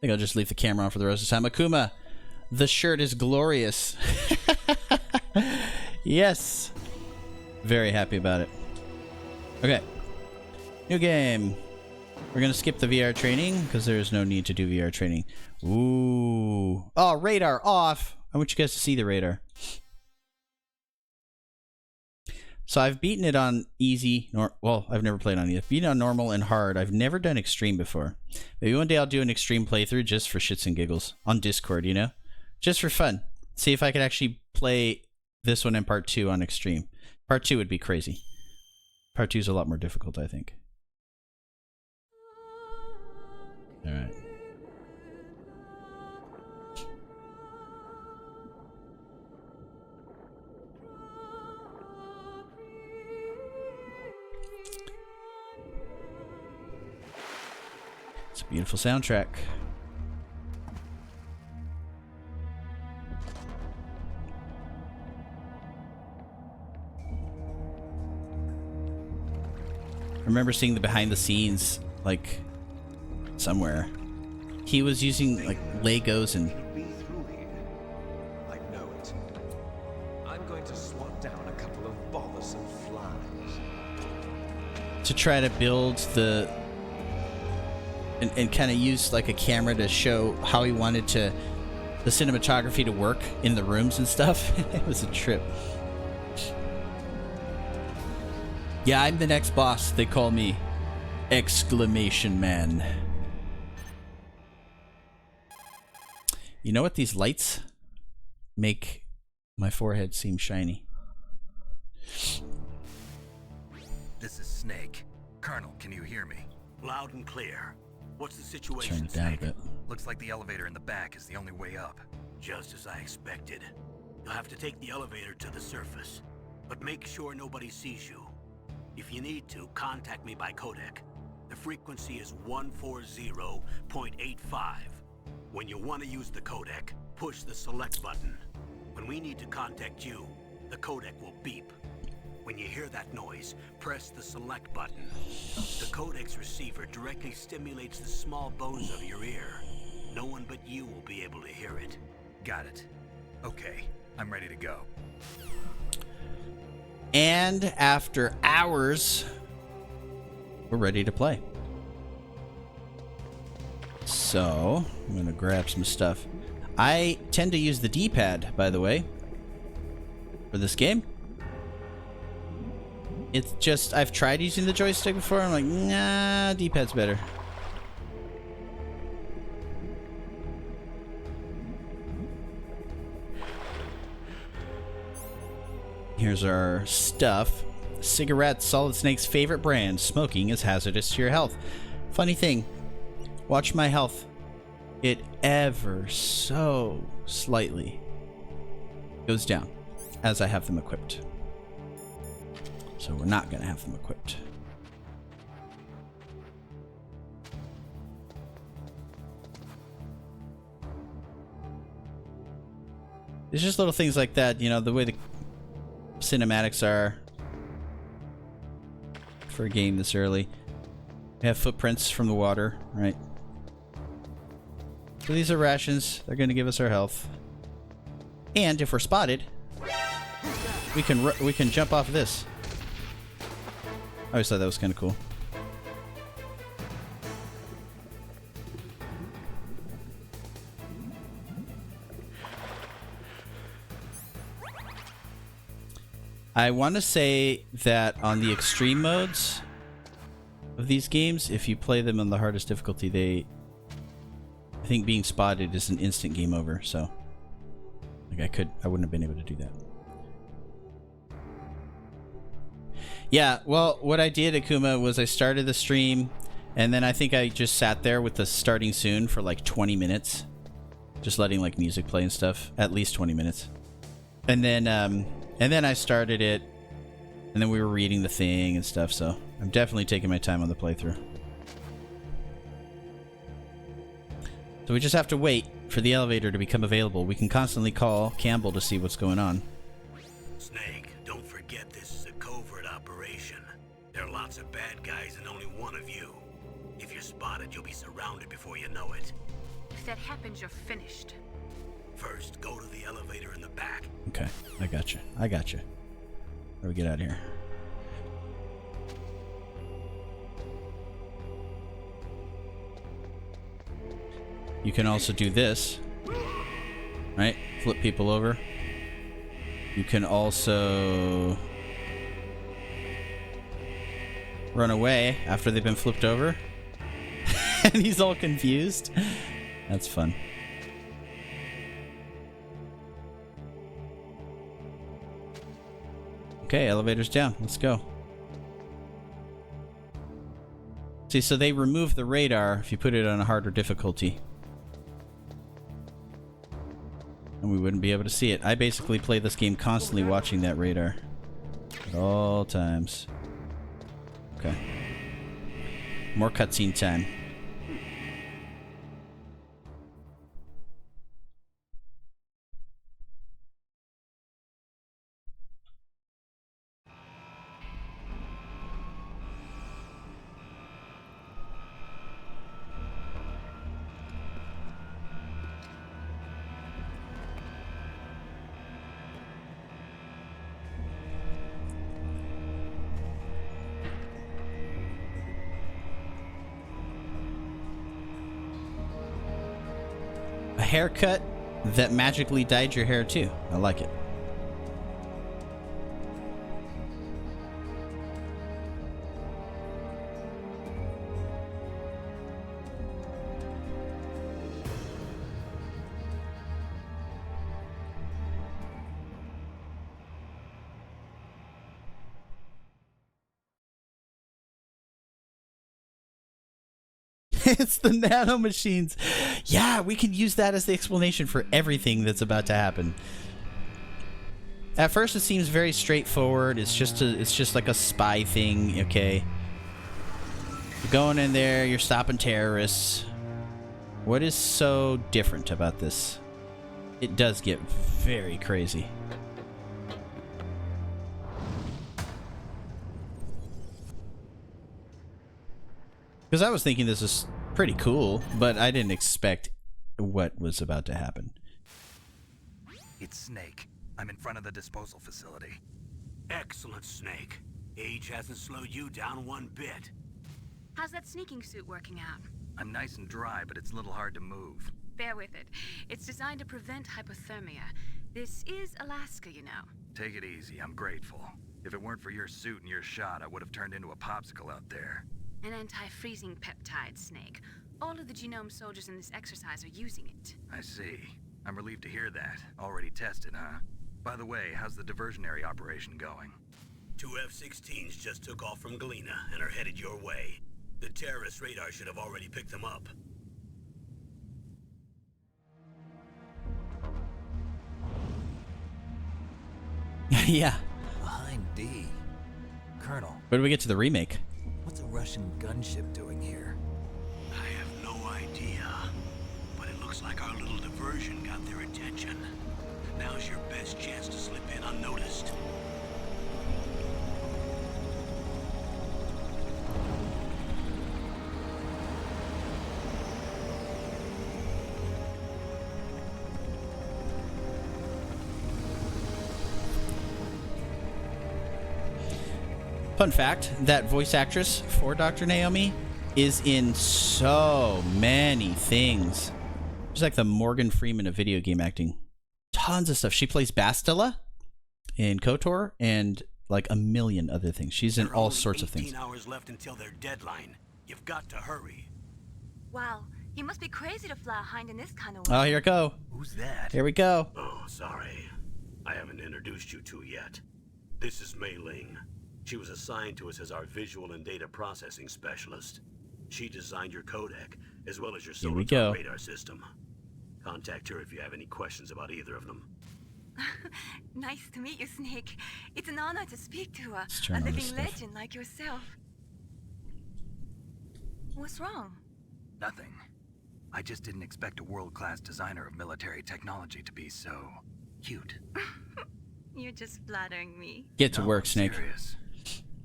think I'll just leave the camera on for the rest of the time. Akuma, the shirt is glorious. Yes. Very happy about it. Okay. New game. We're going to skip the VR training because there's no need to do VR training. Ooh. Oh, radar off. I want you guys to see the radar. So I've beaten it on easy. Well, I've never played on easy. I've beaten it on normal and hard. I've never done extreme before. Maybe one day I'll do an extreme playthrough just for shits and giggles. On Discord, you know? Just for fun. See if I could actually play this one in part 2 on extreme. Part 2 would be crazy. Part 2 is a lot more difficult, I think. Alright. It's a beautiful soundtrack. I remember seeing the behind the scenes, like, somewhere. He was using, like, Legos and... Be through here. I know it. I'm going to swat down a couple of bothersome flies. to try to build the... And kind of use, like, a camera to show how he wanted to... the cinematography to work in the rooms and stuff. It was a trip. Yeah, I'm the next boss. They call me Exclamation Man. You know what? These lights make my forehead seem shiny. This is Snake. Colonel, can you hear me? Loud and clear. What's the Turn situation, it down a Snake? bit. Looks like the elevator in the back is the only way up. Just as I expected. You'll have to take the elevator to the surface, but make sure nobody sees you. If you need to, contact me by codec. The frequency is 140.85. When you want to use the codec, push the select button. When we need to contact you, the codec will beep. When you hear that noise, press the select button. The codec's receiver directly stimulates the small bones of your ear. No one but you will be able to hear it. Got it. Okay, I'm ready to go. And after hours, we're ready to play. So, I'm going to grab some stuff. I tend to use the D-pad, by the way, for this game. It's just, I've tried using the joystick before. I'm like, nah, D-pad's better. Here's our stuff. Cigarettes, Solid Snake's favorite brand. Smoking is hazardous to your health. Funny thing, watch my health. It ever so slightly goes down as I have them equipped. So we're not going to have them equipped. There's just little things like that, you know, the way the cinematics are for a game this early. We have footprints from the water, right? So these are rations. They're going to give us our health. And if we're spotted, we can jump off of this. I always thought that was kind of cool. I want to say that on the extreme modes of these games, if you play them on the hardest difficulty, I think being spotted is an instant game over, so like I wouldn't have been able to do that. Yeah, well, what I did, Akuma, was I started the stream, and then I think I just sat there with the starting soon for like 20 minutes, just letting like music play and stuff, at least 20 minutes, and then I started it, and then we were reading the thing and stuff, so I'm definitely taking my time on the playthrough. So we just have to wait for the elevator to become available. We can constantly call Campbell to see what's going on. Snake, don't forget this is a covert operation. There are lots of bad guys and only one of you. If you're spotted, you'll be surrounded before you know it. If that happens, you're finished. First, go to the elevator in the back. Okay, I got you. I got you. How do we get out of here? You can also do this, right? Flip people over. You can also run away after they've been flipped over. And he's all confused. That's fun. Okay, elevator's down. Let's go. See, so they remove the radar if you put it on a harder difficulty. And we wouldn't be able to see it. I basically play this game constantly watching that radar. At all times. Okay. More cutscene time. A haircut that magically dyed your hair too. I like it. It's the nano machines. Yeah, we can use that as the explanation for everything that's about to happen. At first, it seems very straightforward. It's just like a spy thing. Okay, you're going in there. You're stopping terrorists. What is so different about this? It does get very crazy. Because I was thinking this is pretty cool, but I didn't expect what was about to happen. It's Snake. I'm in front of the disposal facility. Excellent, Snake. Age hasn't slowed you down one bit. How's that sneaking suit working out? I'm nice and dry, but it's a little hard to move. Bear with it. It's designed to prevent hypothermia. This is Alaska, you know. Take it easy, I'm grateful. If it weren't for your suit and your shot, I would have turned into a popsicle out there. An anti-freezing peptide, Snake. All of the genome soldiers in this exercise are using it. I see. I'm relieved to hear that. Already tested, huh? By the way, how's the diversionary operation going? 2 F-16s just took off from Galena and are headed your way. The terrorist radar should have already picked them up. Yeah. Behind D. Colonel, When do we get to the remake? what's a Russian gunship doing here? I have no idea, but it looks like our little diversion got their attention. Now's your best chance to slip in unnoticed. Fun fact, that voice actress for Dr. Naomi is in so many things. She's like the Morgan Freeman of video game acting. Tons of stuff. She plays Bastila in KOTOR and like a million other things. She's in There are all only sorts of things. 18 hours left until their deadline. You've got to hurry. Wow, you must be crazy to fly a hind in this kind of Oh, weather. here we go. Who's that? Here we go. Oh, sorry. I haven't introduced you to yet. This is Mei Ling. She was assigned to us as our visual and data processing specialist. She designed your codec, as well as your Here we Soliton go. radar system. Contact her if you have any questions about either of them. Nice to meet you, Snake. It's an honor to speak to Let's a turn on this living stuff. legend like yourself. What's wrong? Nothing. I just didn't expect a world-class designer of military technology to be so cute. You're just flattering me. Get to No, work, I'm Snake. serious.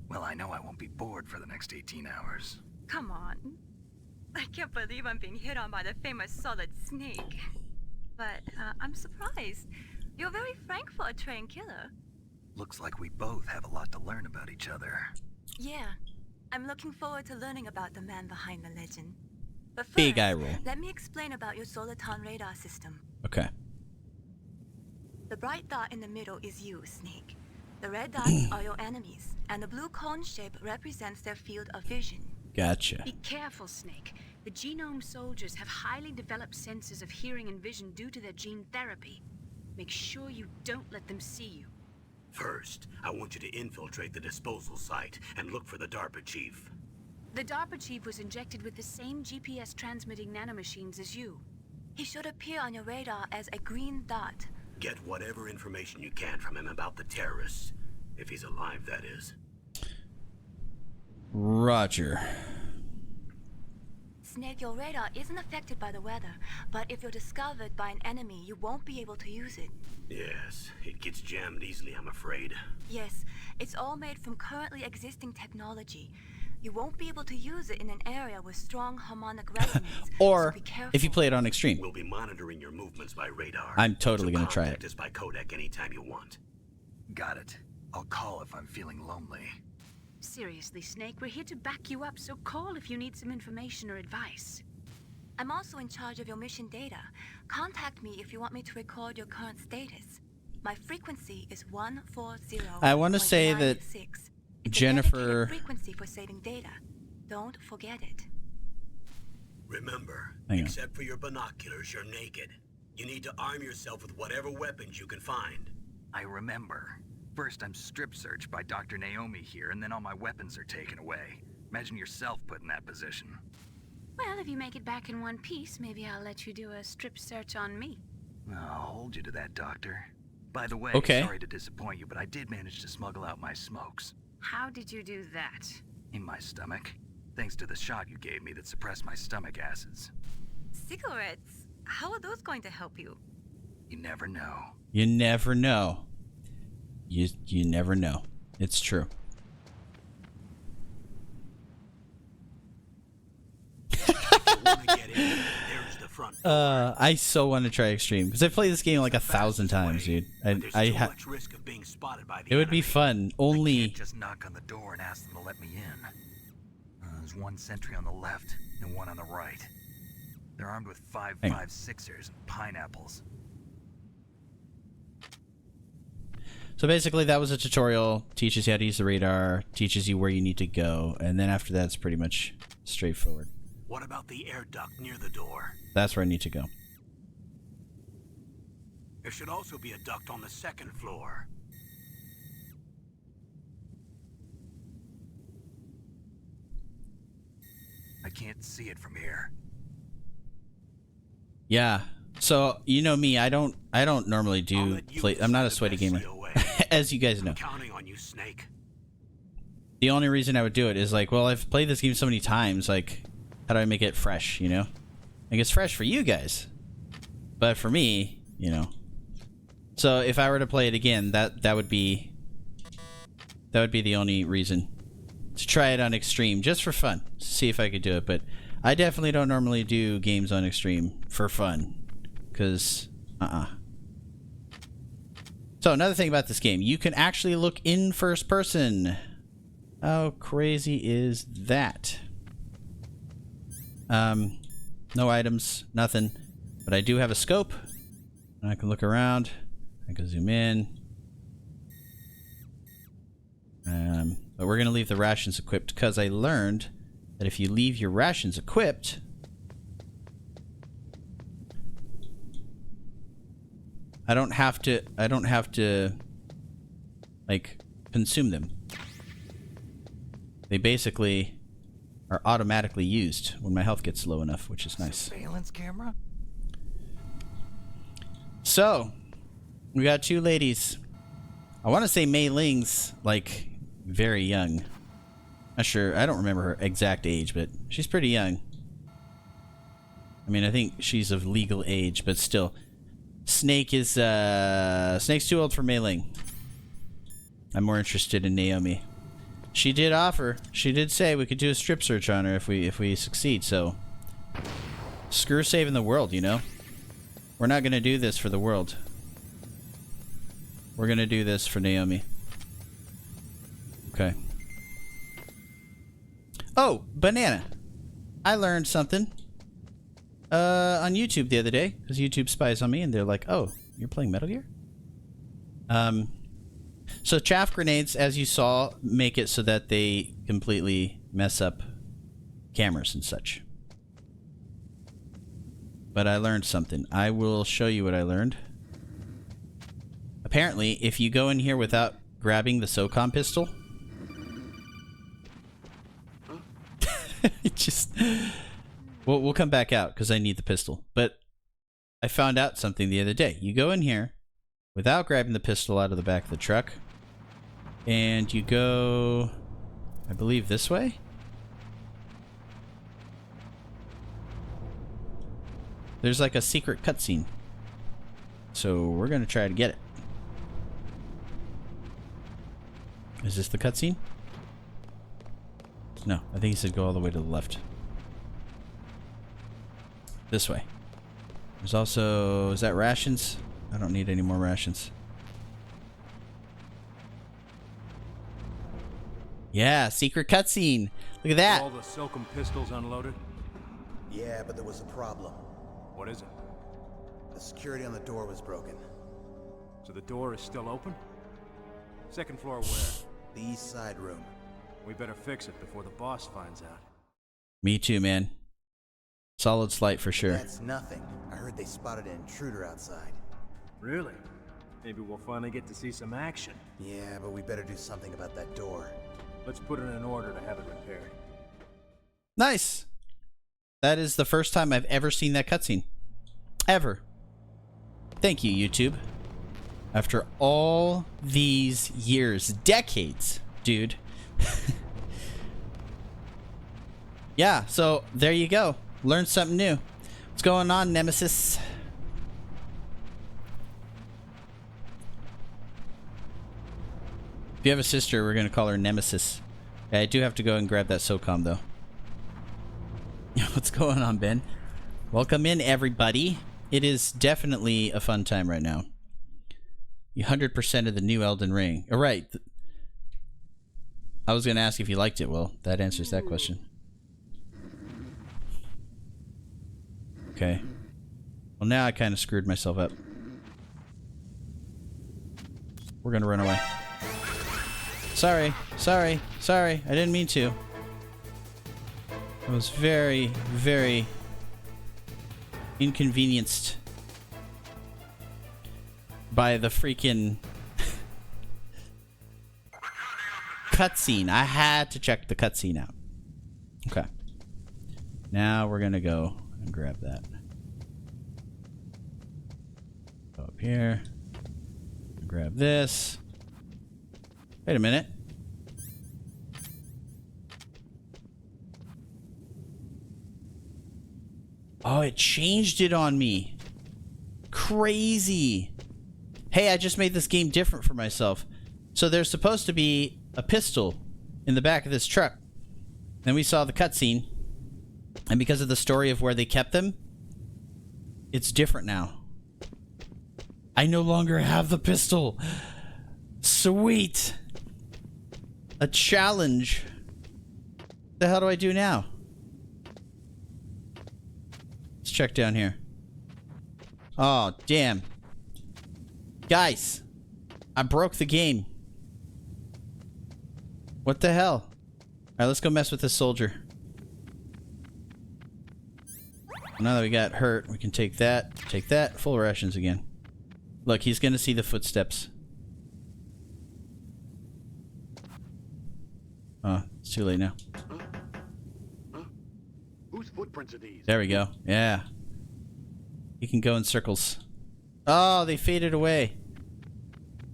Well, I know I won't be bored for the next 18 hours. Come on. I can't believe I'm being hit on by the famous Solid Snake. But I'm surprised. You're very frank for a trained killer. Looks like we both have a lot to learn about each other. Yeah, I'm looking forward to learning about the man behind the legend. But first, Big eye roll. let me explain about your Soliton radar system. Okay. The bright dot in the middle is you, Snake. The red dots are your enemies, and the blue cone shape represents their field of vision. Gotcha. Be careful, Snake. The genome soldiers have highly developed senses of hearing and vision due to their gene therapy. Make sure you don't let them see you. First, I want you to infiltrate the disposal site and look for the DARPA chief. The DARPA chief was injected with the same GPS transmitting nanomachines as you. He should appear on your radar as a green dot. Get whatever information you can from him about the terrorists. If he's alive, that is. Roger. Snake, your radar isn't affected by the weather, but if you're discovered by an enemy, you won't be able to use it. Yes, it gets jammed easily, I'm afraid. Yes, it's all made from currently existing technology. You won't be able to use it in an area with strong harmonic resonance. Or so be careful. if you play it on extreme. We'll be monitoring your movements by radar. I'm totally so gonna try contact it. us by codec anytime you want. Got it. I'll call if I'm feeling lonely. Seriously, Snake, we're here to back you up, so call if you need some information or advice. I'm also in charge of your mission data. Contact me if you want me to record your current status. My frequency is 140. I want to say that Jennifer... frequency for saving data. Don't forget it. Remember, Hang on. except for your binoculars, you're naked. You need to arm yourself with whatever weapons you can find. I remember. First, I'm strip searched by Dr. Naomi here, and then all my weapons are taken away. Imagine yourself put in that position. Well, if you make it back in one piece, maybe I'll let you do a strip search on me. I'll hold you to that, Doctor. By the way, Okay. sorry to disappoint you, but I did manage to smuggle out my smokes. How did you do that? In my stomach. Thanks to the shot you gave me that suppressed my stomach acids. Cigarettes? How are those going to help you? You never know. You never know. You never know. It's true. If you want to get in, there's the front door. I so want to try extreme because I've played this game like 1,000 times, dude. But there's I too ha much risk of being spotted by the it would be enemy. fun. I Only can't just knock on the door and ask them to let me in. There's one sentry on the left and one on the right. They're armed with 5.56ers and pineapples. so basically that was a tutorial. Teaches you how to use the radar. Teaches you where you need to go, and then after that it's pretty much straightforward. What about the air duct near the door? That's where I need to go. There should also be a duct on the second floor. I can't see it from here. Yeah. So you know me, I don't normally I'll do let you play. I'm not a decide sweaty the best gamer, COA. as you guys know. I'm counting on you, Snake. The only reason I would do it is like, well, I've played this game so many times. Like, how do I make it fresh? You know, like it's fresh for you guys, but for me, you know. So if I were to play it again, that would be the only reason to try it on extreme, just for fun, see if I could do it. But I definitely don't normally do games on extreme for fun, because So another thing about this game, you can actually look in first person. How crazy is that? No items, nothing, but I do have a scope, and I can look around. I can zoom in. But we're gonna leave the rations equipped because I learned that if you leave your rations equipped, I don't have to like consume them. They basically are automatically used when my health gets low enough, which is nice. Surveillance camera? So, we got two ladies. I want to say Mei Ling's like very young. Not sure. I don't remember her exact age, but she's pretty young. I mean, I think she's of legal age, but still. Snake is Snake's too old for Mei Ling. I'm more interested in Naomi. She did offer. She did say we could do a strip search on her if we succeed. So Screw saving the world, you know? We're not gonna do this for the world. We're gonna do this for Naomi. Okay. Oh, banana. I learned something on YouTube the other day, because YouTube spies on me, and they're like, oh, you're playing Metal Gear? So chaff grenades, as you saw, make it so that they completely mess up cameras and such. But I learned something. I will show you what I learned. Apparently, if you go in here without grabbing the SOCOM pistol... it just... We'll come back out, because I need the pistol. But I found out something the other day. You go in here without grabbing the pistol out of the back of the truck, and you go, I believe, this way? There's like a secret cutscene. So we're going to try to get it. Is this the cutscene? No, I think he said go all the way to the left. This way. There's also... Is that rations? I don't need any more rations. Yeah, secret cutscene. Look at that. All the SOCOM pistols unloaded? Yeah, but there was a problem. What is it? The security on the door was broken. So the door is still open? Second floor where? The east side room. We better fix it before the boss finds out. Me too, man. Solid slight for sure. That's nothing. I heard they spotted an intruder outside. Really? Maybe we'll finally get to see some action. Yeah, but we better do something about that door. Let's put in an order to have it repaired. Nice. That is the first time I've ever seen that cutscene. Ever. Thank you, YouTube. After all these years, decades, dude. Yeah, so there you go. Learned something new. What's going on, Nemesis? If you have a sister, we're going to call her Nemesis. I do have to go and grab that SOCOM, though. What's going on, Ben? Welcome in, everybody. It is definitely a fun time right now. 100% of the new Elden Ring. All right. I was going to ask if you liked it. Well, that answers that question. Okay. Well, now I kind of screwed myself up. We're going to run away. Sorry. Sorry. Sorry. I didn't mean to. I was very, very inconvenienced by the freaking cutscene. I had to check the cutscene out. Okay. Now we're gonna go and grab that. Go up here. Grab this. Wait a minute. Oh, it changed it on me. Crazy. Hey, I just made this game different for myself. So there's supposed to be a pistol in the back of this truck. Then we saw the cutscene. And because of the story of where they kept them, it's different now. I no longer have the pistol. Sweet. A challenge. What the hell do I do now? Let's check down here. Oh, damn. Guys, I broke the game. What the hell? Alright, let's go mess with this soldier. Now that we got hurt, we can take that, full rations again. Look, he's gonna see the footsteps. Oh, it's too late now. Whose footprints are these? There we go. Yeah. He can go in circles. Oh, they faded away.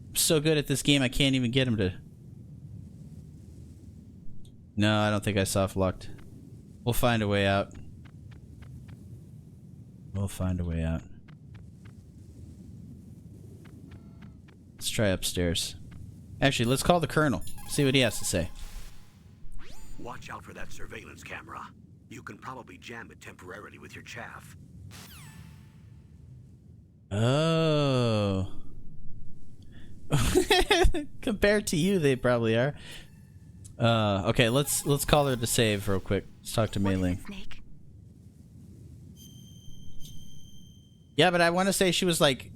I'm so good at this game, I can't even get him to... No, I don't think I soft locked. We'll find a way out. We'll find a way out. Let's try upstairs. Actually, let's call the Colonel. See what he has to say. Watch out for that surveillance camera. You can probably jam it temporarily with your chaff. Oh. Compared to you, they probably are. Okay, let's call her to save real quick. Let's talk to Mei Ling. Snake. Yeah, but I want to say she was like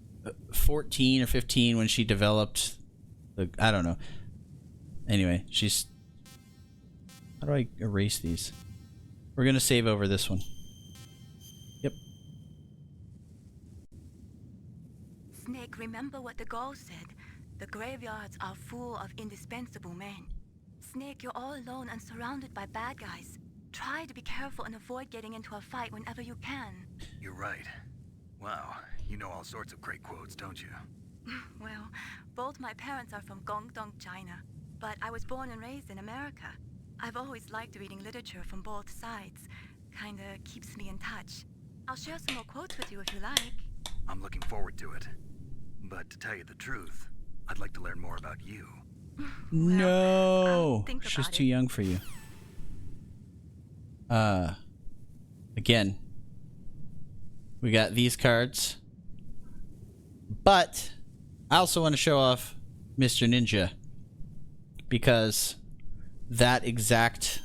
14 or 15 when she developed the, I don't know. Anyway, she's... How do I erase these? We're going to save over this one. Yep. Snake, remember what the Gaul said. The graveyards are full of indispensable men. Snake, you're all alone and surrounded by bad guys. Try to be careful and avoid getting into a fight whenever you can. You're right. Wow, you know all sorts of great quotes, don't you? Well, both my parents are from Guangdong, China, but I was born and raised in America. I've always liked reading literature from both sides. Kinda keeps me in touch. I'll share some more quotes with you if you like. I'm looking forward to it. But to tell you the truth, I'd like to learn more about you. No! think She's about too it. young for you. Again. We got these cards. But I also want to show off Mr. Ninja. Because that exact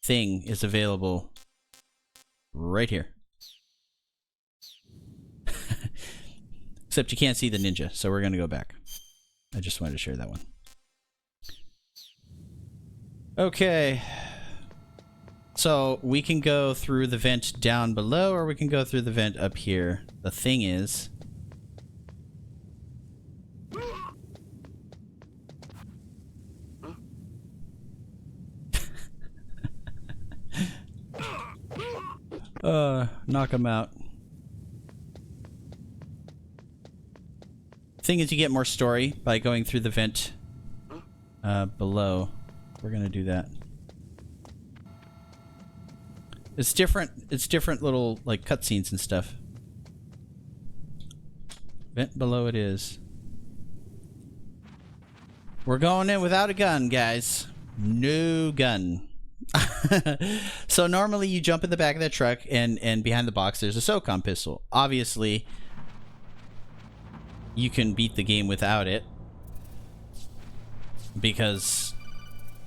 thing is available right here. Except you can't see the ninja, so we're going to go back. I just wanted to share that one. Okay. So we can go through the vent down below, or we can go through the vent up here. The thing is... knock him out. Thing is, you get more story by going through the vent below. We're gonna do that. It's different. It's different little like cutscenes and stuff. Vent below it is. We're going in without a gun, guys. No gun. So normally you jump in the back of that truck and behind the box there's a SOCOM pistol. Obviously, you can beat the game without it because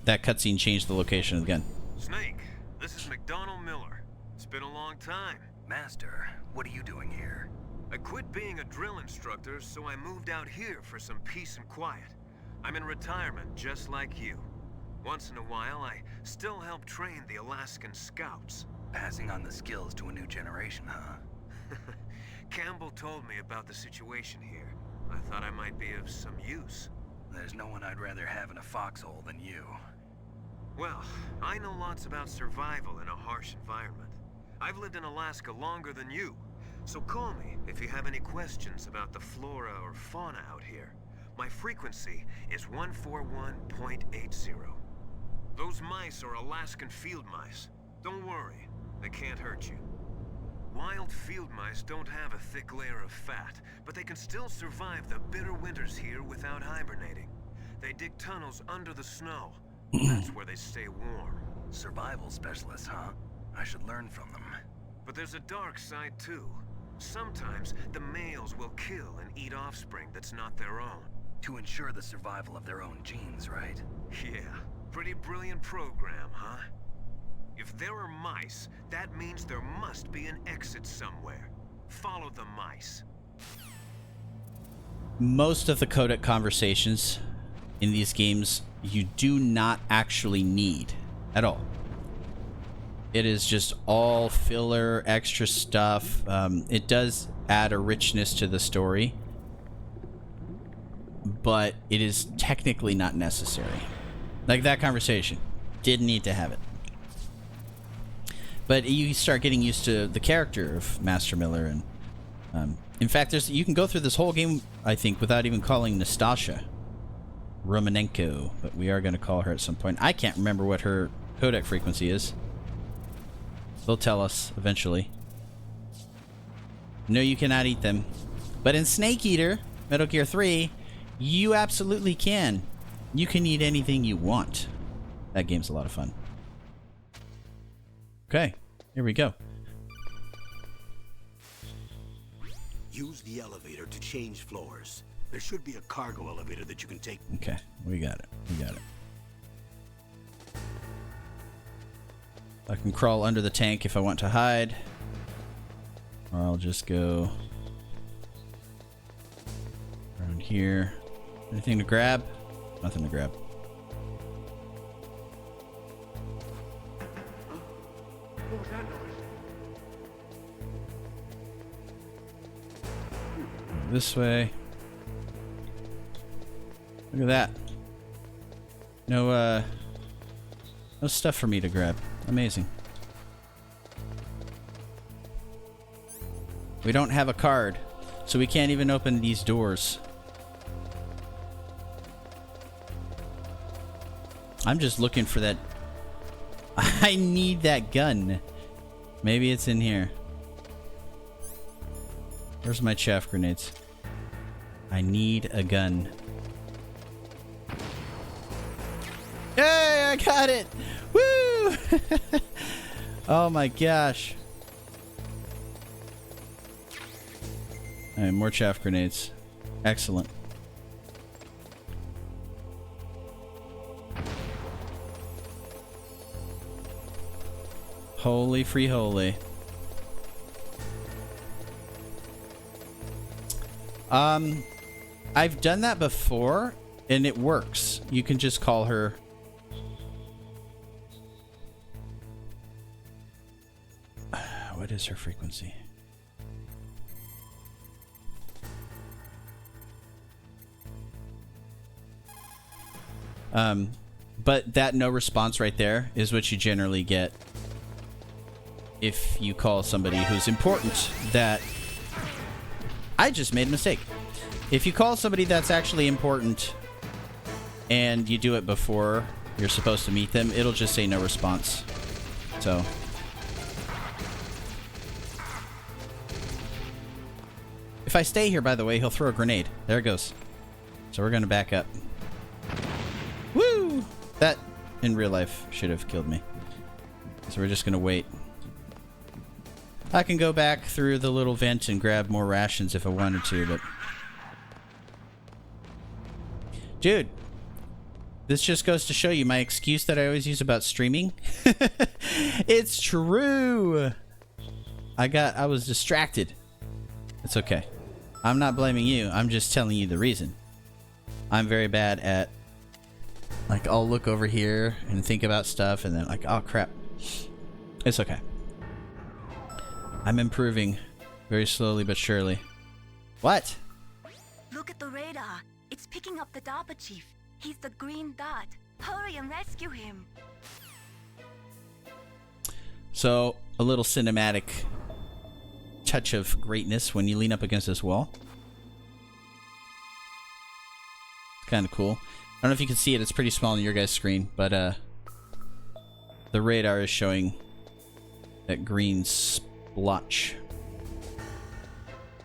that cutscene changed the location of the gun. Snake, this is McDonald Miller. It's been a long time. Master, what are you doing here? I quit being a drill instructor, so I moved out here for some peace and quiet. I'm in retirement, just like you. Once in a while, I still help train the Alaskan Scouts. Passing on the skills to a new generation, huh? Campbell told me about the situation here. I thought I might be of some use. There's no one I'd rather have in a foxhole than you. Well, I know lots about survival in a harsh environment. I've lived in Alaska longer than you, so call me if you have any questions about the flora or fauna out here. My frequency is 141.80. Those mice are Alaskan field mice. Don't worry, they can't hurt you. Wild field mice don't have a thick layer of fat, but they can still survive the bitter winters here without hibernating. They dig tunnels under the snow. That's where they stay warm. Survival specialists, huh? I should learn from them. But there's a dark side too. Sometimes the males will kill and eat offspring that's not their own. To ensure the survival of their own genes, right? Yeah, pretty brilliant program, huh? If there are mice, that means there must be an exit somewhere. Follow the mice. Most of the codec conversations in these games you do not actually need at all. It is just all filler, extra stuff. It does add a richness to the story, but it is technically not necessary. Like that conversation, didn't need to have it. But you start getting used to the character of Master Miller, and in fact, you can go through this whole game, I think, without even calling Nastasha Romanenko, but we are going to call her at some point. I can't remember what her codec frequency is. They'll tell us eventually. No, you cannot eat them. But in Snake Eater, Metal Gear 3, you absolutely can. You can eat anything you want. That game's a lot of fun. Okay, here we go. Use the elevator to change floors. There should be a cargo elevator that you can take. Okay, we got it. We got it. I can crawl under the tank if I want to hide. Or I'll just go around here. Anything to grab? Nothing to grab. What was that noise? This way. Look at that. No stuff for me to grab. Amazing. We don't have a card, so we can't even open these doors. I'm just looking for that. I need that gun. Maybe it's in here. Where's my chaff grenades? I need a gun. Hey, I got it! Woo! Oh my gosh. Alright, more chaff grenades. Excellent. Holy free holy. I've done that before and it works. You can just call her. What is her frequency? But that no response right there is what you generally get if you call somebody who's important. That I just made a mistake. If you call somebody that's actually important and you do it before you're supposed to meet them, it'll just say no response. So if I stay here, by the way, he'll throw a grenade. There it goes. So we're gonna back up. Woo! That in real life should have killed me. So we're just gonna wait. I can go back through the little vent and grab more rations if I wanted to, but... Dude, this just goes to show you my excuse that I always use about streaming. It's true! I was distracted. It's okay. I'm not blaming you, I'm just telling you the reason. I'm very bad at... Like, I'll look over here and think about stuff and then like, oh crap. It's okay. I'm improving. Very slowly but surely. What? Look at the radar. It's picking up the DARPA chief. He's the green dot. Hurry and rescue him. So, a little cinematic touch of greatness when you lean up against this wall. It's kind of cool. I don't know if you can see it. It's pretty small on your guys' screen, but the radar is showing that green splotch.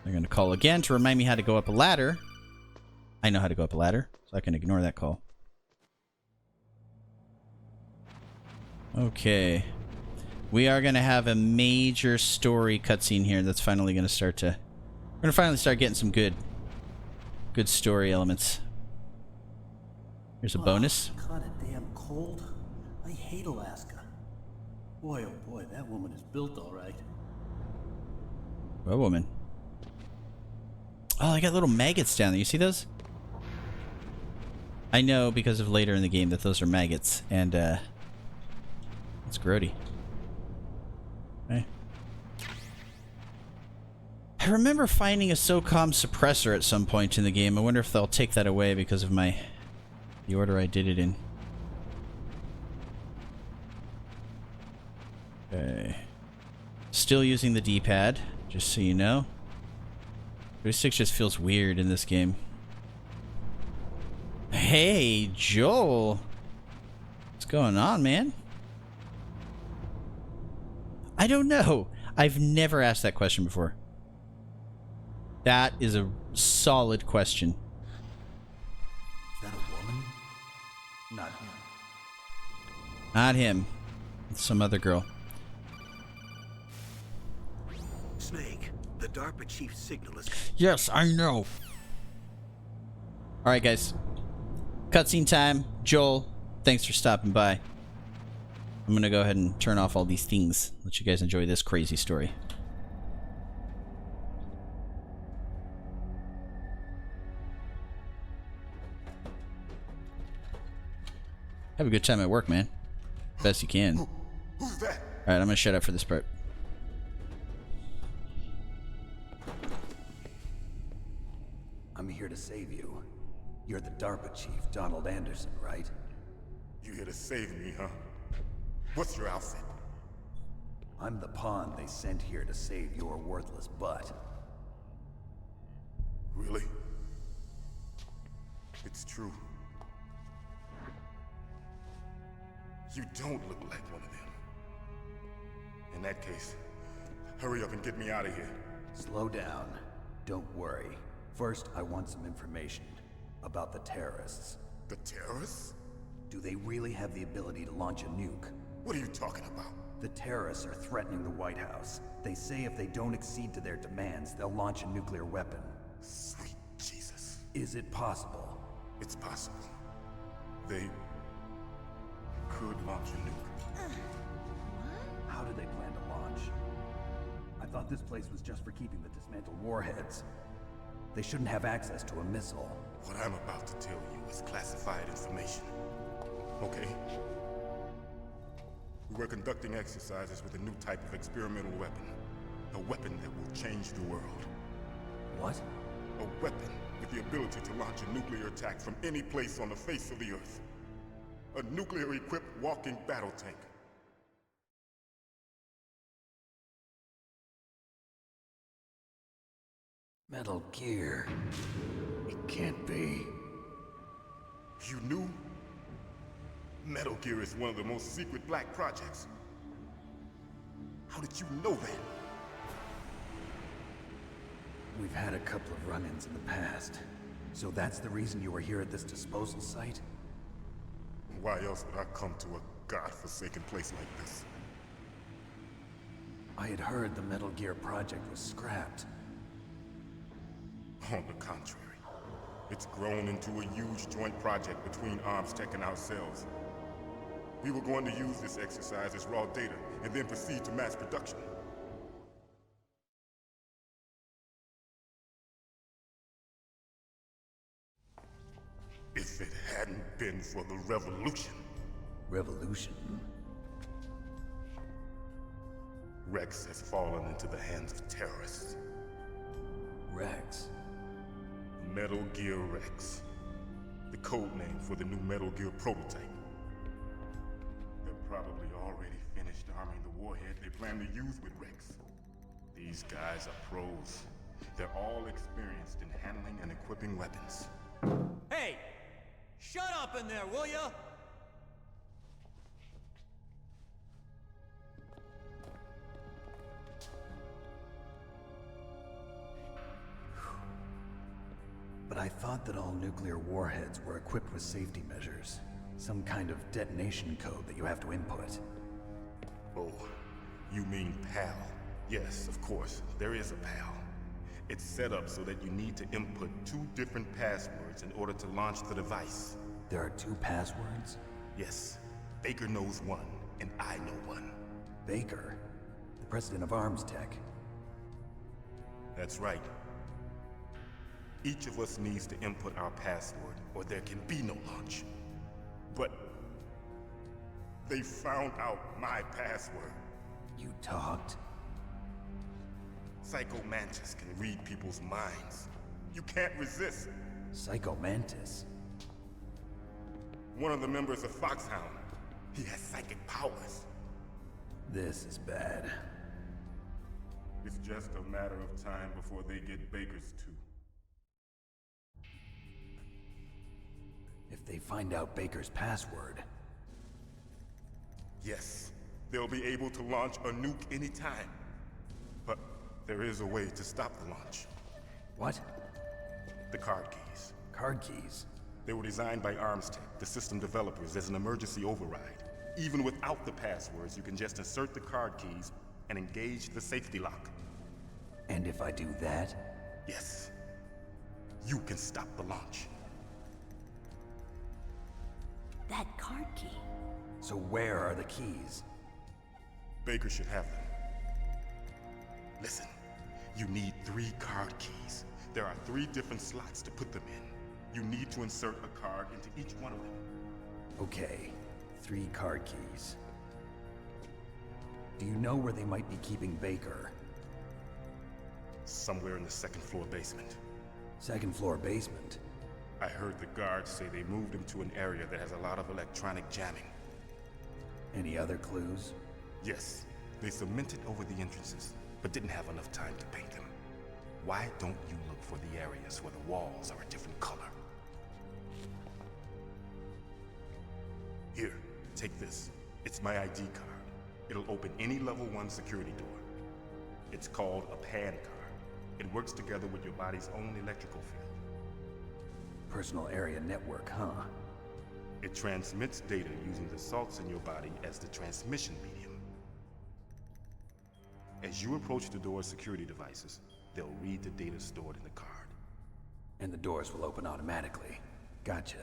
They're going to call again to remind me how to go up a ladder. I know how to go up a ladder, so I can ignore that call. Okay. We are going to have a major story cutscene here that's finally going to start to... We're going to finally start getting some good story elements. Here's a bonus. Kind of damn cold. I hate Alaska. Boy, oh boy, that woman is built all right. A woman. Oh, I got little maggots down there. You see those? I know because of later in the game that those are maggots, and it's grody. Okay. I remember finding a SOCOM suppressor at some point in the game. I wonder if they'll take that away because of the order I did it in. Okay. Still using the D-pad, just so you know. 36 just feels weird in this game. Hey, Joel. What's going on, man? I don't know. I've never asked that question before. That is a solid question. Is that a woman? Not him. Not him. It's some other girl. Snake, the DARPA chief's signal is... Yes, I know. Alright, guys. Cutscene time. Joel, thanks for stopping by. I'm gonna go ahead and turn off all these things. Let you guys enjoy this crazy story. Have a good time at work, man. Best you can. Who's that? Alright, I'm gonna shut up for this part. I'm here to save you. You're the DARPA chief, Donald Anderson, right? You here to save me, huh? What's your outfit? I'm the pawn they sent here to save your worthless butt. Really? It's true. You don't look like one of them. In that case, hurry up and get me out of here. Slow down. Don't worry. First, I want some information about the terrorists. The terrorists? Do they really have the ability to launch a nuke? What are you talking about? The terrorists are threatening the White House. They say if they don't accede to their demands, they'll launch a nuclear weapon. Sweet Jesus. Is it possible? It's possible. They could launch a nuke. How do they plan to launch? I thought this place was just for keeping the dismantled warheads. They shouldn't have access to a missile. What I'm about to tell you is classified information. Okay? We were conducting exercises with a new type of experimental weapon. A weapon that will change the world. What? A weapon with the ability to launch a nuclear attack from any place on the face of the Earth. A nuclear-equipped walking battle tank. Metal Gear. It can't be. You knew? Metal Gear is one of the most secret black projects. How did you know that? We've had a couple of run-ins in the past. So that's the reason you were here at this disposal site? Why else would I come to a godforsaken place like this? I had heard the Metal Gear project was scrapped. On the contrary, it's grown into a huge joint project between ArmsTech and ourselves. We were going to use this exercise as raw data and then proceed to mass production. If it hadn't been for the revolution. Revolution? Rex has fallen into the hands of terrorists. Rex? Metal Gear Rex. The code name for the new Metal Gear prototype. They're probably already finished arming the warhead they plan to use with Rex. These guys are pros. They're all experienced in handling and equipping weapons. Hey! Shut up in there, will ya? But I thought that all nuclear warheads were equipped with safety measures. Some kind of detonation code that you have to input. Oh, you mean PAL? Yes, of course, there is a PAL. It's set up so that you need to input 2 different passwords in order to launch the device. There are 2 passwords? Yes. Baker knows one, and I know one. Baker? The president of ArmsTech? That's right. Each of us needs to input our password, or there can be no launch. But they found out my password. You talked? Psycho Mantis can read people's minds. You can't resist. Psycho Mantis? One of the members of Foxhound. He has psychic powers. This is bad. It's just a matter of time before they get Baker's too. If they find out Baker's password... Yes, they'll be able to launch a nuke anytime. But there is a way to stop the launch. What? The card keys. Card keys? They were designed by ArmsTech, the system developers, as an emergency override. Even without the passwords, you can just insert the card keys and engage the safety lock. And if I do that? Yes. You can stop the launch. That card key. So where are the keys? Baker should have them. Listen, you need 3 card keys. There are 3 different slots to put them in. You need to insert a card into each one of them. Okay, 3 card keys. Do you know where they might be keeping Baker? Somewhere in the 2nd floor basement. 2nd floor basement? I heard the guards say they moved him to an area that has a lot of electronic jamming. Any other clues? Yes, they cemented over the entrances, but didn't have enough time to paint them. Why don't you look for the areas where the walls are a different color? Here, take this. It's my ID card. It'll open any level 1 security door. It's called a PAN card. It works together with your body's own electrical field. Personal area network, huh? It transmits data using the salts in your body as the transmission medium. As you approach the door's security devices, they'll read the data stored in the card. And the doors will open automatically. Gotcha.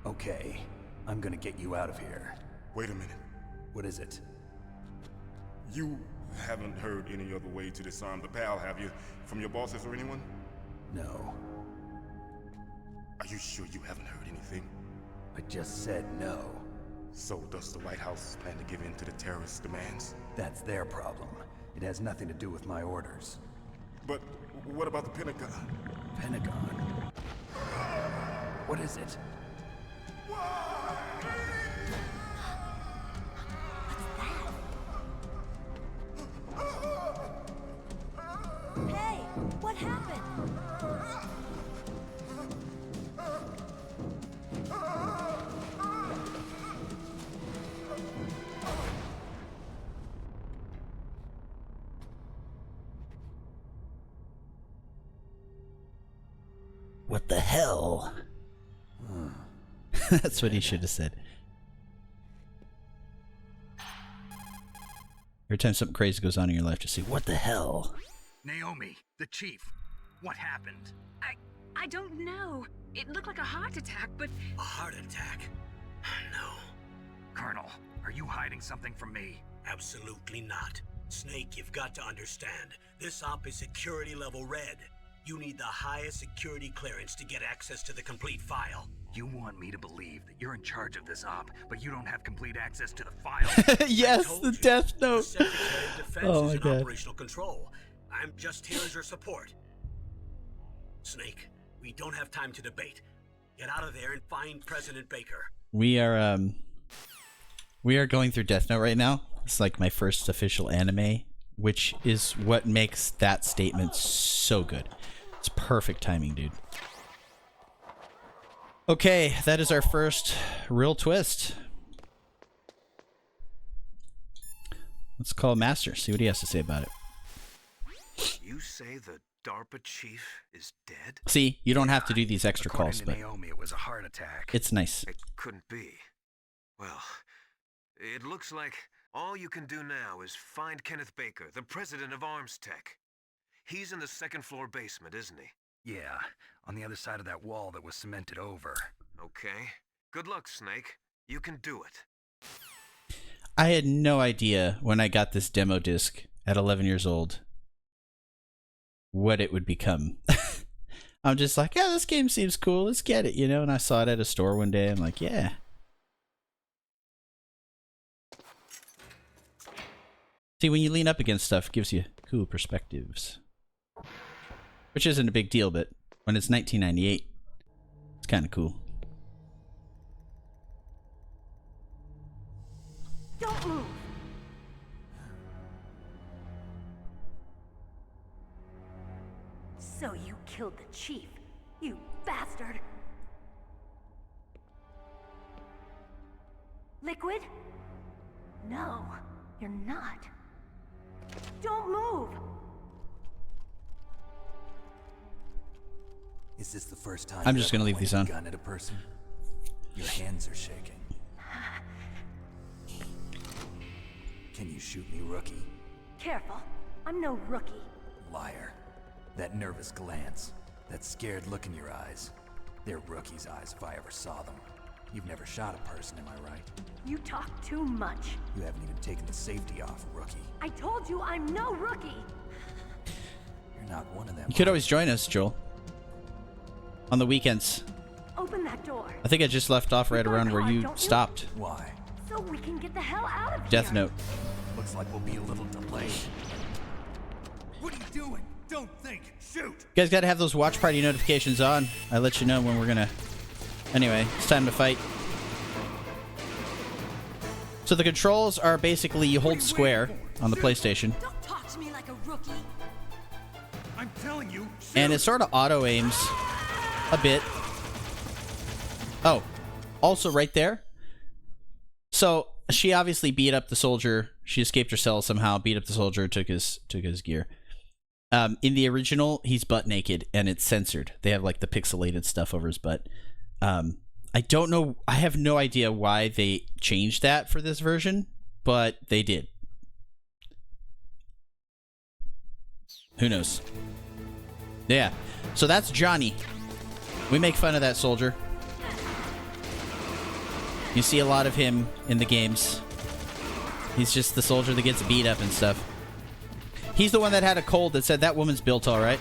Okay, I'm gonna get you out of here. Wait a minute. What is it? You haven't heard any other way to disarm the PAL, have you? From your bosses or anyone? No. Are you sure you haven't heard anything? I just said no. So does the White House plan to give in to the terrorists' demands? That's their problem. It has nothing to do with my orders. But what about the Pentagon? Pentagon? What is it? Hey, what happened? What the hell? That's what he should have said. Every time something crazy goes on in your life, just say, what the hell? Naomi, the chief, what happened? I don't know. It looked like a heart attack, but... A heart attack? No. Colonel, are you hiding something from me? Absolutely not. Snake, you've got to understand. This op is security level red. You need the highest security clearance to get access to the complete file. You want me to believe that you're in charge of this op, but you don't have complete access to the file? Yes, the Death Note. The Secretary of Defense Oh is my in God. operational control. I'm just here as your support. Snake, we don't have time to debate. Get out of there and find President Baker. We are going through Death Note right now. It's like my first official anime, which is what makes that statement so good. It's perfect timing, dude. Okay, that is our first real twist. Let's call Master, see what he has to say about it. You say the DARPA chief is dead? See, you don't have to do these extra According calls, to but Naomi, it was a heart attack. it's nice. It couldn't be. Well, it looks like all you can do now is find Kenneth Baker, the president of Arms Tech. He's in the 2nd floor basement, isn't he? Yeah, on the other side of that wall that was cemented over. Okay. Good luck, Snake. You can do it. I had no idea when I got this demo disc at 11 years old what it would become. I'm just like, yeah, this game seems cool. Let's get it, you know? And I saw it at a store one day. I'm like, yeah. See, when you lean up against stuff, it gives you cool perspectives. Which isn't a big deal, but when it's 1998, it's kind of cool. Don't move! So you killed the chief, you bastard! Liquid? No, you're not. Don't move! Is this the first time I'm you've just ever gonna leave pointed these on. a gun at a person? Your hands are shaking. Can you shoot me, rookie? careful. I'm no rookie. Liar. That nervous glance, that scared look in your eyes. They're rookies' eyes if I ever saw them. You've never shot a person, am I right? You talk too much. You haven't even taken the safety off, rookie. I told you I'm no rookie. You're not one of them. You could always join us, Joel. On the weekends. Open that door. I think I just left off right around where you stopped. Why? So we can get the hell out of Death here. Note. Looks like we'll be a little delayed. What are you doing? Don't think. Shoot! You guys gotta have those watch party notifications on. I let you know when we're gonna... Anyway, it's time to fight. So the controls are basically you hold square on the PlayStation. Don't talk to me like a rookie. I'm telling you. Shoot. And it sort of auto aims a bit. Oh, also right there. So she obviously beat up the soldier. She escaped her cell somehow, beat up the soldier, took his gear. In the original, he's butt naked and it's censored. They have like the pixelated stuff over his butt. I don't know. I have no idea why they changed that for this version, but they did. Who knows? Yeah. So that's Johnny. We make fun of that soldier. You see a lot of him in the games. He's just the soldier that gets beat up and stuff. He's the one that had a cold that said that woman's built all right.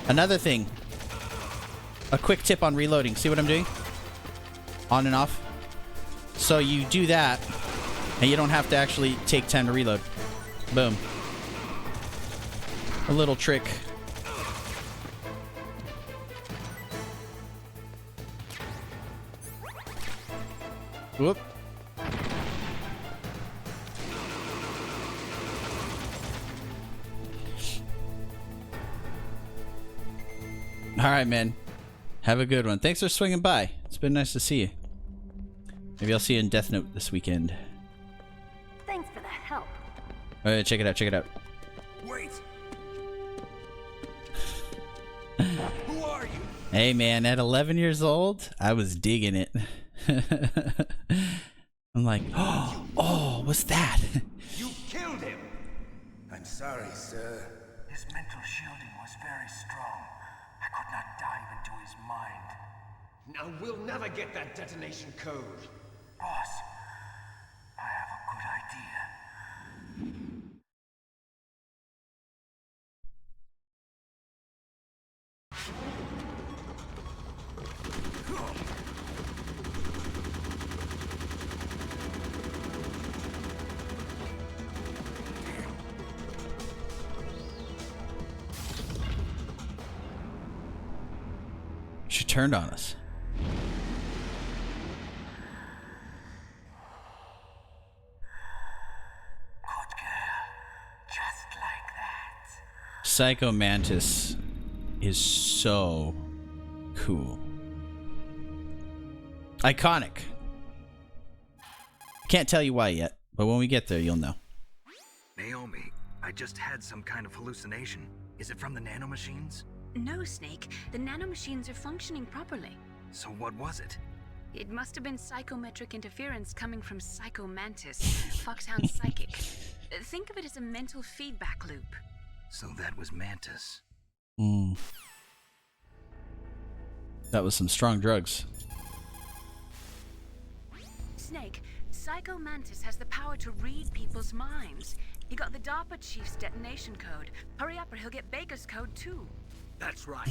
Another thing. A quick tip on reloading. See what I'm doing? On and off. So you do that, and you don't have to actually take time to reload. Boom. A little trick. Whoop. All right, man. Have a good one. Thanks for swinging by. It's been nice to see you. Maybe I'll see you in Death Note this weekend. Thanks for the help. All right, check it out. Check it out. Wait. Who are you? Hey, man. At 11 years old, I was digging it. I'm like, oh, what's that? You killed him. I'm sorry, sir. His mental shielding was very strong. I could not dive into his mind. Now we'll never get that detonation code. Boss, I have a good idea. She turned on us. Good girl. Just like that. Psycho Mantis is so cool. Iconic. Can't tell you why yet, but when we get there, you'll know. Naomi, I just had some kind of hallucination. Is it from the nanomachines? No, Snake. The nanomachines are functioning properly. So what was it? It must have been psychometric interference coming from Psycho Mantis, Foxhound Psychic. Think of it as a mental feedback loop. So that was Mantis. That was some strong drugs. Snake, Psycho Mantis has the power to read people's minds. He got the DARPA chief's detonation code. Hurry up or he'll get Baker's code too. That's right.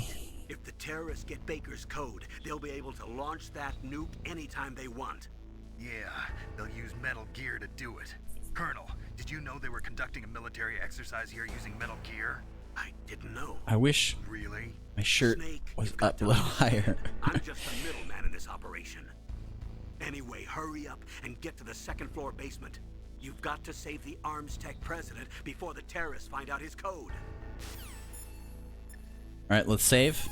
If the terrorists get Baker's code, they'll be able to launch that nuke anytime they want. Yeah, they'll use Metal Gear to do it. Colonel, did you know they were conducting a military exercise here using Metal Gear? I didn't know. I wish Really? my shirt Snake, was you've got up a to little understand. higher. I'm just a middleman in this operation. Anyway, hurry up and get to the second floor basement. You've got to save the Arms Tech president before the terrorists find out his code. All right, let's save.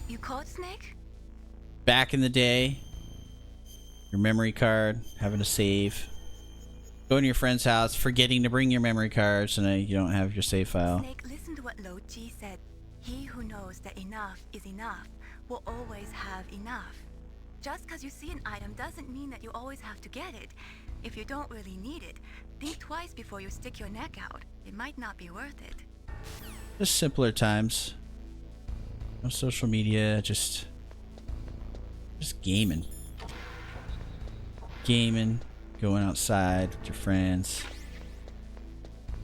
You caught Snake? Back in the day, your memory card, having to save. Going to your friend's house, forgetting to bring your memory card, so now you don't have your save file. Snake, listen to what Lo Ji said. He who knows that enough is enough will always have enough. Just because you see an item doesn't mean that you always have to get it. If you don't really need it, Think twice before you stick your neck out. It might not be worth it. Just simpler times. No social media, just gaming. Gaming, going outside with your friends.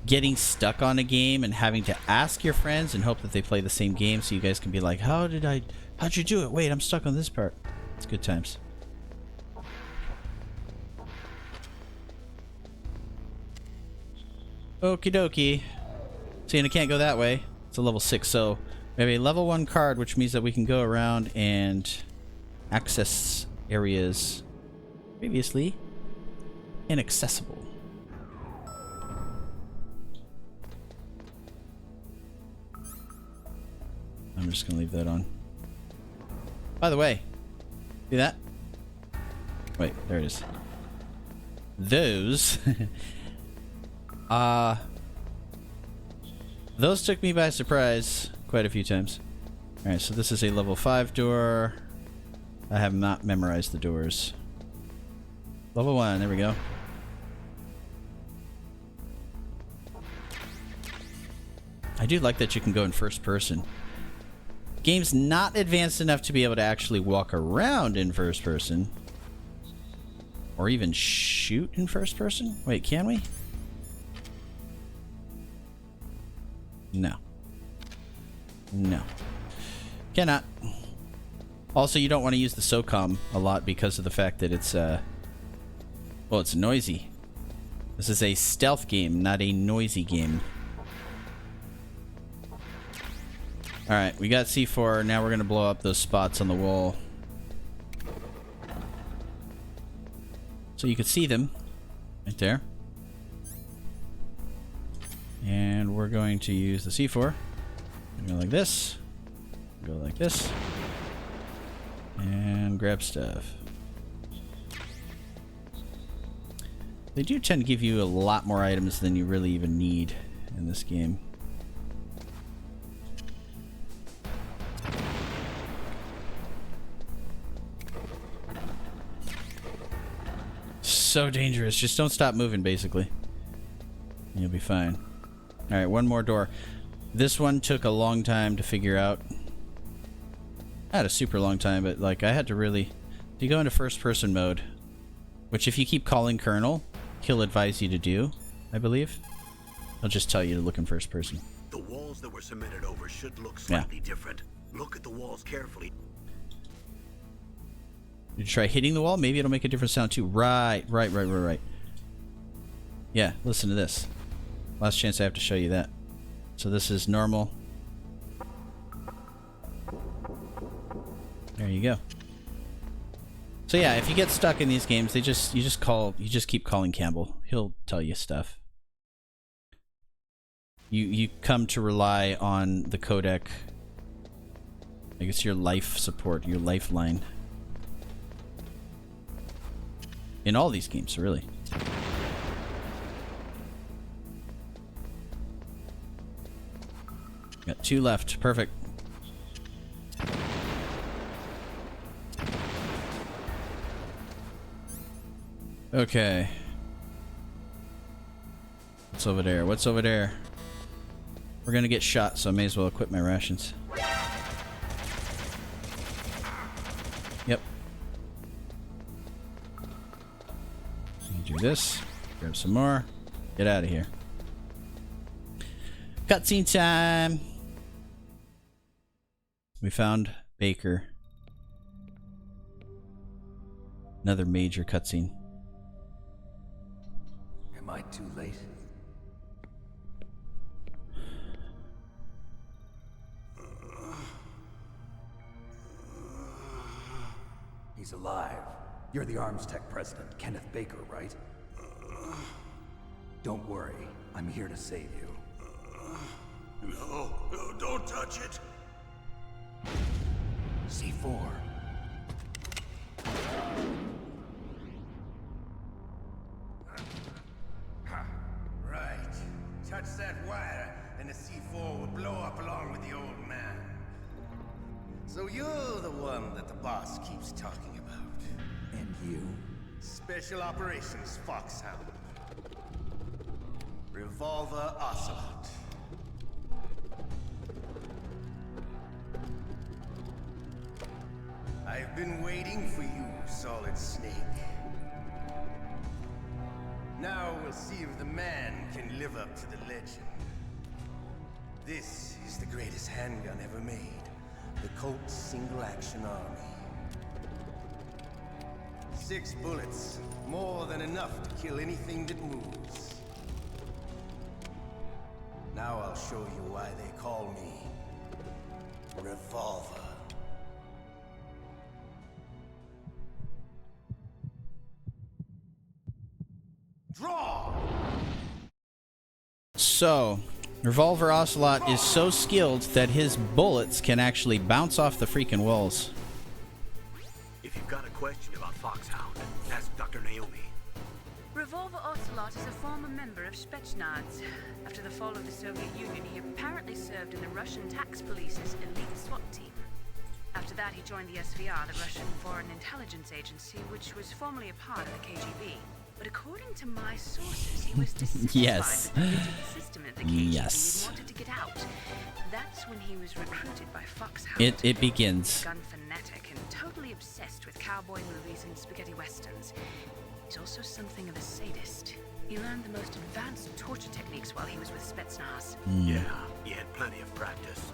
Getting stuck on a game and having to ask your friends and hope that they play the same game so you guys can be like, how'd you do it? Wait, I'm stuck on this part. It's good times. Okie dokie. See, and I can't go that way. It's a level 6, so we have a level 1 card, which means that we can go around and access areas previously inaccessible. I'm just gonna leave that on. By the way, see that? Wait, there it is. Those those took me by surprise quite a few times. Alright, so this is a level 5 door. I have not memorized the doors. Level 1, there we go. I do like that you can go in first person. Game's not advanced enough to be able to actually walk around in first person. Or even shoot in first person? Wait, can we? No. No. Cannot. Also, you don't want to use the SOCOM a lot because of the fact that it's, well, it's noisy. This is a stealth game, not a noisy game. Alright, we got C4. Now we're going to blow up those spots on the wall. So you can see them. Right there. And we're going to use the C4. Go like this. Go like this. And grab stuff. They do tend to give you a lot more items than you really even need in this game. So dangerous. Just don't stop moving, basically. You'll be fine. Alright, one more door. This one took a long time to figure out. Not a super long time, but like I had to really... You go into first person mode, which if you keep calling Colonel, he'll advise you to do, I believe. He'll just tell you to look in first person. The walls that were cemented over should look slightly different. Look at the walls carefully. You try hitting the wall, maybe it'll make a different sound too. Right. Yeah, listen to this. Last chance I have to show you that. So this is normal. There you go. So yeah, if you get stuck in these games, you just keep calling Campbell. He'll tell you stuff. You come to rely on the codec. I guess your life support, your lifeline. In all these games, really. Got 2 left. Perfect. Okay. What's over there? What's over there? We're gonna get shot, so I may as well equip my rations. Yep. Do this. Grab some more. Get out of here. Cutscene time! We found Baker. Another major cutscene. Am I too late? He's alive. You're the Arms Tech president, Kenneth Baker, right? Don't worry. I'm here to save you. No, don't touch it. C4. Right. Touch that wire, and the C4 will blow up along with the old man. So you're the one that the boss keeps talking about. And you? Special Operations Foxhound. Revolver Ocelot. I've been waiting for you, Solid Snake. Now we'll see if the man can live up to the legend. This is the greatest handgun ever made. The Colt Single Action Army. 6 bullets, more than enough to kill anything that moves. Now I'll show you why they call me Revolver. Draw! So, Revolver Ocelot is so skilled that his bullets can actually bounce off the freaking walls. If you've got a question about Foxhound, ask Dr. Naomi. Revolver Ocelot is a former member of Spetsnaz. After the fall of the Soviet Union, he apparently served in the Russian tax police's elite SWAT team. After that, he joined the SVR, the Russian Foreign Intelligence Agency, which was formerly a part of the KGB. But according to my sources, he was dissatisfied Yes. with the rigid system at the KGB Yes. and wanted to get out. That's when he was recruited by Foxhound. It begins. Gun fanatic and totally obsessed with cowboy movies and spaghetti westerns. He's also something of a sadist. He learned the most advanced torture techniques while he was with Spetsnaz. Yeah, he had plenty of practice.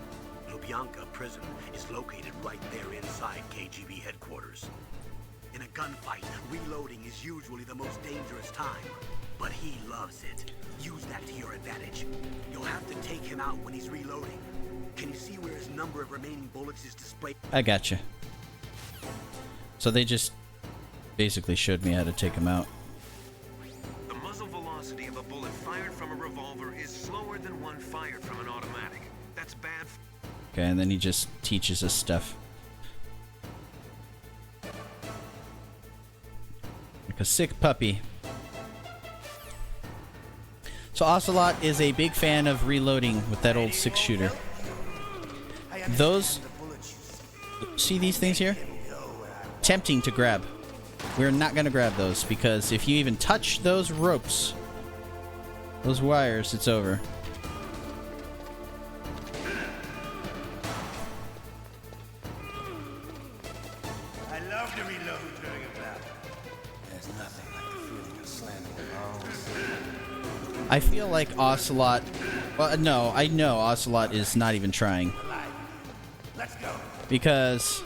Lubyanka prison is located right there inside KGB headquarters. In a gunfight, reloading is usually the most dangerous time. But he loves it. Use that to your advantage. You'll have to take him out when he's reloading. Can you see where his number of remaining bullets is displayed? I gotcha. So they just basically showed me how to take him out. The muzzle velocity of a bullet fired from a revolver is slower than one fired from an automatic. That's bad. Okay, and then he just teaches us stuff. Like a sick puppy. So Ocelot is a big fan of reloading with that old 6-shooter. Those... See these things here? Tempting to grab. We're not going to grab those because if you even touch those ropes, those wires, it's over. I love to reload during a battle. There's nothing like the feeling of slamming bones. I feel like Ocelot... Well, no, I know Ocelot is not even trying. Let's go. Because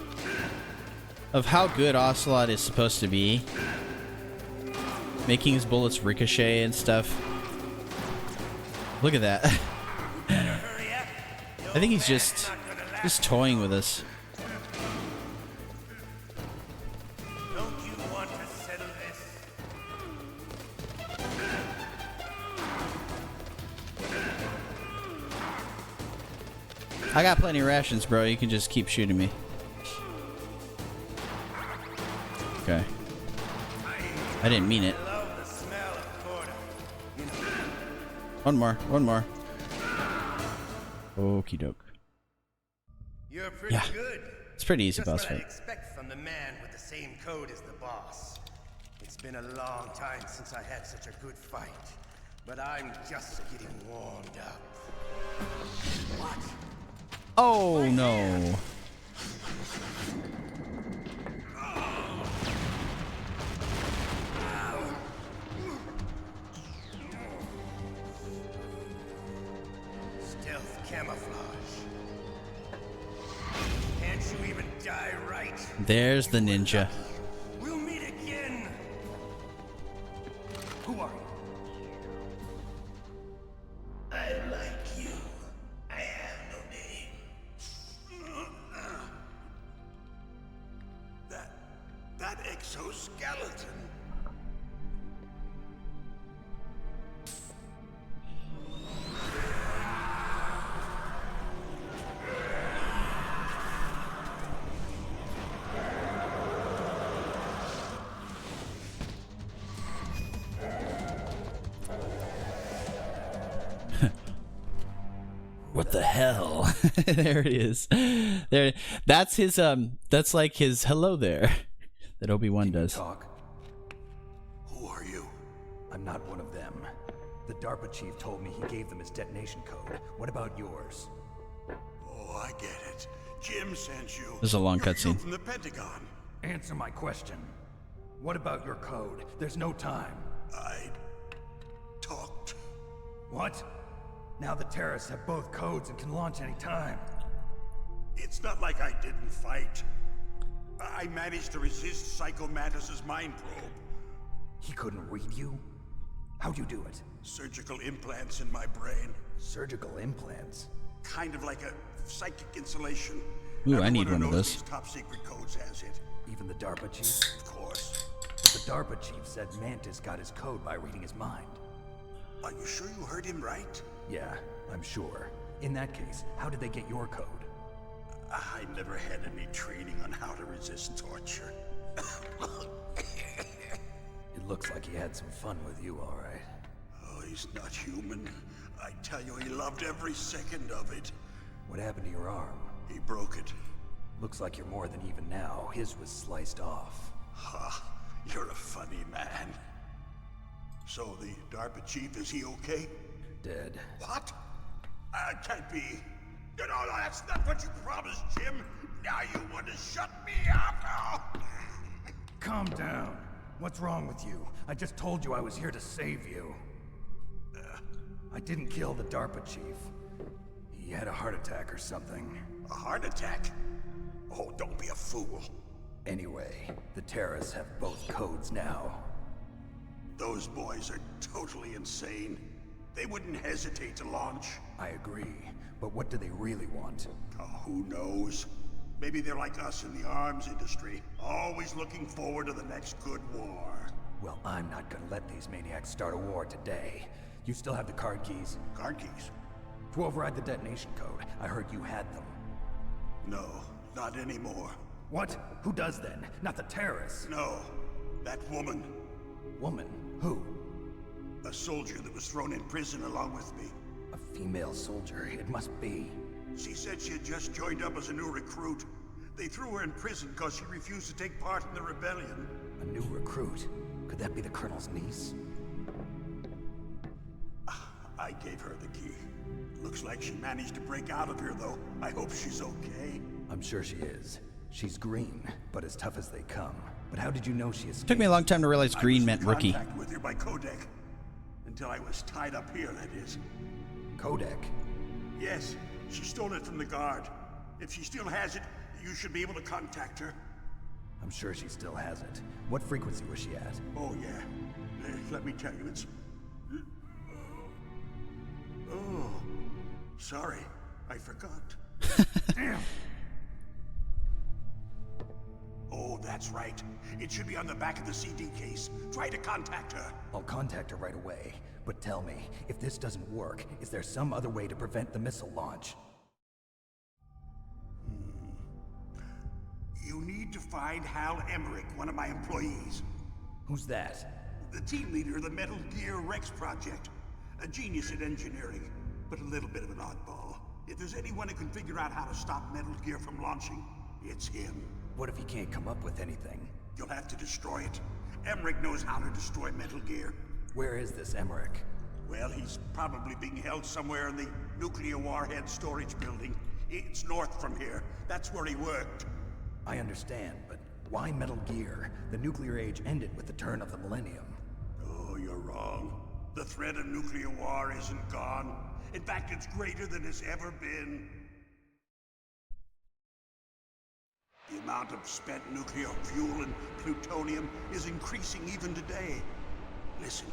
of how good Ocelot is supposed to be. Making his bullets ricochet and stuff. Look at that. I think he's just toying with us. Don't you want to settle this? I got plenty of rations, bro. You can just keep shooting me. Okay. I didn't mean it. One more. Okie doke. You're pretty Yeah. good. It's pretty easy Just boss what I'd fight. expect from the man with the same code as the boss. It's been a long time since I had such a good fight, but I'm just getting warmed up. What? Oh no. Stealth camouflage. Can't you even die right? There's the ninja. We'll meet again. Who are you? I like you. I have no name. That exoskeleton. What the hell? There it is. There. That's his. That's like his hello there. That Obi-Wan does. Talk. Who are you? I'm not one of them. The DARPA chief told me he gave them his detonation code. What about yours? Oh, I get it. Jim sent you. This is a long You're cutscene. from the Pentagon. Answer my question. What about your code? There's no time. I talked. What? Now the terrorists have both codes and can launch any time. It's not like I didn't fight. I managed to resist Psycho Mantis's mind probe. He couldn't read you? How'd you do it? Surgical implants in my brain. Surgical implants? Kind of like a psychic insulation. Ooh, I need Everyone one of who knows those. these top secret codes has it. Even the DARPA chief? Of course. But the DARPA chief said Mantis got his code by reading his mind. Are you sure you heard him right? Yeah, I'm sure. In that case, how did they get your code? I never had any training on how to resist torture. It looks like he had some fun with you, all right. Oh, he's not human. I tell you, he loved every second of it. What happened to your arm? He broke it. Looks like you're more than even now. His was sliced off. Ha, you're a funny man. So the DARPA chief, is he okay? Dead. What? Can't be. No, that's not what you promised, Jim. Now you want to shut me up? Oh. Calm down. What's wrong with you? I just told you I was here to save you. I didn't kill the DARPA chief. He had a heart attack or something. A heart attack? Oh, don't be a fool. Anyway, the terrorists have both codes now. Those boys are totally insane. They wouldn't hesitate to launch. I agree, but what do they really want? Oh, who knows? Maybe they're like us in the arms industry, always looking forward to the next good war. Well, I'm not gonna let these maniacs start a war today. You still have the card keys? Card keys? To override the detonation code. I heard you had them. No, not anymore. What? Who does then? Not the terrorists. No, that woman. Woman? Who? A soldier that was thrown in prison along with me. A female soldier, it must be. She said she had just joined up as a new recruit. They threw her in prison because she refused to take part in the rebellion. A new recruit? Could that be the Colonel's niece? I gave her the key. Looks like she managed to break out of here, though. I hope she's okay. I'm sure she is. She's green, but as tough as they come. But how did you know she escaped? Took me a long time to realize green meant rookie. I was in contact with her by codec. Until I was tied up here, that is. Codec? Yes, she stole it from the guard. If she still has it, you should be able to contact her. I'm sure she still has it. What frequency was she at? Oh, yeah. Let me tell you, it's... Oh, sorry. I forgot. Damn. Oh, that's right. It should be on the back of the CD case. Try to contact her. I'll contact her right away. But tell me, if this doesn't work, is there some other way to prevent the missile launch? You need to find Hal Emmerich, one of my employees. Who's that? The team leader of the Metal Gear Rex project. A genius at engineering, but a little bit of an oddball. If there's anyone who can figure out how to stop Metal Gear from launching, it's him. What if he can't come up with anything? You'll have to destroy it. Emmerich knows how to destroy Metal Gear. Where is this Emmerich? Well, he's probably being held somewhere in the nuclear warhead storage building. It's north from here. That's where he worked. I understand, but why Metal Gear? The nuclear age ended with the turn of the millennium. Oh, you're wrong. The threat of nuclear war isn't gone. In fact, it's greater than it's ever been. The amount of spent nuclear fuel and plutonium is increasing even today. Listen,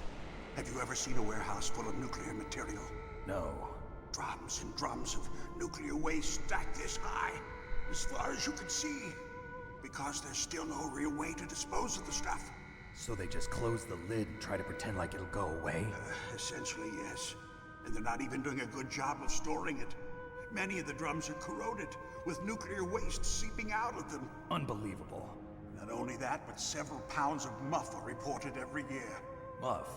have you ever seen a warehouse full of nuclear material? No. Drums and drums of nuclear waste stacked this high, as far as you can see. Because there's still no real way to dispose of the stuff. So they just close the lid and try to pretend like it'll go away? Essentially, yes. And they're not even doing a good job of storing it. Many of the drums are corroded, with nuclear waste seeping out of them. Unbelievable. Not only that, but several pounds of MUF are reported every year. MUF?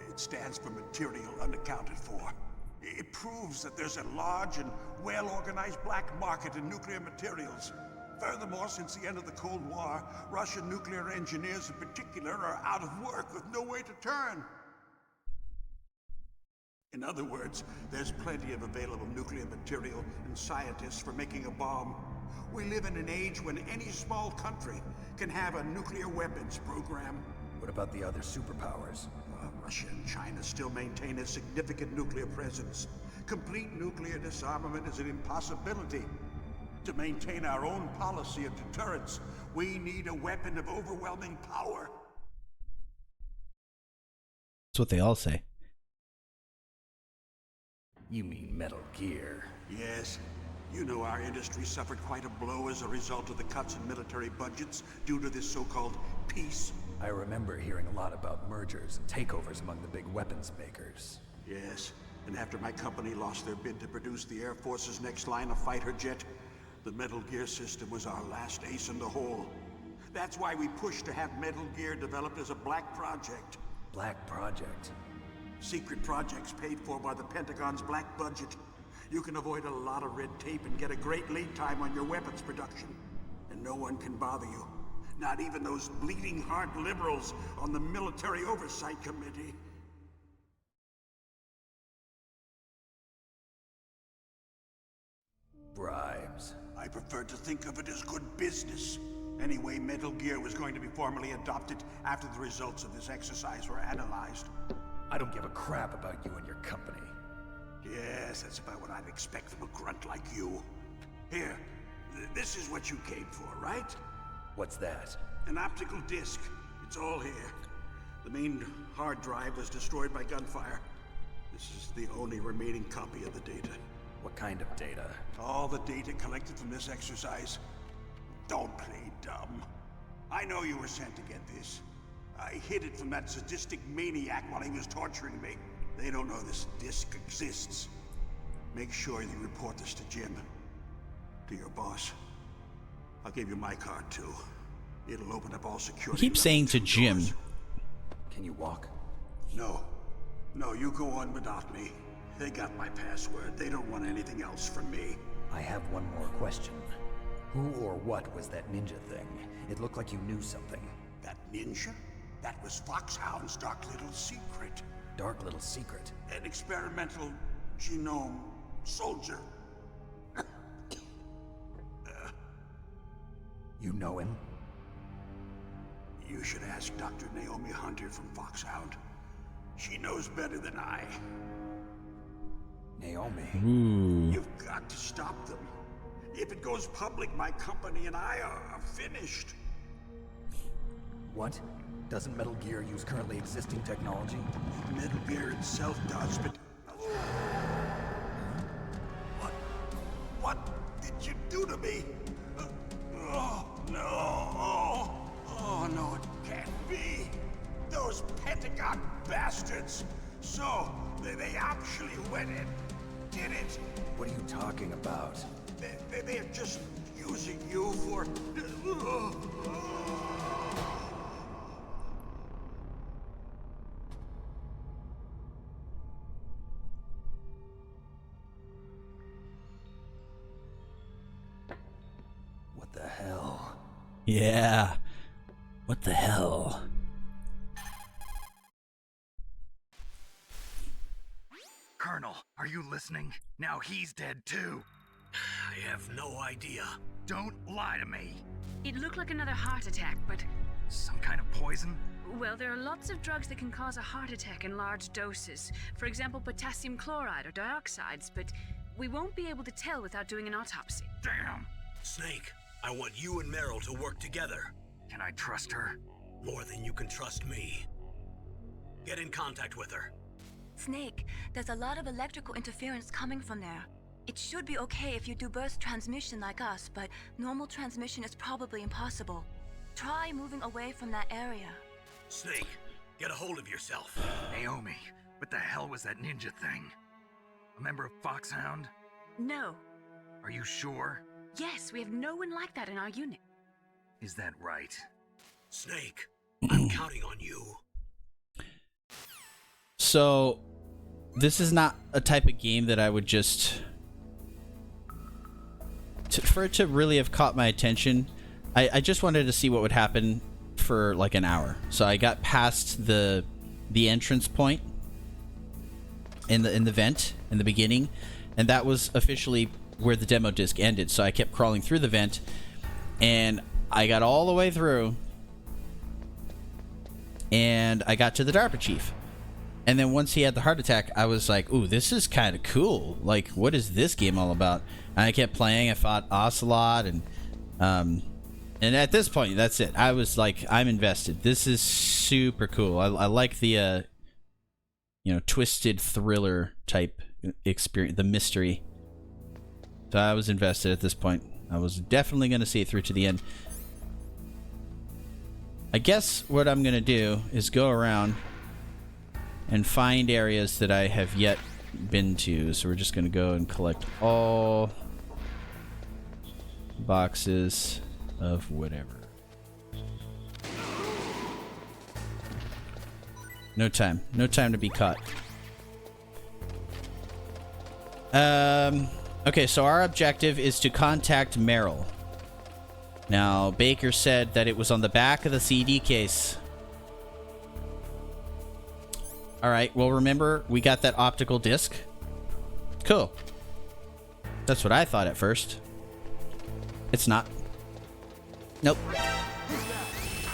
It stands for material unaccounted for. It proves that there's a large and well-organized black market in nuclear materials. Furthermore, since the end of the Cold War, Russian nuclear engineers in particular are out of work with no way to turn. In other words, there's plenty of available nuclear material and scientists for making a bomb. We live in an age when any small country can have a nuclear weapons program. What about the other superpowers? Russia and China still maintain a significant nuclear presence. Complete nuclear disarmament is an impossibility. To maintain our own policy of deterrence, we need a weapon of overwhelming power. That's what they all say. You mean Metal Gear? Yes. You know our industry suffered quite a blow as a result of the cuts in military budgets due to this so-called peace. I remember hearing a lot about mergers and takeovers among the big weapons makers. Yes, and after my company lost their bid to produce the Air Force's next line of fighter jet, the Metal Gear system was our last ace in the hole. That's why we pushed to have Metal Gear developed as a black project. Black project? Secret projects paid for by the Pentagon's black budget. You can avoid a lot of red tape and get a great lead time on your weapons production. And no one can bother you. Not even those bleeding heart liberals on the Military Oversight Committee. Bribes. I prefer to think of it as good business. Anyway, Metal Gear was going to be formally adopted after the results of this exercise were analyzed. I don't give a crap about you and your company. Yes, that's about what I'd expect from a grunt like you. Here, this is what you came for, right? What's that? An optical disc. It's all here. The main hard drive was destroyed by gunfire. This is the only remaining copy of the data. What kind of data? All the data collected from this exercise. Don't play dumb. I know you were sent to get this. I hid it from that sadistic maniac while he was torturing me. They don't know this disc exists. Make sure you report this to Jim. To your boss. I'll give you my card too. It'll open up all security. Keep saying to Jim. Doors. Can you walk? No. No, you go on without me. They got my password. They don't want anything else from me. I have one more question. Who or what was that ninja thing? It looked like you knew something. That ninja? That was Foxhound's dark little secret. Dark little secret? An experimental genome soldier. You know him? You should ask Dr. Naomi Hunter from Foxhound. She knows better than I. Naomi? Ooh. You've got to stop them. If it goes public, my company and I are finished. What? Doesn't Metal Gear use currently existing technology? Metal Gear itself does, but... What did you do to me? Oh, no. Oh, no, it can't be. Those Pentagon bastards. So, they actually went and did it. What are you talking about? They're just using you for... What the hell? Yeah. What the hell? Colonel, are you listening? Now he's dead too. I have no idea. Don't lie to me. It looked like another heart attack, but... Some kind of poison? Well, there are lots of drugs that can cause a heart attack in large doses. For example, potassium chloride or dioxides, but we won't be able to tell without doing an autopsy. Damn! Snake, I want you and Meryl to work together. Can I trust her? More than you can trust me. Get in contact with her. Snake, there's a lot of electrical interference coming from there. It should be okay if you do burst transmission like us, but normal transmission is probably impossible. Try moving away from that area. Snake, get a hold of yourself. Naomi, what the hell was that ninja thing? A member of Foxhound? No. Are you sure? Yes, we have no one like that in our unit. Is that right? Snake, I'm counting on you. So, this is not a type of game that I would just... for it to really have caught my attention, I just wanted to see what would happen for like an hour. So I got past the entrance point, in the vent in the beginning, and that was officially where the demo disc ended. So I kept crawling through the vent, and I got all the way through, and I got to the DARPA chief. And then once he had the heart attack, I was like, ooh, this is kind of cool. Like, what is this game all about? And I kept playing. I fought Ocelot, and at this point, that's it. I was like, I'm invested. This is super cool. I like the, twisted thriller type experience, the mystery. So I was invested at this point. I was definitely going to see it through to the end. I guess what I'm going to do is go around and find areas that I have yet been to. So we're just going to go and collect all boxes of whatever. No time to be caught. Okay, so our objective is to contact Meryl. Now, Baker said that it was on the back of the CD case. Alright, well, remember, we got that optical disc? Cool. That's what I thought at first. It's not. Nope.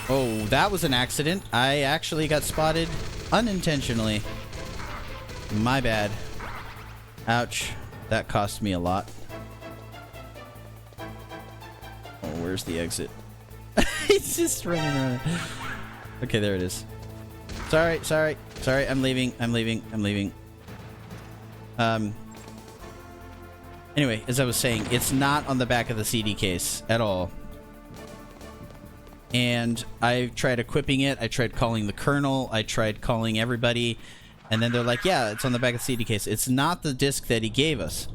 Oh, that was an accident. I actually got spotted unintentionally. My bad. Ouch. That cost me a lot. Oh, where's the exit? He's just running around. Okay, there it is. Sorry. I'm leaving. Anyway, as I was saying, it's not on the back of the CD case at all. And I tried equipping it. I tried calling the colonel. I tried calling everybody. And then they're like, yeah, it's on the back of the CD case. It's not the disc that he gave us.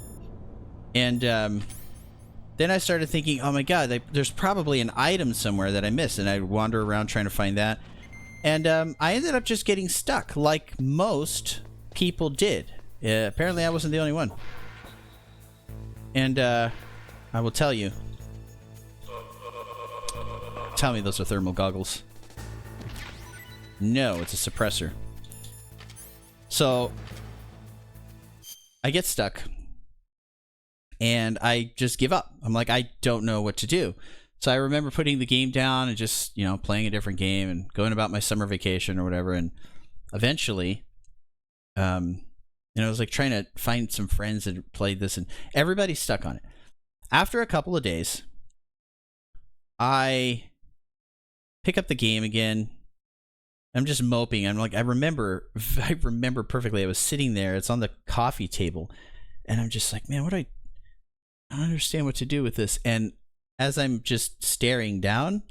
And then I started thinking, oh my god, there's probably an item somewhere that I missed. And I'd wander around trying to find that. And I ended up just getting stuck, like most people did. Apparently I wasn't the only one. And I will tell you. Tell me those are thermal goggles. No, it's a suppressor. So I get stuck. And I just give up. I'm like, I don't know what to do. So I remember putting the game down and just, playing a different game and going about my summer vacation or whatever. And eventually, I was like trying to find some friends that played this, and everybody's stuck on it. After a couple of days, I pick up the game again. I'm just moping. I'm like, I remember perfectly. I was sitting there. It's on the coffee table. And I'm just like, man, I don't understand what to do with this. And as I'm just staring down,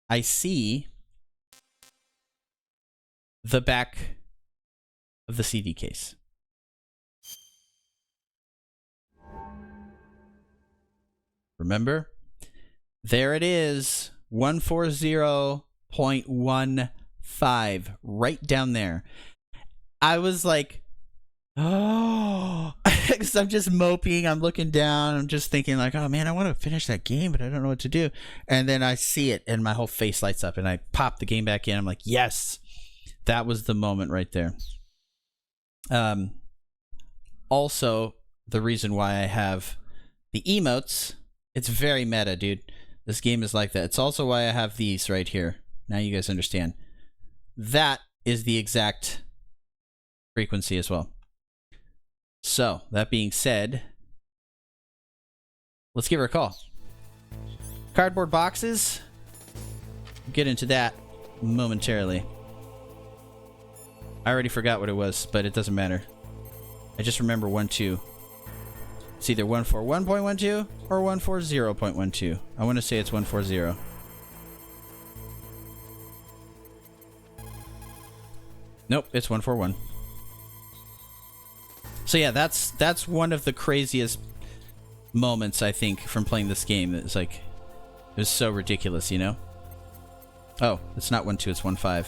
I see the back of the CD case. Remember? There it is. 140.15. Right down there. I was like, oh, because I'm just moping. I'm looking down. I'm just thinking like, oh man, I want to finish that game, but I don't know what to do. And then I see it and my whole face lights up and I pop the game back in. I'm like, yes, that was the moment right there. Also, the reason why I have the emotes, it's very meta, dude. This game is like that. It's also why I have these right here. Now you guys understand. That is the exact frequency as well. So, that being said, let's give her a call. Cardboard boxes. We'll get into that momentarily. I already forgot what it was, but it doesn't matter. I just remember 1.2. It's either 141.12 or 140.12. I want to say it's 140. Nope, it's 141. So yeah, that's one of the craziest moments, I think, from playing this game. It's like, it was so ridiculous, Oh, it's not 1.2, it's 1.5.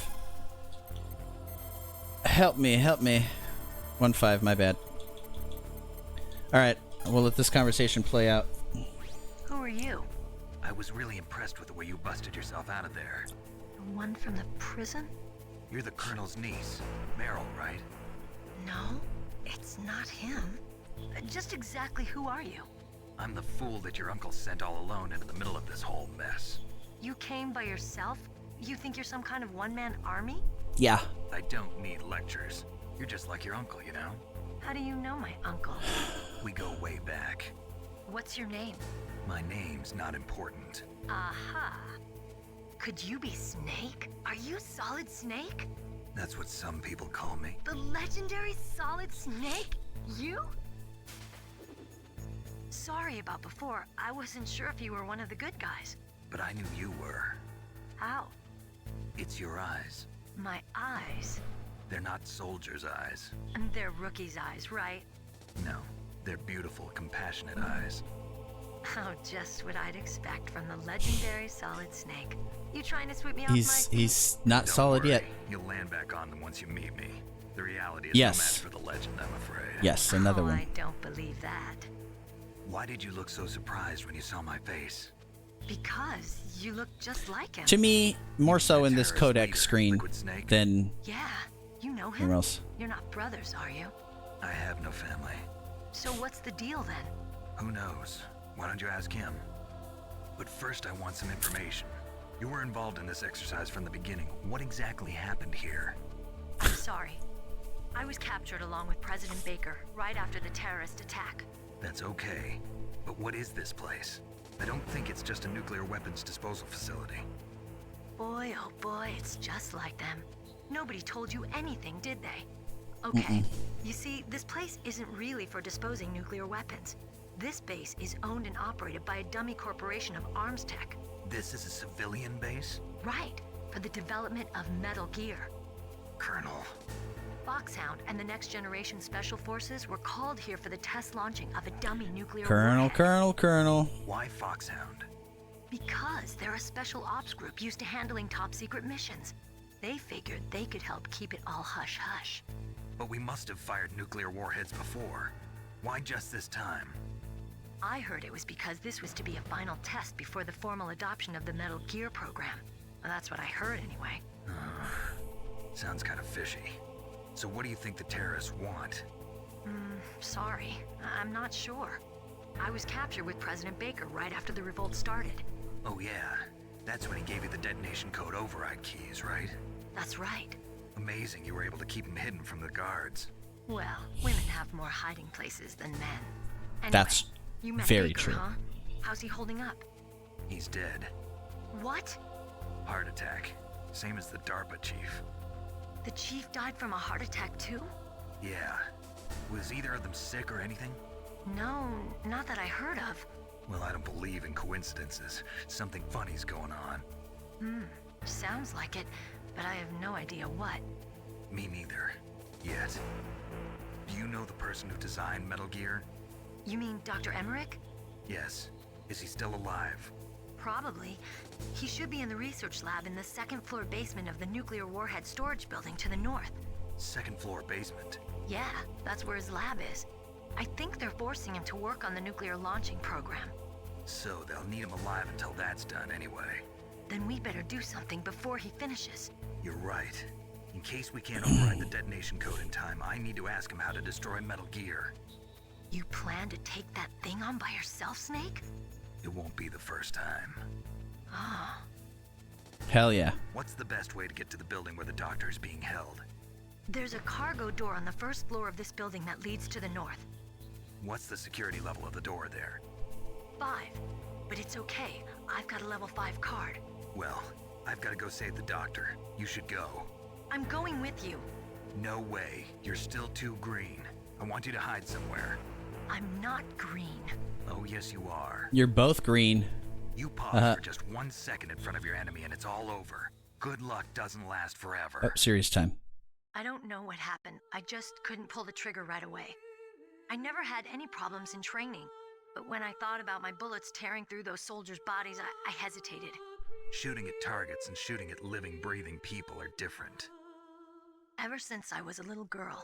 Help me. 1.5, my bad. Alright, we'll let this conversation play out. Who are you? I was really impressed with the way you busted yourself out of there. The one from the prison? You're the Colonel's niece, Meryl, right? No. It's not him. Just exactly who are you? I'm the fool that your uncle sent all alone into the middle of this whole mess. You came by yourself? You think you're some kind of one-man army? Yeah. I don't need lectures. You're just like your uncle, you know? How do you know my uncle? We go way back. What's your name? My name's not important. Aha. Could you be Snake? Are you Solid Snake? That's what some people call me. The legendary Solid Snake? You? Sorry about before. I wasn't sure if you were one of the good guys. But I knew you were. How? It's your eyes. My eyes? They're not soldiers' eyes. And they're Rookie's eyes, right? No, they're beautiful, compassionate eyes. Oh, just what I'd expect from the legendary Solid Snake. You trying to sweep me off my feet? He's not Don't solid worry. yet. You'll land back on them once you meet me. The reality is Yes. no match for the legend, I'm afraid. Yes, another one. I don't believe that. Why did you look so surprised when you saw my face? Because you look just like him. To me, more so in this codec screen than Yeah, you know him? anywhere else. You're not brothers, are you? I have no family. So what's the deal then? Who knows? Why don't you ask him? But first I want some information. You were involved in this exercise from the beginning. What exactly happened here? I'm sorry. I was captured along with President Baker right after the terrorist attack. That's okay. But what is this place? I don't think it's just a nuclear weapons disposal facility. Boy, oh boy, it's just like them. Nobody told you anything, did they? Okay, you see, this place isn't really for disposing nuclear weapons. This base is owned and operated by a dummy corporation of arms tech. This is a civilian base? Right, for the development of Metal Gear. Colonel. Foxhound and the Next Generation Special Forces were called here for the test launching of a dummy nuclear warhead. Colonel. Why Foxhound? Because they're a special ops group used to handling top secret missions. They figured they could help keep it all hush-hush. But we must have fired nuclear warheads before. Why just this time? I heard it was because this was to be a final test before the formal adoption of the Metal Gear program. Well, that's what I heard anyway. Sounds kind of fishy. So what do you think the terrorists want? Sorry, I'm not sure. I was captured with President Baker right after the revolt started. Oh yeah, that's when he gave you the detonation code override keys, right? That's right. Amazing you were able to keep him hidden from the guards. Well, women have more hiding places than men. Anyway, That's you met very Baker, true. Huh? How's he holding up? He's dead. What? Heart attack. Same as the DARPA chief. The chief died from a heart attack too? Yeah. Was either of them sick or anything? No, not that I heard of. Well, I don't believe in coincidences. Something funny's going on. Sounds like it, but I have no idea what. Me neither. Yet. Do you know the person who designed Metal Gear? You mean Dr. Emmerich? Yes. Is he still alive? Probably. He should be in the research lab in the second floor basement of the nuclear warhead storage building to the north. Second floor basement? Yeah, that's where his lab is. I think they're forcing him to work on the nuclear launching program. So they'll need him alive until that's done anyway. Then we better do something before he finishes. You're right. In case we can't override the detonation code in time, I need to ask him how to destroy Metal Gear. You plan to take that thing on by yourself, Snake? It won't be the first time. Ah. Hell yeah. What's the best way to get to the building where the doctor is being held? There's a cargo door on the first floor of this building that leads to the north. What's the security level of the door there? 5. But it's okay. I've got a level 5 card. Well, I've got to go save the doctor. You should go. I'm going with you. No way. You're still too green. I want you to hide somewhere. I'm not green. Oh, yes, you are. You're both green. You pause for just 1 second in front of your enemy and it's all over. Good luck doesn't last forever. Oh, serious time. I don't know what happened. I just couldn't pull the trigger right away. I never had any problems in training, but when I thought about my bullets tearing through those soldiers' bodies, I hesitated. Shooting at targets and shooting at living, breathing people are different. Ever since I was a little girl,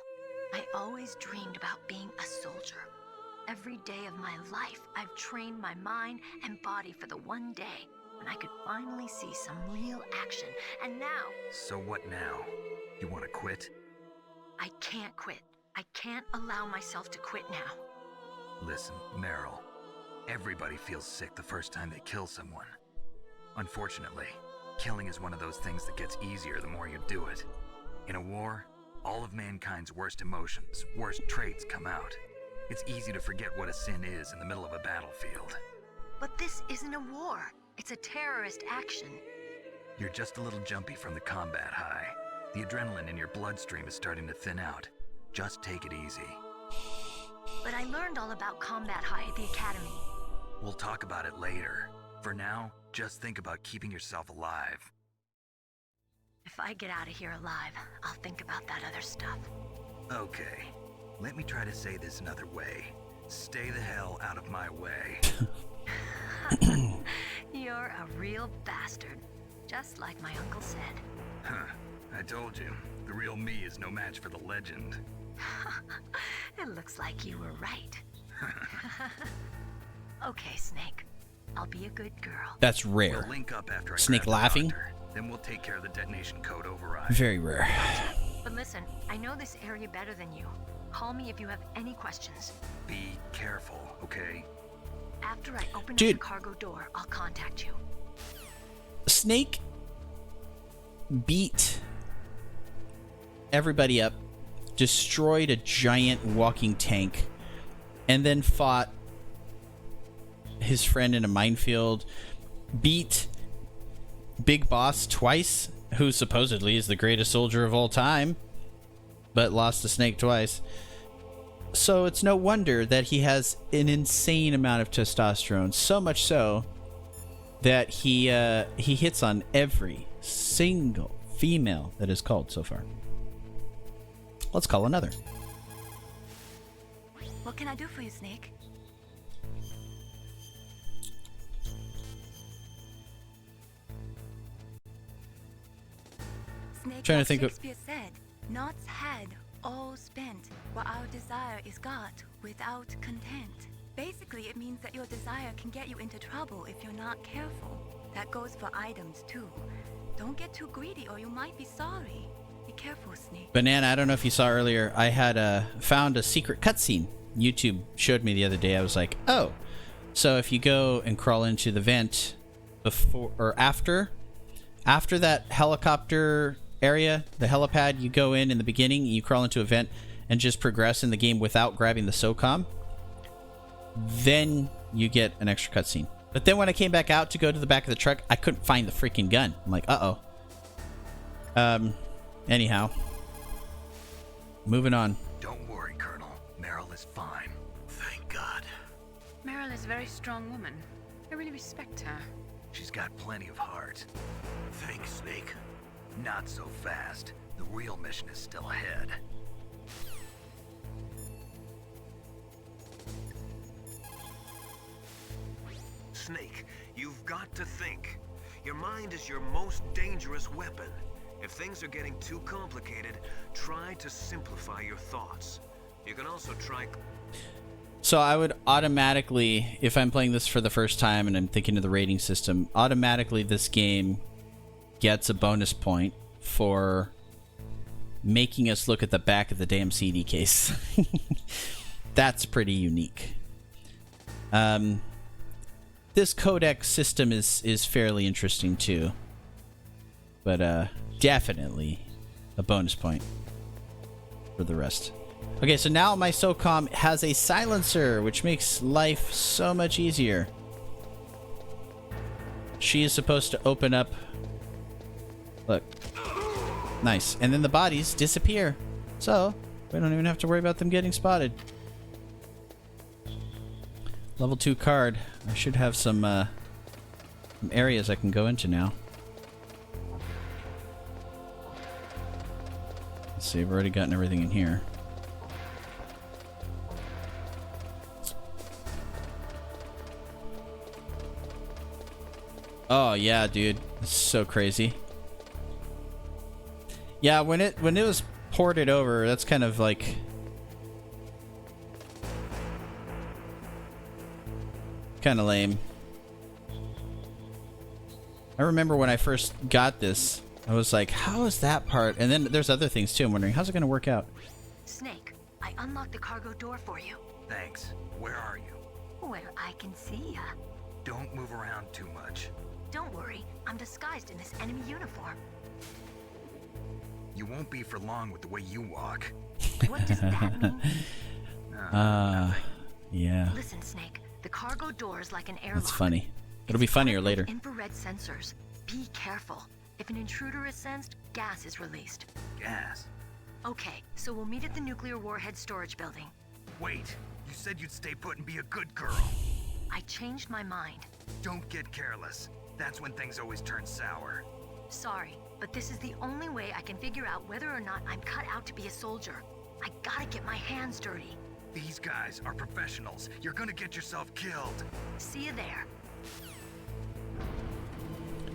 I always dreamed about being a soldier. Every day of my life, I've trained my mind and body for the one day when I could finally see some real action, and now... So what now? You want to quit? I can't quit. I can't allow myself to quit now. Listen, Meryl. Everybody feels sick the first time they kill someone. Unfortunately, killing is one of those things that gets easier the more you do it. In a war, all of mankind's worst emotions, worst traits come out. It's easy to forget what a sin is in the middle of a battlefield. But this isn't a war. It's a terrorist action. You're just a little jumpy from the combat high. The adrenaline in your bloodstream is starting to thin out. Just take it easy. But I learned all about combat high at the academy. We'll talk about it later. For now, just think about keeping yourself alive. If I get out of here alive, I'll think about that other stuff. Okay. Let me try to say this another way. Stay the hell out of my way. You're a real bastard. Just like my uncle said. Huh. I told you. The real me is no match for the legend. It looks like you were right. Okay, Snake. I'll be a good girl. That's rare. We'll link up after I Snake grab the laughing? doctor. Then we'll take care of the detonation code override. Very rare. But listen, I know this area better than you. Call me if you have any questions. Be careful, okay? After I open up Dude. the cargo door, I'll contact you. Snake beat everybody up, destroyed a giant walking tank, and then fought his friend in a minefield, beat Big Boss twice, who supposedly is the greatest soldier of all time, but lost to Snake twice. So it's no wonder that he has an insane amount of testosterone, so much so that he hits on every single female that is called so far. Let's call another. What can I do for you, Snake? Snake, Trying to like think of- Shakespeare said, "Naught's had, all spent, while our desire is got without content." Basically, it means that your desire can get you into trouble if you're not careful. That goes for items, too. Don't get too greedy or you might be sorry. Be careful, Snake. Banana, I don't know if you saw earlier, I had found a secret cutscene YouTube showed me the other day. I was like, oh. So if you go and crawl into the vent before or after that helicopter area, the helipad, you go in the beginning, you crawl into a vent and just progress in the game without grabbing the SOCOM, then you get an extra cutscene. But then when I came back out to go to the back of the truck, I couldn't find the freaking gun. I'm like, uh-oh. Anyhow. Moving on. Don't worry, Colonel. Meryl is fine. Thank God. Meryl is a very strong woman. I really respect her. She's got plenty of heart. Thanks, Snake. Not so fast. The real mission is still ahead. Snake, you've got to think. Your mind is your most dangerous weapon. If things are getting too complicated, try to simplify your thoughts. You can also try... So I would automatically, if I'm playing this for the first time and I'm thinking of the rating system, automatically this game gets a bonus point for making us look at the back of the damn CD case. That's pretty unique. This codec system is fairly interesting too. But definitely a bonus point for the rest. Okay, so now my SOCOM has a silencer, which makes life so much easier. She is supposed to open up. Look. Nice. And then the bodies disappear. So, we don't even have to worry about them getting spotted. Level 2 card. I should have some areas I can go into now. Let's see, I've already gotten everything in here. Oh yeah, dude, it's so crazy. Yeah, when it was ported over, that's kind of like kind of lame. I remember when I first got this, I was like, how is that part? And then there's other things too. I'm wondering, how's it going to work out? Snake, I unlock the cargo door for you. Thanks. Where are you? Where I can see ya. Don't move around too much. Don't worry, I'm disguised in this enemy uniform. You won't be for long with the way you walk. What does that mean? Yeah. Listen, Snake, the cargo door is like an airlock. That's funny. It'll be funnier later. Infrared sensors. Be careful. If an intruder is sensed, gas is released. Gas? Okay, so we'll meet at the nuclear warhead storage building. Wait, you said you'd stay put and be a good girl. I changed my mind. Don't get careless. That's when things always turn sour. Sorry, but this is the only way I can figure out whether or not I'm cut out to be a soldier. I gotta get my hands dirty. These guys are professionals. You're gonna get yourself killed. See you there.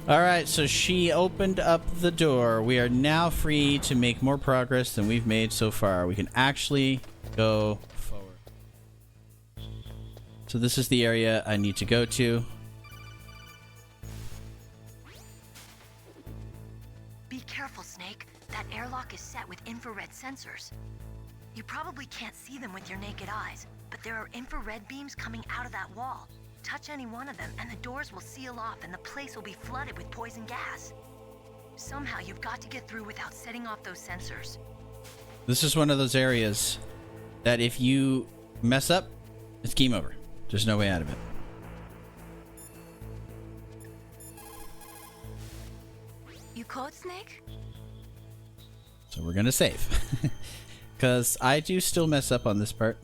Alright, so she opened up the door. We are now free to make more progress than we've made so far. We can actually go forward. So this is the area I need to go to. Be careful, Snake. That airlock is set with infrared sensors. You probably can't see them with your naked eyes, but there are infrared beams coming out of that wall. Touch any one of them and the doors will seal off and the place will be flooded with poison gas. Somehow you've got to get through without setting off those sensors. This is one of those areas that if you mess up, it's game over. There's no way out of it. You caught Snake? So we're gonna save. Because I do still mess up on this part.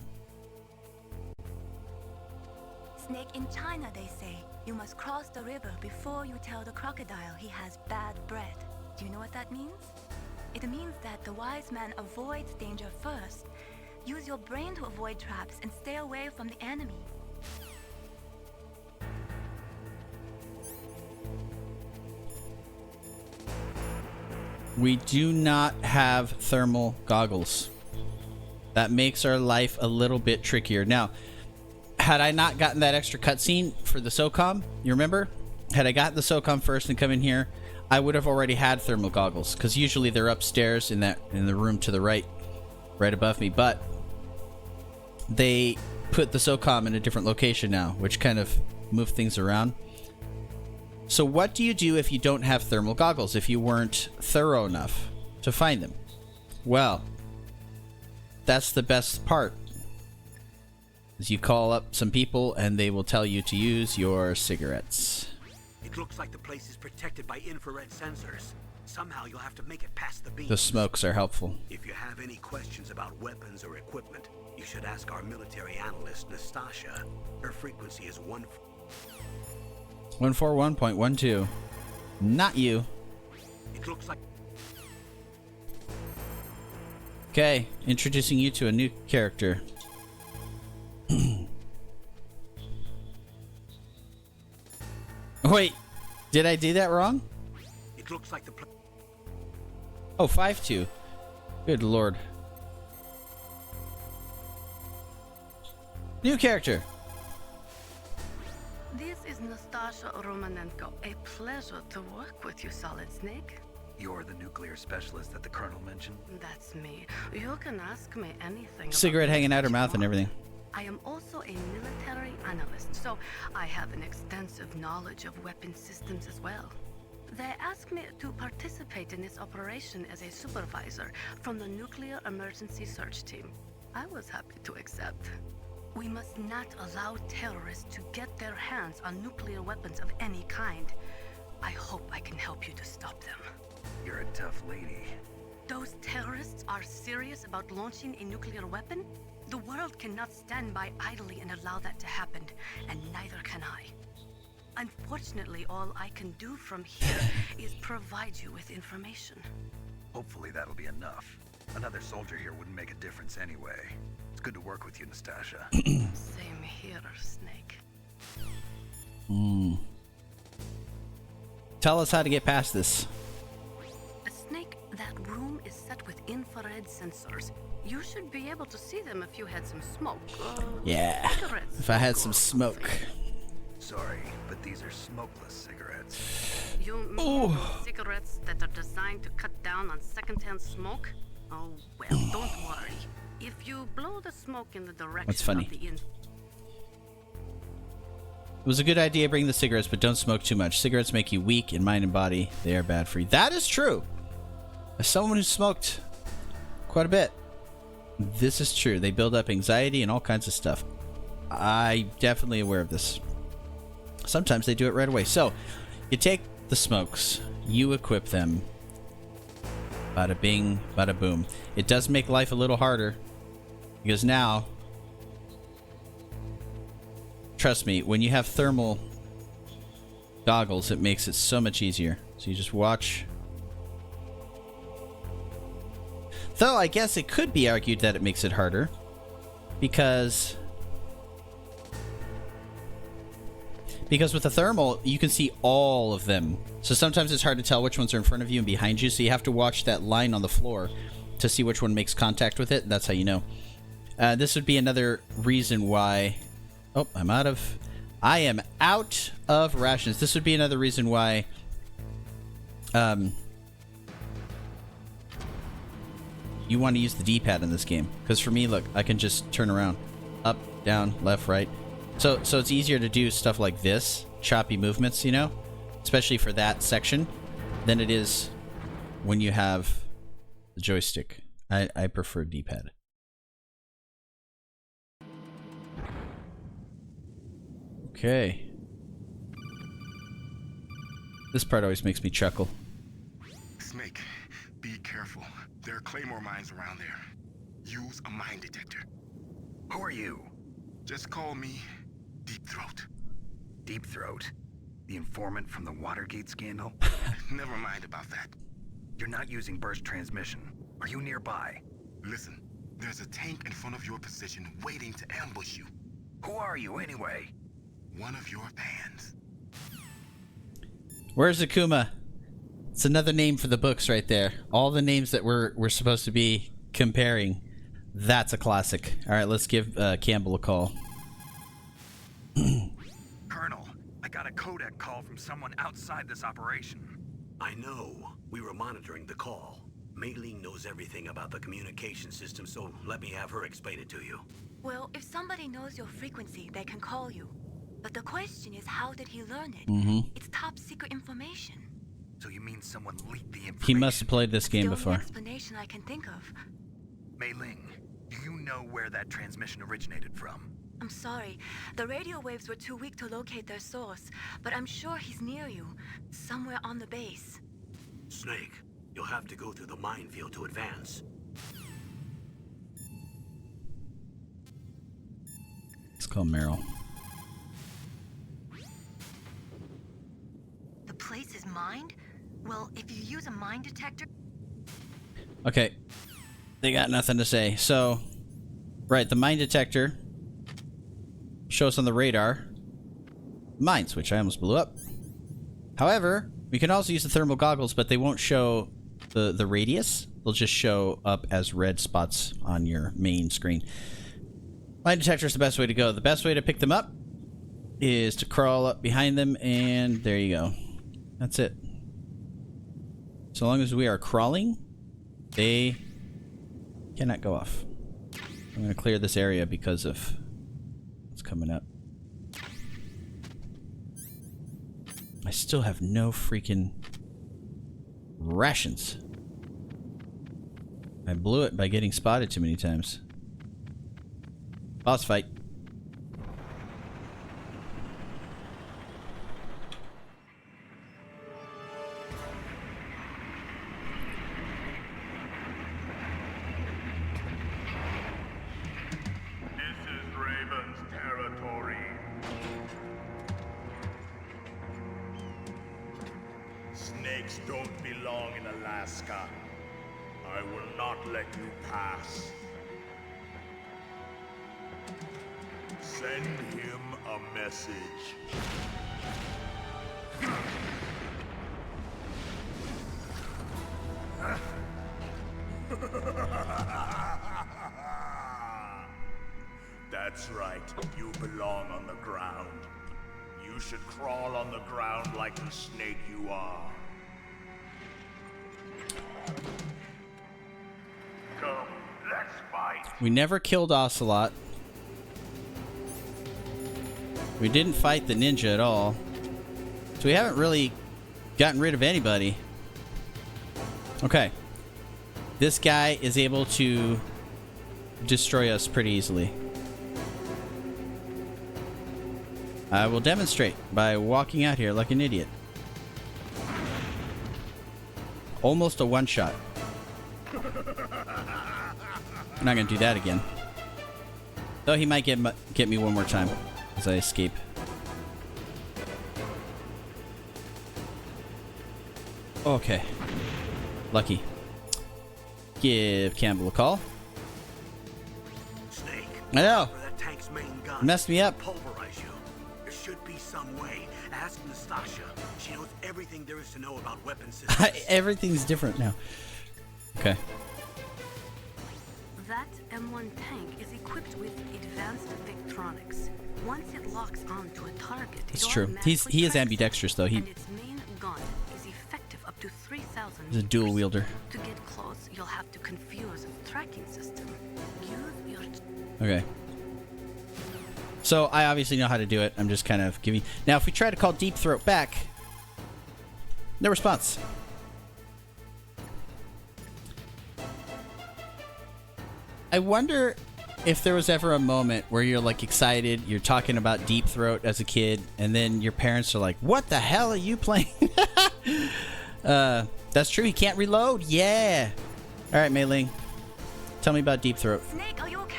Snake, in China they say you must cross the river before you tell the crocodile he has bad breath. Do you know what that means? It means that the wise man avoids danger first. Use your brain to avoid traps and stay away from the enemy. We do not have thermal goggles. That makes our life a little bit trickier. Now, had I not gotten that extra cutscene for the SOCOM, you remember? Had I gotten the SOCOM first and come in here, I would have already had thermal goggles, because usually they're upstairs in the room to the right above me. But they put the SOCOM in a different location now, which kind of moved things around. So what do you do if you don't have thermal goggles, if you weren't thorough enough to find them? Well, that's the best part. Is you call up some people and they will tell you to use your cigarettes. It looks like the place is protected by infrared sensors. Somehow you'll have to make it past the beams. The smokes are helpful. If you have any questions about weapons or equipment, you should ask our military analyst, Nastasha. Her frequency is 141.12. Not you. It looks like... Okay, introducing you to a new character. Wait, did I do that wrong? It looks like the... Oh, 5-2. Good lord. New character. This is Nastasha Romanenko. A pleasure to work with you, Solid Snake. You're the nuclear specialist that the Colonel mentioned? That's me. You can ask me anything. Cigarette hanging out her mouth and everything. I am also a military analyst, so I have an extensive knowledge of weapon systems as well. They asked me to participate in this operation as a supervisor from the Nuclear Emergency Search Team. I was happy to accept. We must not allow terrorists to get their hands on nuclear weapons of any kind. I hope I can help you to stop them. You're a tough lady. Those terrorists are serious about launching a nuclear weapon? The world cannot stand by idly and allow that to happen, and neither can I. Unfortunately, all I can do from here is provide you with information. Hopefully that'll be enough. Another soldier here wouldn't make a difference anyway. It's good to work with you, Nastasha. Same here, Snake. Tell us how to get past this. Snake, that room is set with infrared sensors. You should be able to see them if you had some smoke. Yeah, Cigarettes. if I had some smoke. Sorry, but these are smokeless cigarettes. You mean cigarettes that are designed to cut down on secondhand smoke? Oh, well, don't worry. If you blow the smoke in the direction What's funny? of the It was a good idea bringing the cigarettes, but don't smoke too much. Cigarettes make you weak in mind and body. They are bad for you. That is true. As someone who smoked quite a bit, this is true. They build up anxiety and all kinds of stuff. I'm definitely aware of this. Sometimes they do it right away. So, you take the smokes, you equip them. Bada bing, bada boom. It does make life a little harder, because now, trust me, when you have thermal goggles, it makes it so much easier. So you just watch. Though I guess it could be argued that it makes it harder, because with the thermal, you can see all of them. So sometimes it's hard to tell which ones are in front of you and behind you, so you have to watch that line on the floor to see which one makes contact with it. That's how you know. This would be another reason why... Oh, I am out of rations. This would be another reason why... you want to use the D-pad in this game. Because for me, look, I can just turn around. Up, down, left, right. So it's easier to do stuff like this, choppy movements, you know, especially for that section, than it is when you have the joystick. I prefer D-pad. Okay. This part always makes me chuckle. Snake, be careful. There are Claymore mines around there. Use a mine detector. Who are you? Just call me Deep Throat. Deep Throat? The informant from the Watergate scandal? Never mind about that. You're not using burst transmission. Are you nearby? Listen, there's a tank in front of your position waiting to ambush you. Who are you anyway? One of your fans. Where's Akuma? It's another name for the books right there. All the names that we're supposed to be comparing. That's a classic. All right, let's give Campbell a call. Colonel, I got a codec call from someone outside this operation. I know. We were monitoring the call. Mei Ling knows everything about the communication system, so let me have her explain it to you. Well, if somebody knows your frequency, they can call you. But the question is, how did he learn it? It's top secret information. So you mean someone leaked the information? He must have played this game That's the before. only explanation I can think of. Mei Ling, do you know where that transmission originated from? I'm sorry. The radio waves were too weak to locate their source, but I'm sure he's near you, somewhere on the base. Snake, you'll have to go through the minefield to advance. Let's call Meryl. The place is mined? Well, if you use a mine detector... Okay. They got nothing to say. So, right, the mine detector shows on the radar mines, which I almost blew up. However, we can also use the thermal goggles, but they won't show the radius. They'll just show up as red spots on your main screen. Mine detector is the best way to go. The best way to pick them up is to crawl up behind them, and there you go. That's it. So long as we are crawling, they cannot go off. I'm going to clear this area because of what's coming up. I still have no freaking rations. I blew it by getting spotted too many times. Boss fight. Snakes don't belong in Alaska. I will not let you pass. Send him a message. That's right. You belong on the ground. You should crawl on the ground like the snake you are. Come, let's We never killed Ocelot. We didn't fight the ninja at all. So we haven't really gotten rid of anybody. Okay. This guy is able to destroy us pretty easily. I will demonstrate by walking out here like an idiot. Almost a one-shot. I'm not gonna do that again. Though he might get me one more time as I escape. Okay. Lucky. Give Campbell a call. Snake. I know. That tank's main gun. Messed me up. Pulverize you. There should be some way. Ask Nastasha. She knows everything there is to know about weapon systems. Everything's different now. Okay. That M1 tank is equipped with advanced Victronics. Once it locks onto a target, It's true. He is ambidextrous though. And its main gun is effective up to 3,000 He's a dual wielder. To get close, you'll have to confuse the tracking system. Use your... Okay. So I obviously know how to do it. I'm just kind of giving... Now, if we try to call Deep Throat back, no response. I wonder if there was ever a moment where you're like excited, you're talking about Deep Throat as a kid, and then your parents are like, "What the hell are you playing?" That's true. He can't reload. Yeah. All right, Mei Ling. Tell me about Deep Throat. Snake, are you okay?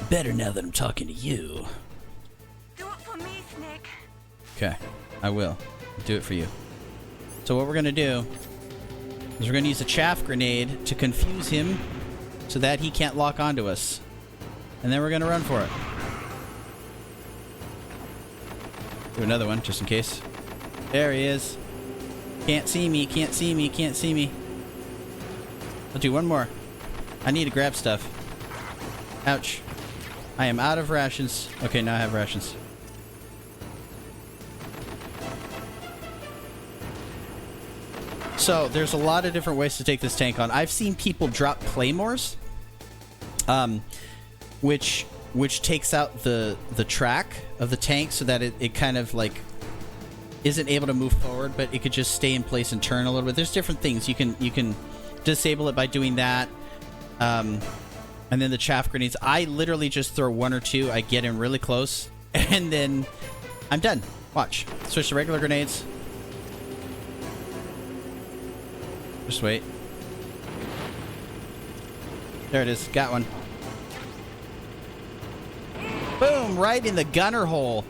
Better now that I'm talking to you. Do it for me, Snake. Okay, I will. Do it for you. So what we're going to do is we're going to use a chaff grenade to confuse him so that he can't lock onto us. And then we're going to run for it. Do another one, just in case. There he is. Can't see me, can't see me, can't see me. I'll do one more. I need to grab stuff. Ouch. I am out of rations. Okay, now I have rations. So, there's a lot of different ways to take this tank on. I've seen people drop claymores, which takes out the track of the tank so that it kind of like isn't able to move forward, but it could just stay in place and turn a little bit. There's different things. You can disable it by doing that. And then the chaff grenades, I literally just throw one or two. I get in really close, and then I'm done. Watch. Switch to regular grenades. Just wait. There it is. Got one. Boom! Right in the gunner hole.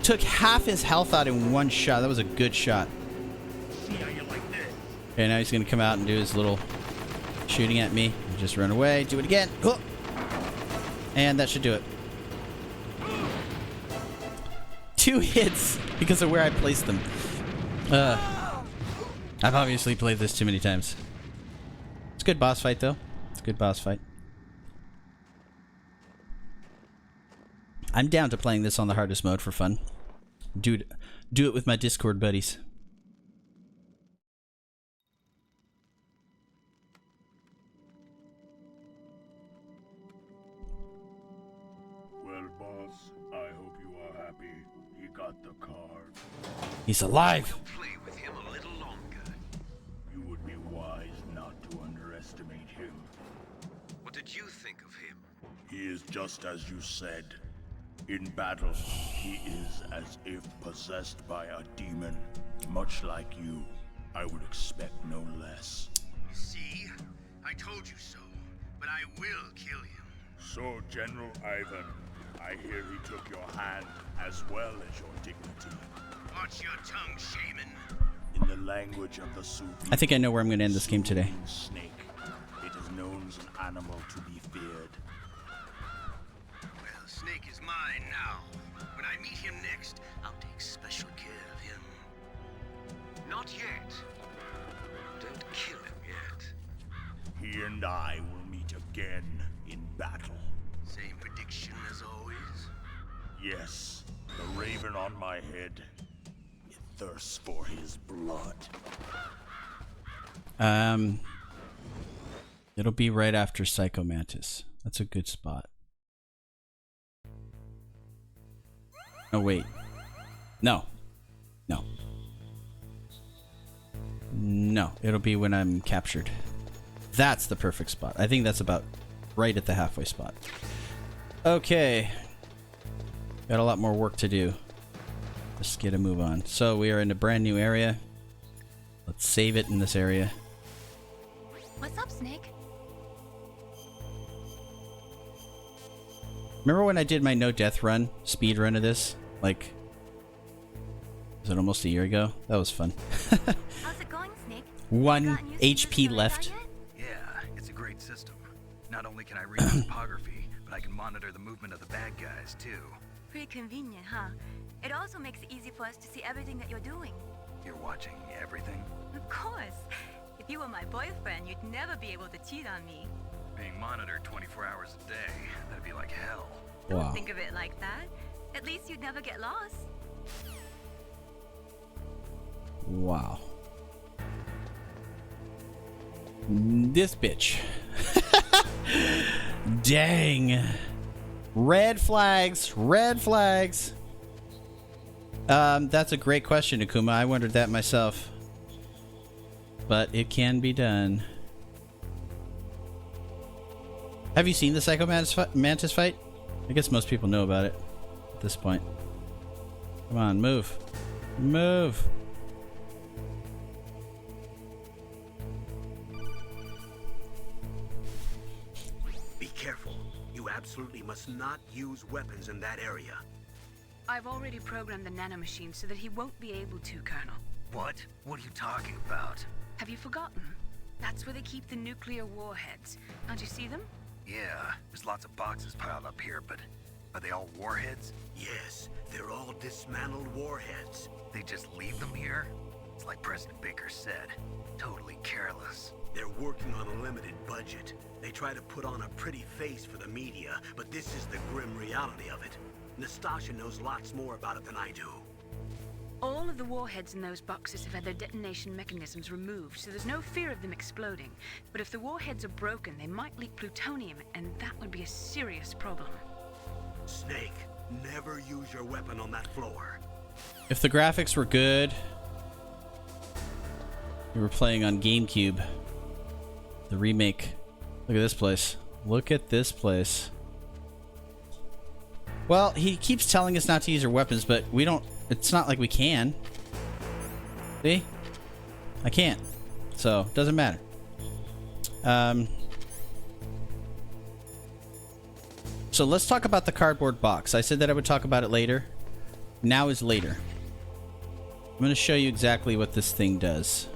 Took half his health out in one shot. That was a good shot. Okay, now he's going to come out and do his little shooting at me. Just run away. Do it again. And that should do it. 2 hits because of where I placed them. I've obviously played this too many times. It's a good boss fight, though. It's a good boss fight. I'm down to playing this on the hardest mode for fun. Do it with my Discord buddies. Well, boss, I hope you are happy. He got the card. He's alive. Play with him a little longer. You would be wise not to underestimate him. What did you think of him? He is just as you said. In battle, he is as if possessed by a demon. Much like you, I would expect no less. See? I told you so. But I will kill him. So, General Ivan, I hear he took your hand as well as your dignity. Watch your tongue, shaman. In the language of the Sufi, I think I know where I'm going to end this game today. Snake. It is known as an animal to be feared. Well, Snake is mine now. When I meet him next, I'll take special care of him. Not yet. Don't kill him yet. He and I will meet again in battle. Same prediction as always? Yes, the raven on my head. It thirsts for his blood. It'll be right after Psycho Mantis. That's a good spot. Oh, wait. No. No. No, it'll be when I'm captured. That's the perfect spot. I think that's about right at the halfway spot. Okay. Got a lot more work to do. Let's get a move on. So we are in a brand new area. Let's save it in this area. What's up, Snake? Remember when I did my no death run, speed run of this? Like, was it almost a year ago? That was fun. How's it going, Snake? 1 HP left. Yeah, it's a great system. Not only can I read topography, but I can monitor the movement of the bad guys, too. Pretty convenient, huh? It also makes it easy for us to see everything that you're doing. You're watching everything? Of course. If you were my boyfriend, you'd never be able to cheat on me. Being monitored 24 hours a day, that'd be like hell. Wow. Don't think of it like that. At least you'd never get lost. Wow. This bitch. Dang. Red flags. Red flags. That's a great question, Akuma. I wondered that myself. But it can be done. Have you seen the Psycho Mantis fight? I guess most people know about it at this point. Come on, move. Move. Be careful. You absolutely must not use weapons in that area. I've already programmed the nanomachine so that he won't be able to, Colonel. What? What are you talking about? Have you forgotten? That's where they keep the nuclear warheads. Can't you see them? Yeah, there's lots of boxes piled up here, but are they all warheads? Yes, they're all dismantled warheads. They just leave them here? It's like President Baker said, totally careless. They're working on a limited budget. They try to put on a pretty face for the media, but this is the grim reality of it. Nastasha knows lots more about it than I do. All of the warheads in those boxes have had their detonation mechanisms removed, so there's no fear of them exploding. But if the warheads are broken, they might leak plutonium, and that would be a serious problem. Snake, never use your weapon on that floor. If the graphics were good, we were playing on GameCube. The remake. Look at this place. Look at this place. Well, he keeps telling us not to use our weapons, but we don't... It's not like we can. See? I can't. So, it doesn't matter. So let's talk about the cardboard box. I said that I would talk about it later. Now is later. I'm going to show you exactly what this thing does.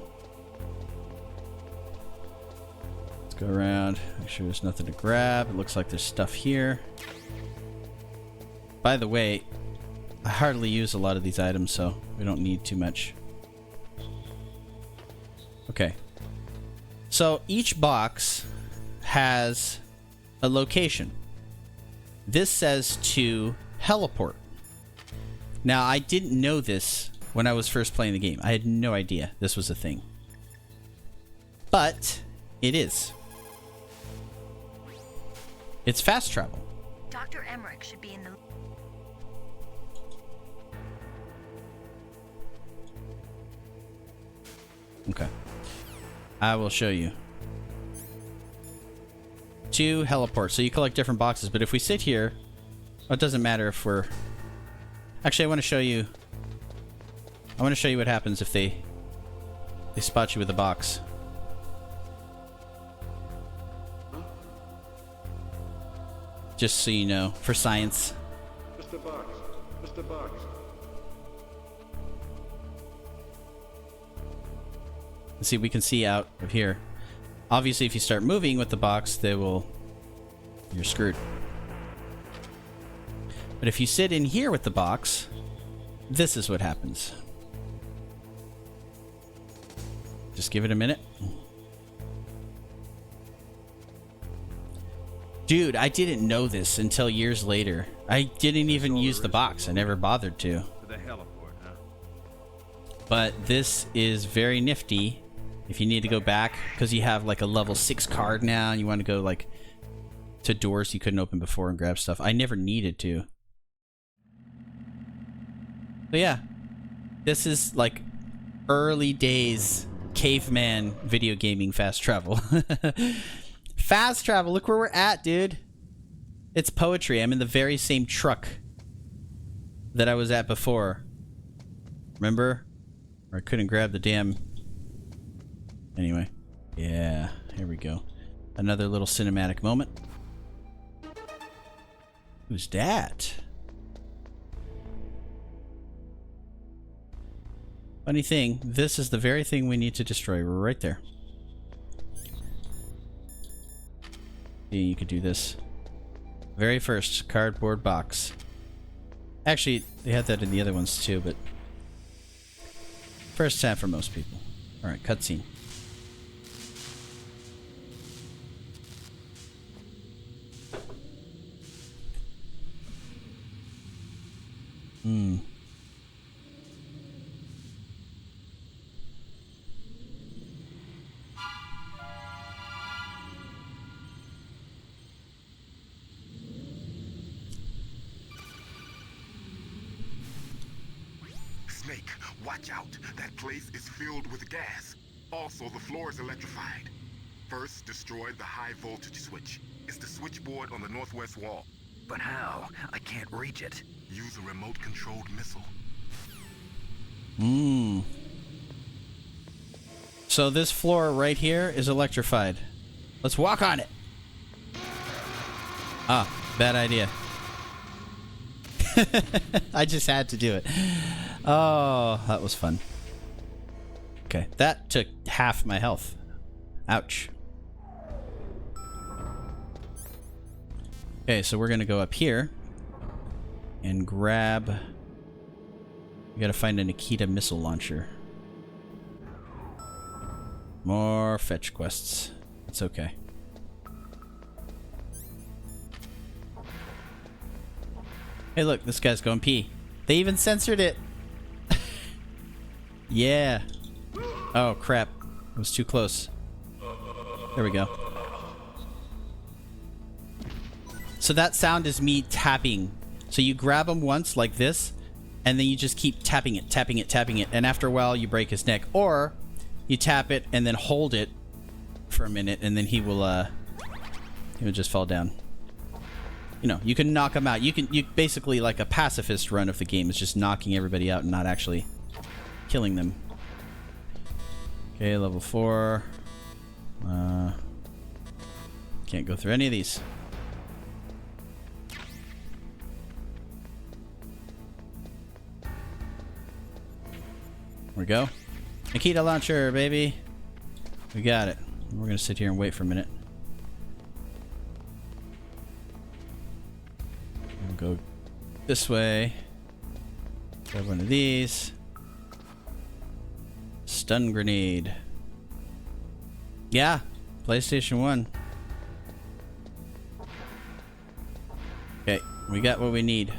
Let's go around. Make sure there's nothing to grab. It looks like there's stuff here. By the way, I hardly use a lot of these items, so we don't need too much. Okay. So each box has a location. This says to heliport. Now, I didn't know this when I was first playing the game. I had no idea this was a thing. But it is. It's fast travel. Dr. Emmerich should be in the... Okay. I will show you. To heliport. So you collect different boxes, but if we sit here, it doesn't matter if we're... Actually, I want to show you what happens if they spot you with a box. Just so you know, for science. Mr. Box. Mr. Box. See, we can see out of here. Obviously, if you start moving with the box, you're screwed. But if you sit in here with the box, this is what happens. Just give it a minute. Dude, I didn't know this until years later. I didn't even use the box. I never bothered to. To the heliport, huh? But this is very nifty. If you need to go back because you have like a level 6 card now and you want to go like to doors you couldn't open before and grab stuff. I never needed to. But yeah, this is like early days caveman video gaming fast travel. Fast travel, look where we're at, dude. It's poetry. I'm in the very same truck that I was at before. Remember? Or I couldn't grab the damn... Anyway. Yeah, here we go. Another little cinematic moment. Who's that? Funny thing, this is the very thing we need to destroy right there. See, you could do this. Very first cardboard box. Actually, they had that in the other ones too, but first time for most people. Alright, cutscene. Snake, watch out. That place is filled with gas. Also, the floor is electrified. First, destroy the high voltage switch. It's the switchboard on the northwest wall. But how? I can't reach it. Use a remote-controlled missile. So this floor right here is electrified. Let's walk on it. Ah, bad idea. I just had to do it. Oh, that was fun. Okay, that took half my health. Ouch. Okay, so we're gonna go up here and grab... We gotta find a Nikita missile launcher. More fetch quests. It's okay. Hey look, this guy's going pee. They even censored it. Yeah. Oh crap. It was too close. There we go. So that sound is me tapping. So you grab him once like this, and then you just keep tapping it, tapping it, tapping it, and after a while you break his neck. Or you tap it and then hold it for a minute, and then he will just fall down. You know, you can knock him out. You basically, like a pacifist run of the game is just knocking everybody out and not actually killing them. Okay, level 4. Can't go through any of these. There we go. Nikita launcher, baby. We got it. We're gonna sit here and wait for a minute. We'll go this way. Grab one of these. Stun grenade. Yeah, PlayStation 1. Okay, we got what we need.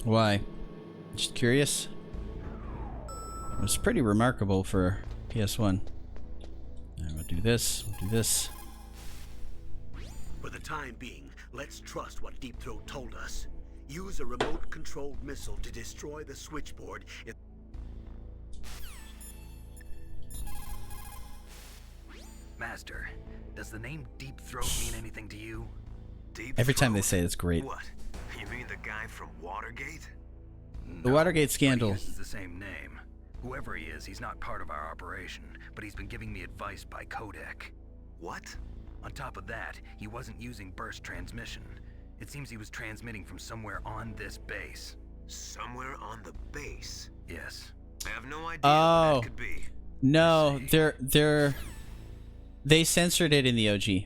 Why? Just curious? It was pretty remarkable for PS1. And we'll do this, we'll do this. For the time being, let's trust what Deep Throat told us. Use a remote-controlled missile to destroy the switchboard. Master, does the name Deep Throat mean anything to you? Deep Every time they Throat? say it's great. What? You mean the guy from Watergate? The Watergate scandal. He uses the same name. Whoever he is, he's not part of our operation, but he's been giving me advice by codec. What? On top of that, he wasn't using burst transmission. It seems he was transmitting from somewhere on this base. Somewhere on the base? Yes. I have no idea what that could be. No, they censored it in the OG.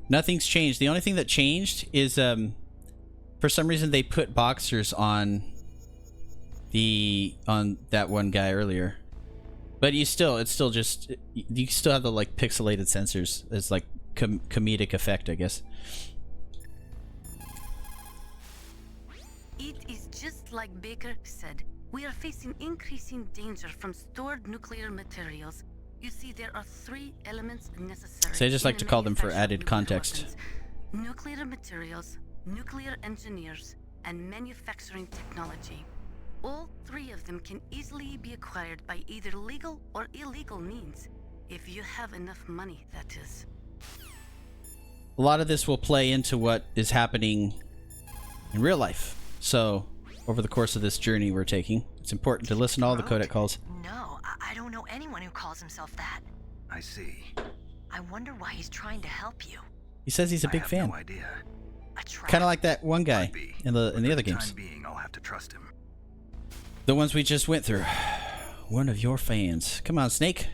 Nothing's changed. The only thing that changed is for some reason they put boxers on that one guy earlier. But it's still just, you still have the like pixelated sensors as like comedic effect, I guess. Each Just like Baker said, we are facing increasing danger from stored nuclear materials. You see, there are 3 elements necessary. So I just like to call them for added context. Weapons. Nuclear materials, nuclear engineers, and manufacturing technology. All 3 of them can easily be acquired by either legal or illegal means. If you have enough money, that is. A lot of this will play into what is happening in real life. So, over the course of this journey we're taking, it's important to listen to all the codec calls. No, I don't know anyone who calls himself that. I see. I wonder why he's trying to help you. He says he's a big fan. No idea. Kind of like that one guy in the other games. For the time being, I'll have to trust him. The ones we just went through. One of your fans. Come on, Snake.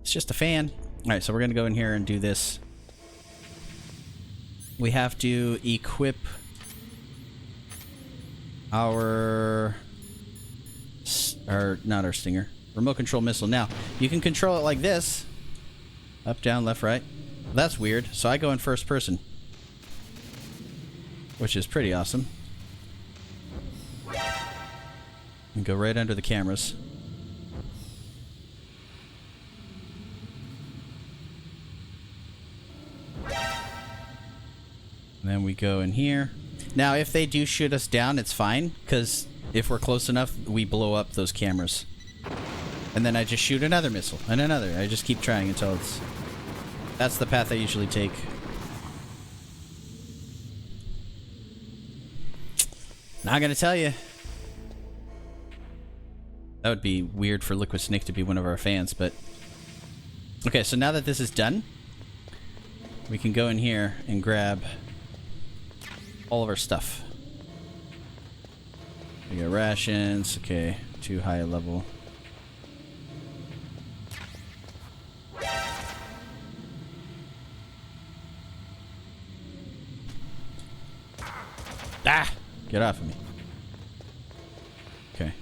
It's just a fan. Alright, so we're going to go in here and do this. We have to equip our not our Stinger. Remote control missile. Now, you can control it like this. Up, down, left, right. That's weird. So I go in first person. Which is pretty awesome. And go right under the cameras. And then we go in here. Now, if they do shoot us down, it's fine, because if we're close enough, we blow up those cameras. And then I just shoot another missile, and another. I just keep trying until it's... That's the path I usually take. Not gonna tell you. That would be weird for Liquid Snake to be one of our fans, but... Okay, so now that this is done, we can go in here and grab all of our stuff. We got rations. Okay, too high a level. Ah! Get off of me. Okay.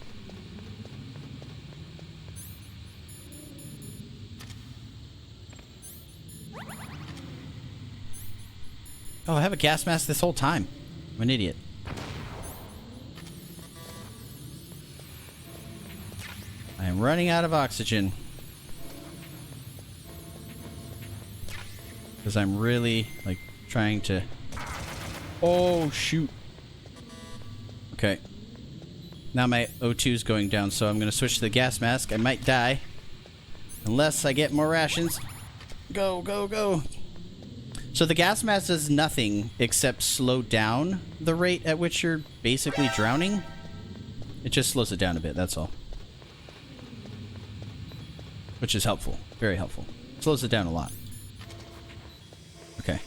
Oh, I have a gas mask this whole time. I'm an idiot. I am running out of oxygen. Because I'm really, like, trying to... Oh, shoot. Okay. Now my O2 is going down, so I'm going to switch to the gas mask. I might die. Unless I get more rations. Go, go, go. So the gas mask does nothing except slow down the rate at which you're basically drowning. It just slows it down a bit, that's all. Which is helpful. Very helpful. Slows it down a lot. Okay.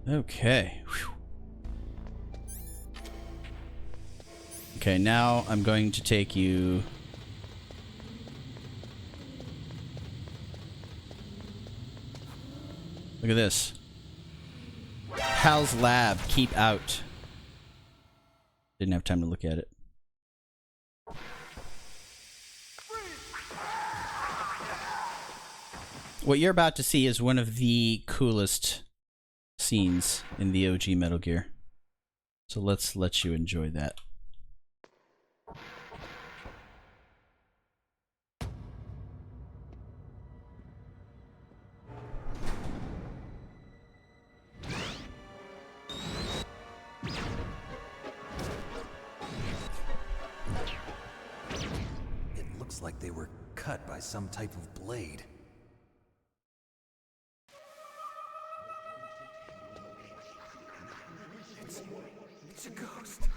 Okay. Whew. Okay, now I'm going to take you... Look at this. Hal's Lab. Keep out. Didn't have time to look at it. What you're about to see is one of the coolest scenes in the OG Metal Gear. So let's let you enjoy that. It looks like they were cut by some type of blade. It's a ghost.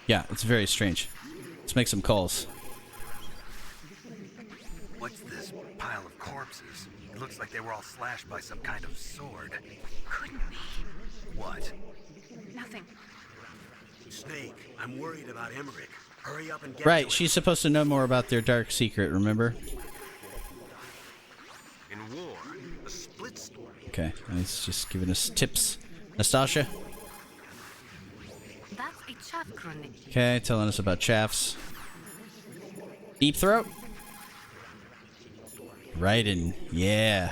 Yeah, it's very strange. Let's make some calls. What's this pile of corpses? It looks like they were all slashed by some kind of sword. Couldn't be. What? Nothing. Snake, I'm worried about Emmerich. Hurry up and get Right, to it. she's supposed to know more about their dark secret, remember? In war, a split story. Okay, he's just giving us tips. Nastasha? That's a chaff chronic. Okay, telling us about chaffs. Deep throat? Raiden, yeah.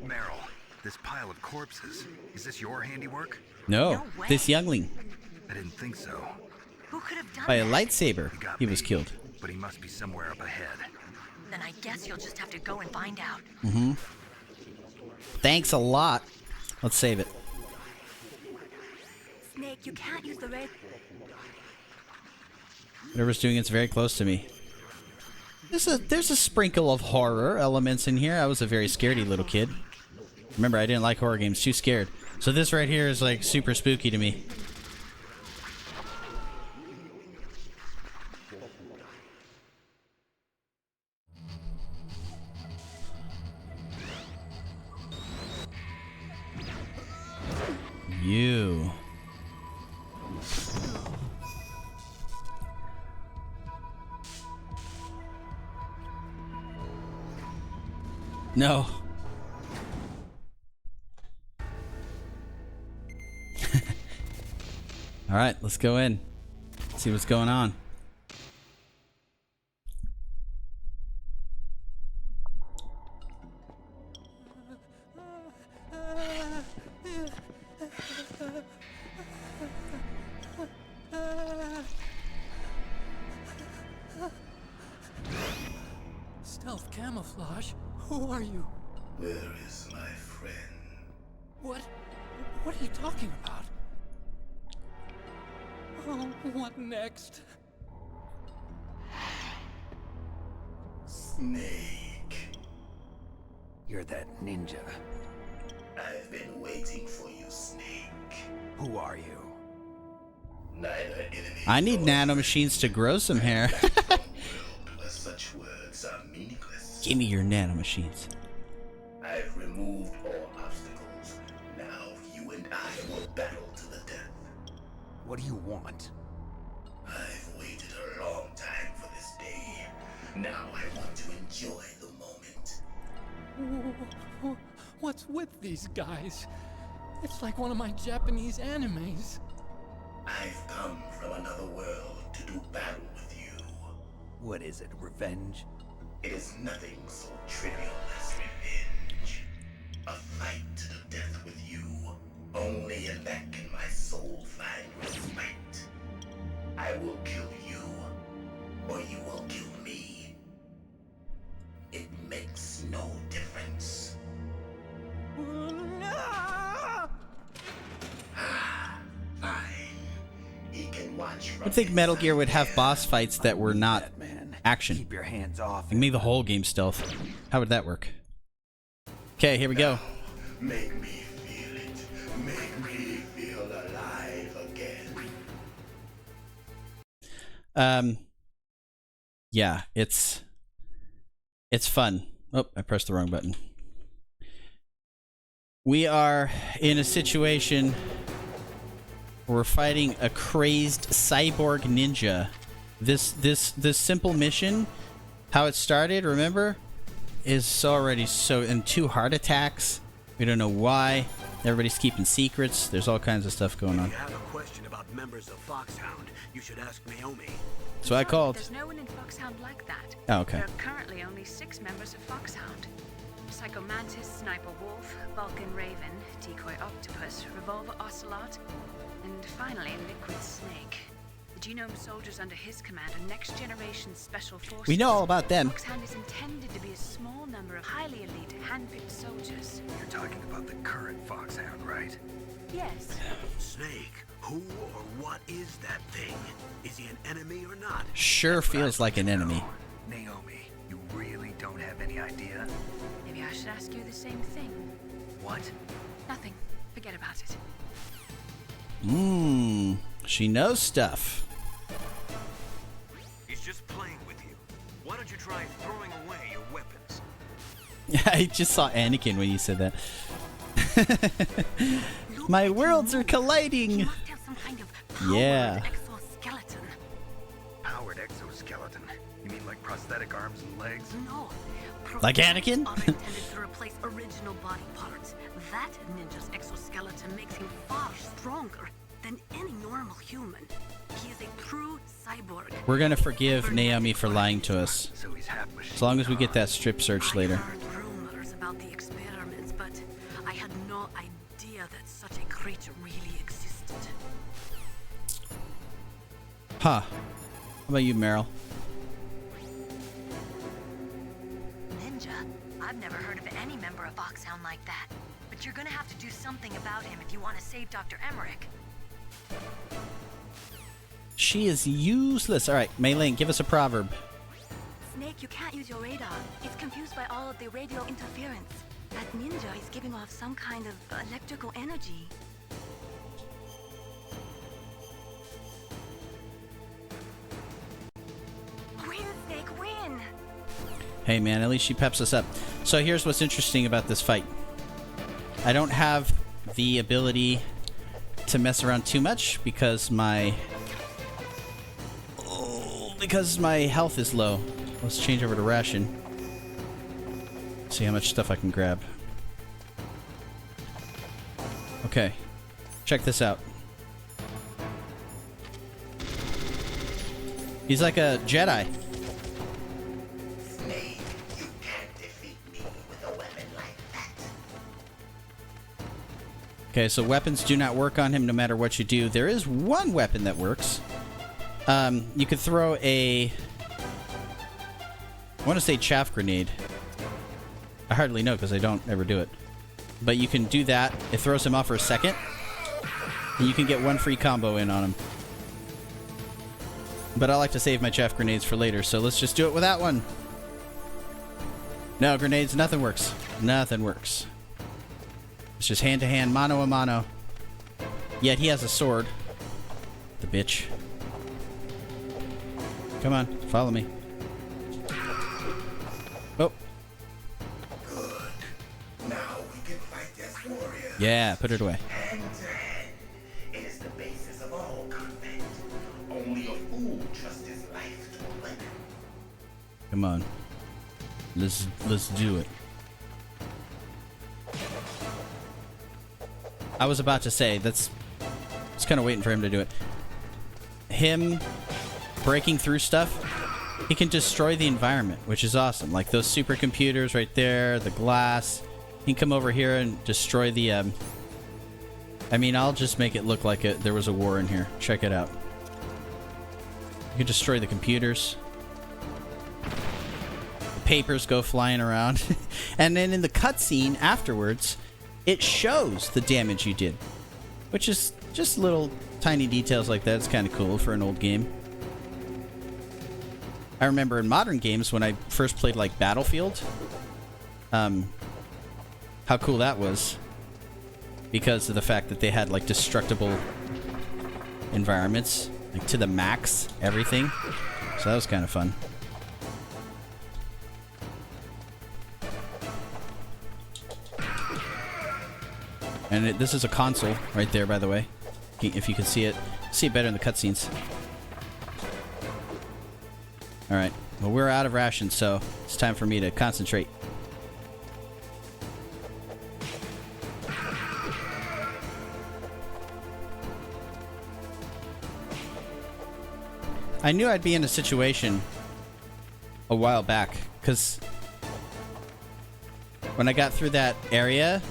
Meryl, this pile of corpses, is this your handiwork? No, this youngling. I didn't think so. Who could have done By a that? lightsaber, he was killed. But he must be somewhere up ahead. Then I guess you'll just have to go and find out. Mm-hmm. Thanks a lot. Let's save it. Snake, you can't use the red. Whatever's doing it's very close to me. There's a sprinkle of horror elements in here. I was a very scaredy little kid. Remember, I didn't like horror games. Too scared. So this right here is like super spooky to me. You. No. All right, let's go in. See what's going on. Stealth camouflage? Who are you? Where is my friend? What are you talking about? Oh, what next? Snake. You're that ninja. I've been waiting for you, Snake. Who are you? Neither enemy. I need nanomachines to grow some hair. Such words are meaningless. Give me your nanomachines. I've removed all obstacles. Now you and I will battle to the death. What do you want? I've waited a long time for this day. Now I want to enjoy the moment. What's with these guys? It's like one of my Japanese animes. I've come from another world to do battle with you. What is it, revenge? It is nothing so trivial as revenge. A fight to the death with you. Only in that can my soul find respite. I will kill you, or you will kill me. It makes no difference. Fine. He can watch from I think Metal Gear would have boss fights that were not action. Keep your hands off. Like maybe the whole game stealth. How would that work? Okay, here we go. Make me feel it. Make me feel alive again. Yeah, it's fun. Oh, I pressed the wrong button. We are in a situation where we're fighting a crazed cyborg ninja. This simple mission, how it started, remember, is already so in 2 heart attacks. We don't know why. Everybody's keeping secrets. There's all kinds of stuff going on. If you have a question about members of Foxhound, you should ask Naomi. So I called. There's no one in Foxhound like that. Oh, okay. There are currently only 6 members of Foxhound. Psycho Mantis, Sniper Wolf, Vulcan Raven, Decoy Octopus, Revolver Ocelot, and finally Liquid Snake. The Genome soldiers under his command are next-generation special forces. We know all about them. Foxhound is intended to be a small number of highly elite, hand-picked soldiers. You're talking about the current Foxhound, right? Yes. Snake, who or what is that thing? Is he an enemy or not? Sure feels like an enemy. Naomi, you really don't have any idea? Maybe I should ask you the same thing. What? Nothing. Forget about it. She knows stuff. He's just playing with you. Why don't you try throwing away your weapons? I just saw Anakin when you said that. My worlds are colliding. Yeah. Exoskeleton. Powered exoskeleton? You mean like prosthetic arms and legs? No. Like Anakin? Are intended to replace original body parts. That ninja's exoskeleton makes him far stronger than any normal human. He is a true cyborg. We're gonna forgive Naomi for lying to us. So he's half machine. As long as we get that strip search later. I heard rumors about the experiments, but I had no idea that such a creature really existed. Huh. How about you, Meryl? Ninja? I've never heard of any member of Foxhound like that. But you're gonna have to do something about him if you want to save Dr. Emmerich. She is useless. All right, Maylene, give us a proverb. Snake, you can't use your radar. It's confused by all of the radio interference. That ninja is giving off some kind of electrical energy. Win, Snake, win! Hey, man, at least she peps us up. So here's what's interesting about this fight. I don't have the ability to mess around too much because my health is low. Let's change over to ration. See how much stuff I can grab. Okay. Check this out. He's like a Jedi. Snake, you can't defeat me with a weapon like that. Okay, so weapons do not work on him no matter what you do. There is one weapon that works. You could throw a... I want to say chaff grenade. I hardly know because I don't ever do it. But you can do that. It throws him off for a second. And you can get one free combo in on him. But I like to save my chaff grenades for later, so let's just do it with that one. No, grenades, nothing works. Nothing works. It's just hand-to-hand, mano-a-mano. Yet he has a sword. The bitch. Come on, follow me. Oh. Good. Now we can fight as warriors. Yeah, put it away. Hand to hand. It is the basis of all combat. Only a fool trusts his life to a weapon. Come on. Let's do it. I was about to say, I was kind of waiting for him to do it. Him breaking through stuff, he can destroy the environment, which is awesome. Like those supercomputers right there, the glass. He can come over here and destroy the... I mean, I'll just make it look like there was a war in here. Check it out. You can destroy the computers. The papers go flying around. And then in the cutscene afterwards, it shows the damage you did. Which is just little tiny details like that. It's kind of cool for an old game. I remember in modern games when I first played like Battlefield, how cool that was because of the fact that they had like destructible environments, like to the max, everything. So that was kind of fun. And this is a console right there, by the way. If you can see it better in the cutscenes. Alright, well we're out of rations, so it's time for me to concentrate. I knew I'd be in a situation a while back, because when I got through that area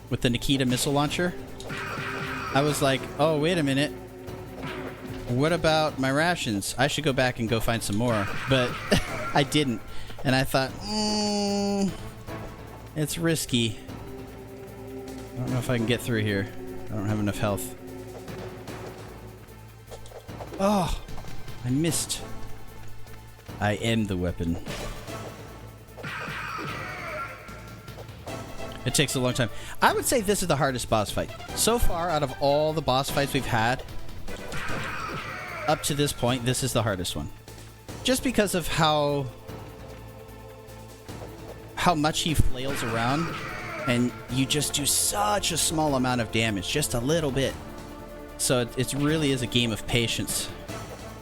with the Nikita missile launcher, I was like, oh, wait a minute. What about my rations? I should go back and go find some more. But I didn't. And I thought, it's risky. I don't know if I can get through here. I don't have enough health. Oh, I missed. I am the weapon. It takes a long time. I would say this is the hardest boss fight. So far, out of all the boss fights we've had, up to this point, this is the hardest one. Just because of how much he flails around, and you just do such a small amount of damage, just a little bit. So it really is a game of patience,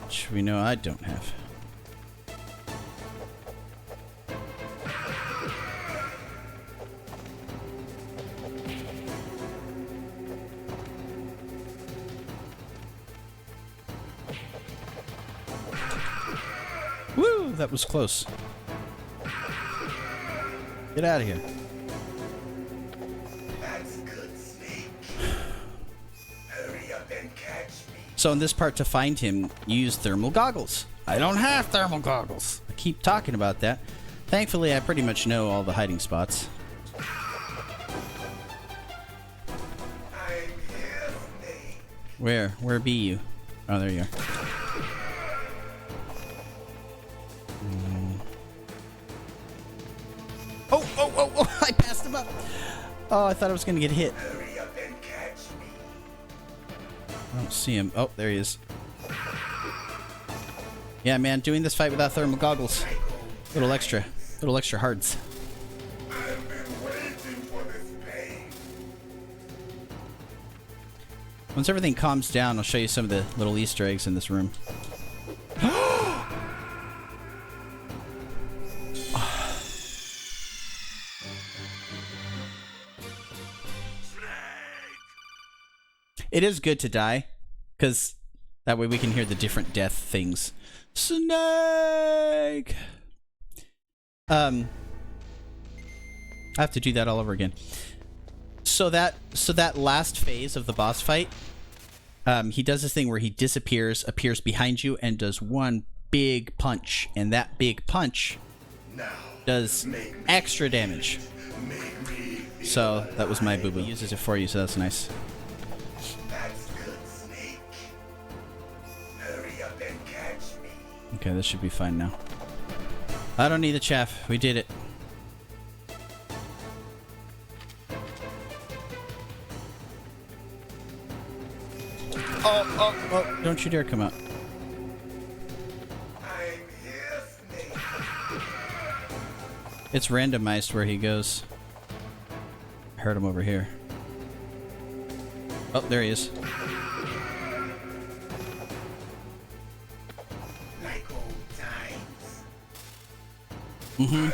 which we know I don't have. Ooh, that was close. Get out of here. That's good, Snake. Hurry up and catch me. So in this part, to find him, you use thermal goggles. I don't have thermal goggles. I keep talking about that. Thankfully, I pretty much know all the hiding spots. Where? Where be you? Oh, there you are. Oh, I passed him up. Oh, I thought I was going to get hit. Hurry up and catch me. I don't see him. Oh, there he is. Yeah, man, doing this fight without thermal goggles. Little extra hards. I've been waiting for this pain. Once everything calms down, I'll show you some of the little Easter eggs in this room. It is good to die, because that way we can hear the different death things. Snake! I have to do that all over again. So that last phase of the boss fight, he does this thing where he disappears, appears behind you, and does one big punch. And that big punch does extra damage. So that was my boo-boo. He uses it for you, so that's nice. That's good, Snake. Hurry up and catch me. Okay, this should be fine now. I don't need the chaff. We did it. Oh, don't you dare come out. I'm here, Snake. It's randomized where he goes. I heard him over here. Oh, there he is. Like old times. Mm-hmm.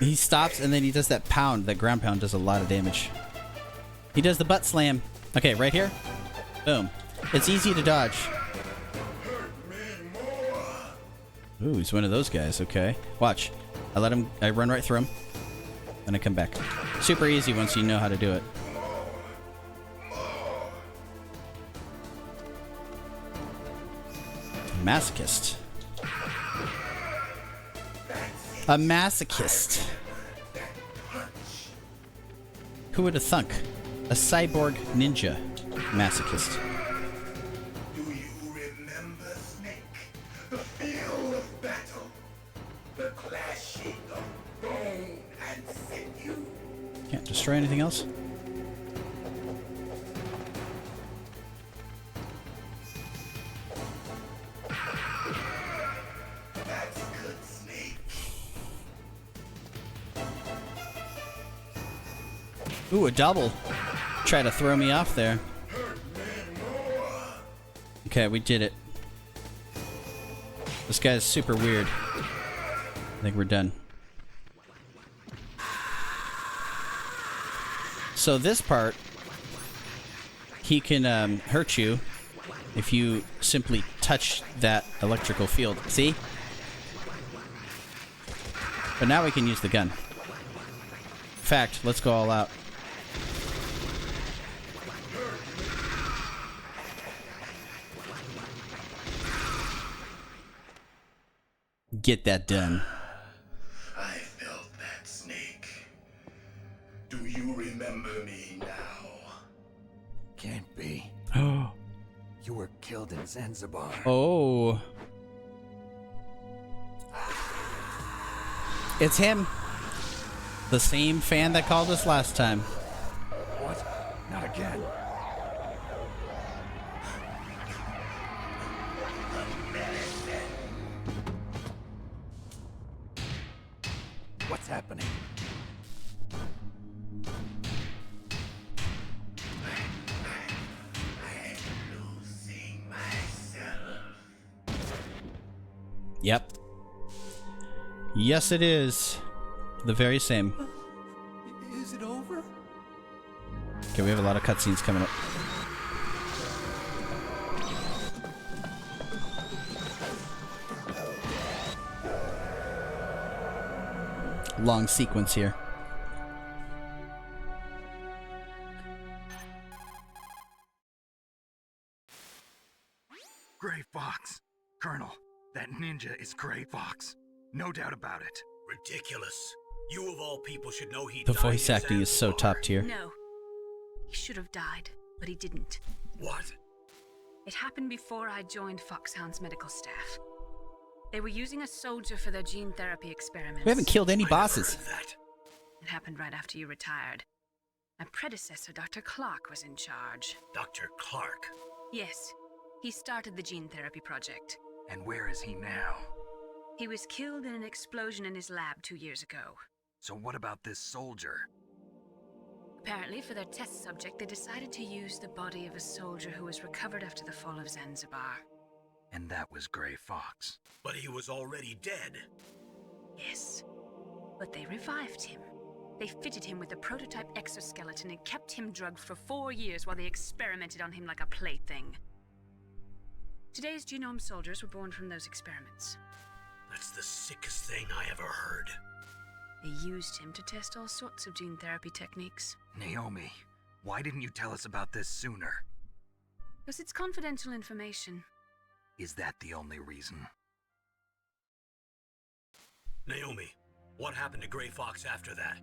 He stops and then he does that pound. That ground pound does a lot of damage. He does the butt slam. Okay, right here. Boom. It's easy to dodge. Ooh, he's one of those guys. Okay. Watch. I run right through him. Then I come back. Super easy once you know how to do it. Masochist. A masochist. Who would have thunk? A cyborg ninja masochist. Do you remember, Snake? The field of battle. The clashing of bone and sinew. Can't destroy anything else? That's good, Snake. Ooh, a double. Try to throw me off there. Okay, we did it. This guy's super weird. I think we're done. So this part, he can hurt you if you simply touch that electrical field. See? But now we can use the gun. In fact, let's go all out. Get that done. I felt that, Snake. Do you remember me now? Can't be. Oh. You were killed in Zanzibar. Oh. It's him. The same fan that called us last time. What? Not again. What's happening? I'm losing myself. Yep. Yes, it is. The very same. Is it over? Okay, we have a lot of cutscenes coming up. long sequence here. Gray Fox. Colonel, that ninja is Gray Fox. No doubt about it. Ridiculous. You of all people should know he The died voice in acting is so Zanzibar. top tier. No. He should have died, but he didn't. What? It happened before I joined Foxhound's medical staff. They were using a soldier for their gene therapy experiments. We haven't killed any bosses. It happened right after you retired. My predecessor, Dr. Clark, was in charge. Dr. Clark? Yes. He started the gene therapy project. And where is he now? He was killed in an explosion in his lab 2 years ago. So what about this soldier? Apparently, for their test subject, they decided to use the body of a soldier who was recovered after the fall of Zanzibar. And that was Gray Fox. But he was already dead. Yes. But they revived him. They fitted him with a prototype exoskeleton and kept him drugged for 4 years while they experimented on him like a plaything. Today's genome soldiers were born from those experiments. That's the sickest thing I ever heard. They used him to test all sorts of gene therapy techniques. Naomi, why didn't you tell us about this sooner? Because it's confidential information. Is that the only reason? Naomi, what happened to Gray Fox after that?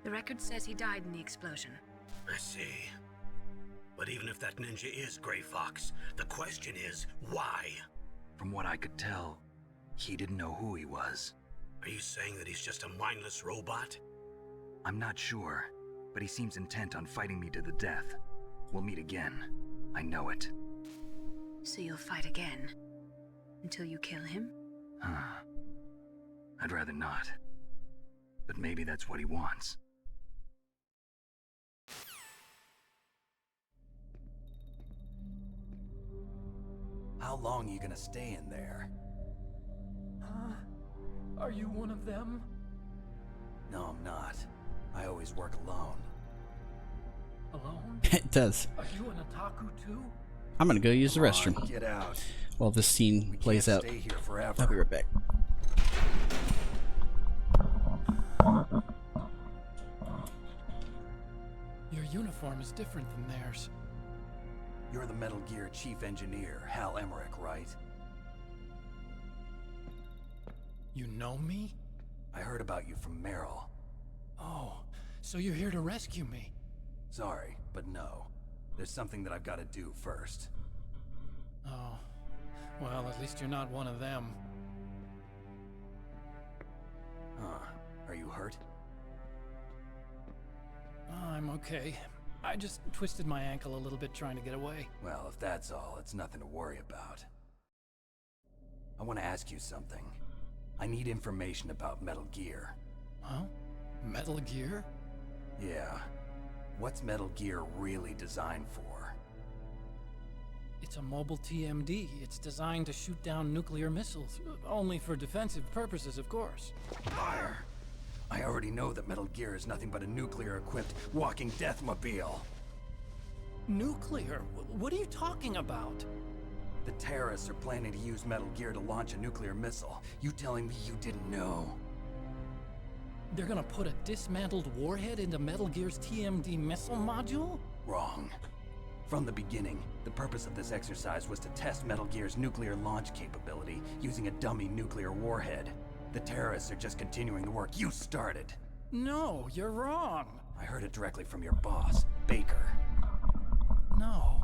The record says he died in the explosion. I see. But even if that ninja is Gray Fox, the question is, why? From what I could tell, he didn't know who he was. Are you saying that he's just a mindless robot? I'm not sure, but he seems intent on fighting me to the death. We'll meet again. I know it. So you'll fight again? Until you kill him? I'd rather not. But maybe that's what he wants. How long are you gonna stay in there? Are you one of them? No, I'm not. I always work alone. Alone? It does. Are you an otaku too? I'm gonna go use the restroom. Get out. While this scene plays out. Stay here forever. I'll be right back. Your uniform is different than theirs. You're the Metal Gear chief engineer, Hal Emmerich, right? You know me? I heard about you from Meryl. Oh, so you're here to rescue me? Sorry, but no. There's something that I've got to do first. Oh, well, at least you're not one of them. Are you hurt? I'm okay. I just twisted my ankle a little bit trying to get away. Well, if that's all, it's nothing to worry about. I want to ask you something. I need information about Metal Gear. Huh? Metal Gear? Yeah. What's Metal Gear really designed for? It's a mobile TMD. It's designed to shoot down nuclear missiles. Only for defensive purposes, of course. Liar. I already know that Metal Gear is nothing but a nuclear-equipped walking deathmobile. Nuclear? What are you talking about? The terrorists are planning to use Metal Gear to launch a nuclear missile. You telling me you didn't know? They're gonna put a dismantled warhead into Metal Gear's TMD missile module? Wrong. From the beginning, the purpose of this exercise was to test Metal Gear's nuclear launch capability using a dummy nuclear warhead. The terrorists are just continuing the work you started. No, you're wrong. I heard it directly from your boss, Baker. No.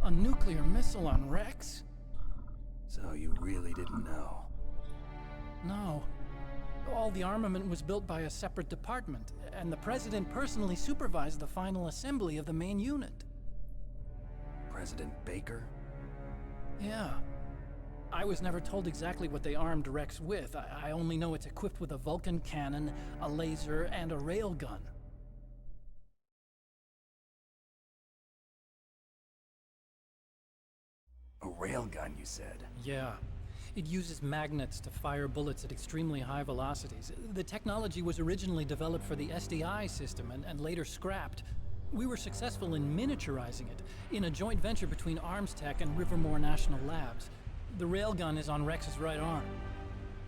A nuclear missile on Rex? So you really didn't know? No. All the armament was built by a separate department, and the President personally supervised the final assembly of the main unit. President Baker? Yeah. I was never told exactly what they armed Rex with. I only know it's equipped with a Vulcan cannon, a laser, and a railgun. A railgun, you said? Yeah. It uses magnets to fire bullets at extremely high velocities. The technology was originally developed for the SDI system and later scrapped. We were successful in miniaturizing it, in a joint venture between Arms Tech and Rivermore National Labs. The railgun is on Rex's right arm.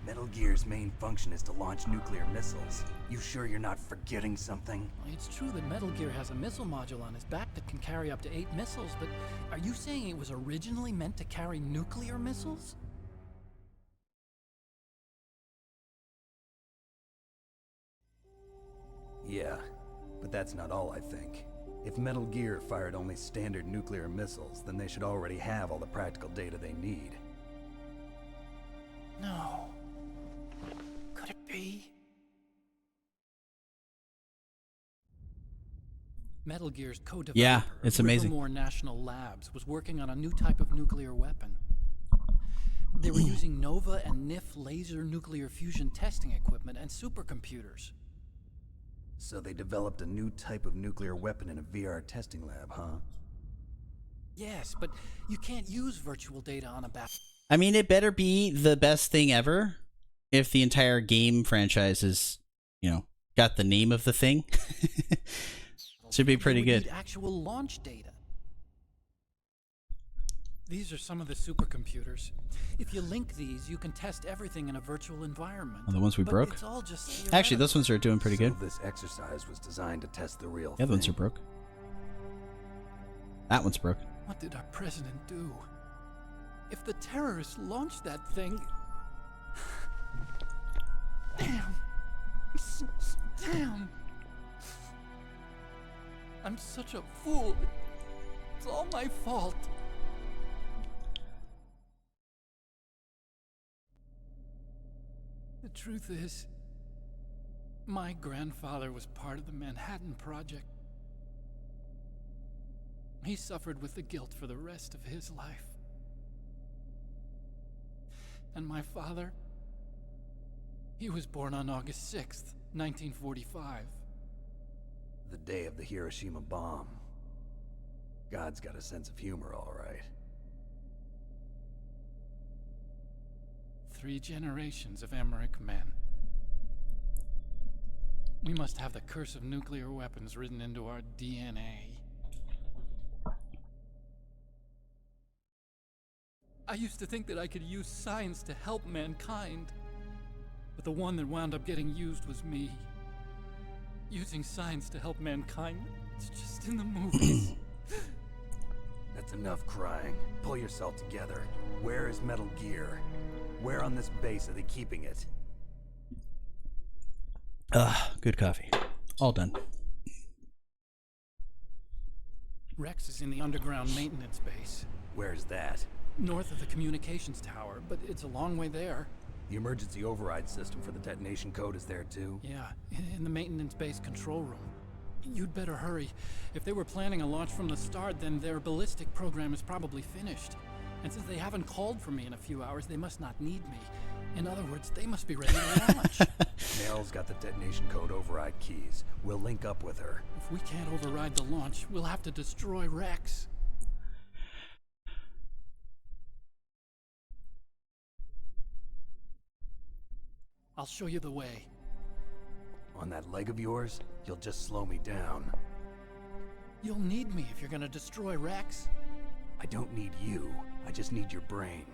Metal Gear's main function is to launch nuclear missiles. You sure you're not forgetting something? It's true that Metal Gear has a missile module on his back that can carry up to 8 missiles, but are you saying it was originally meant to carry nuclear missiles? Yeah, but that's not all I think. If Metal Gear fired only standard nuclear missiles, then they should already have all the practical data they need. No. Could it be? Metal Gear's co-developer, Yeah, it's amazing. Rivermore National Labs, was working on a new type of nuclear weapon. They were using NOVA and NIF laser nuclear fusion testing equipment and supercomputers. So they developed a new type of nuclear weapon in a VR testing lab, huh? Yes, but you can't use virtual data on a I mean, it better be the best thing ever if the entire game franchise is, you know, got the name of the thing. Should be pretty good. Need actual launch data. These are some of the supercomputers. If you link these, you can test everything in a virtual environment. Oh, the ones we But broke? it's all just Actually, those ones are doing pretty good. So this exercise was designed to test the real The thing. other ones are broke. That one's broke. What did our president do? If the terrorists launched that thing... Damn. Damn. I'm such a fool. It's all my fault. The truth is, my grandfather was part of the Manhattan Project. He suffered with the guilt for the rest of his life. And my father, he was born on August 6th, 1945. The day of the Hiroshima bomb. God's got a sense of humor, all right. 3 generations of Emmerich men. We must have the curse of nuclear weapons written into our DNA. I used to think that I could use science to help mankind, but the one that wound up getting used was me. Using science to help mankind, it's just in the movies. That's enough crying. Pull yourself together. Where is Metal Gear? Where on this base are they keeping it? Good coffee. All done. Rex is in the underground maintenance base. Where's that? North of the communications tower, but it's a long way there. The emergency override system for the detonation code is there too? Yeah, in the maintenance base control room. You'd better hurry. If they were planning a launch from the start, then their ballistic program is probably finished. And since they haven't called for me in a few hours, they must not need me. In other words, they must be ready to launch. Nell's got the detonation code override keys. We'll link up with her. If we can't override the launch, we'll have to destroy Rex. I'll show you the way. On that leg of yours, you'll just slow me down. You'll need me if you're gonna destroy Rex. I don't need you. I just need your brain.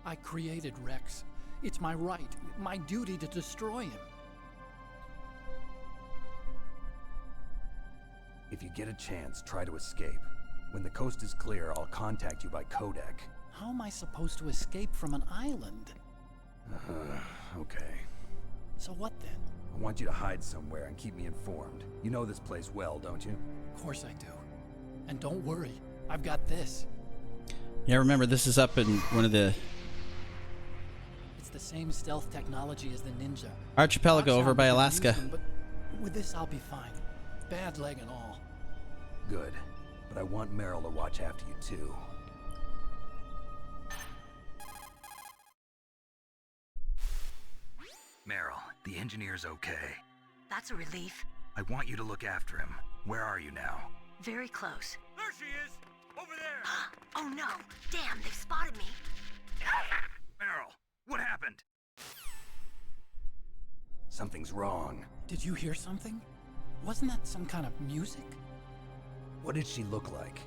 I created Rex. It's my right, my duty to destroy him. If you get a chance, try to escape. When the coast is clear, I'll contact you by codec. How am I supposed to escape from an island? Okay. So what then? I want you to hide somewhere and keep me informed. You know this place well, don't you? Of course I do. And don't worry, I've got this. Yeah, remember, this is up in one of the It's the same stealth technology as the Ninja. archipelago over by Alaska. But with this, I'll be fine. Bad leg and all. Good. But I want Meryl to watch after you too. Meryl, the engineer's okay. That's a relief. I want you to look after him. Where are you now? Very close. There she is! Over there! Oh no! Damn, they've spotted me. Meryl, what happened? Something's wrong. Did you hear something? Wasn't that some kind of music? What did she look like?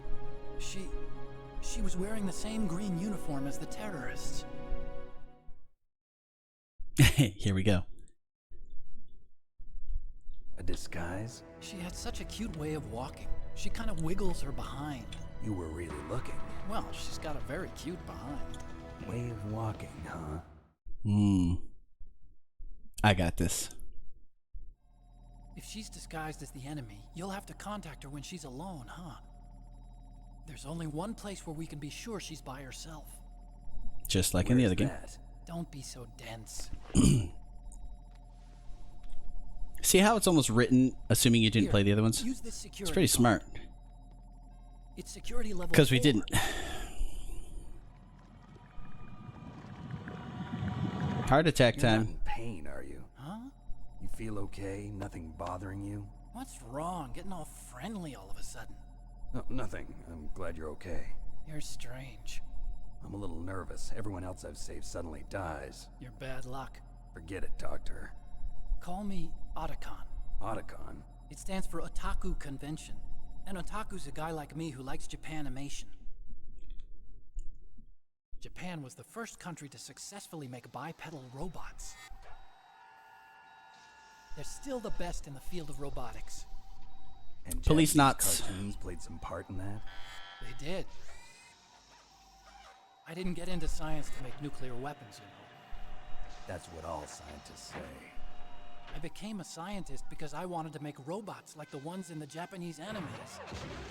She was wearing the same green uniform as the terrorists. Here we go. A disguise? She had such a cute way of walking. She kind of wiggles her behind. You were really looking. Well, she's got a very cute behind. Way of walking, huh? I got this. If she's disguised as the enemy, you'll have to contact her when she's alone, huh? There's only one place where we can be sure she's by herself. Just like in the other game. Don't be so dense. See how it's almost written, assuming you didn't play the other ones? Use this security It's pretty smart. It's security level Because we 4. didn't. Heart attack You're time. not in pain, are you? Huh? You feel okay? Nothing bothering you? What's wrong? Getting all friendly all of a sudden. No, nothing. I'm glad you're okay. You're strange. I'm a little nervous. Everyone else I've saved suddenly dies. You're bad luck. Forget it, Doctor. Call me Otacon. Otacon? It stands for Otaku Convention. And Otaku's a guy like me who likes Japanimation. Japan was the first country to successfully make bipedal robots. They're still the best in the field of robotics. And Police Japanese knots. Cartoons played some part in that? They did. I didn't get into science to make nuclear weapons, you know. That's what all scientists say. I became a scientist because I wanted to make robots like the ones in the Japanese animes.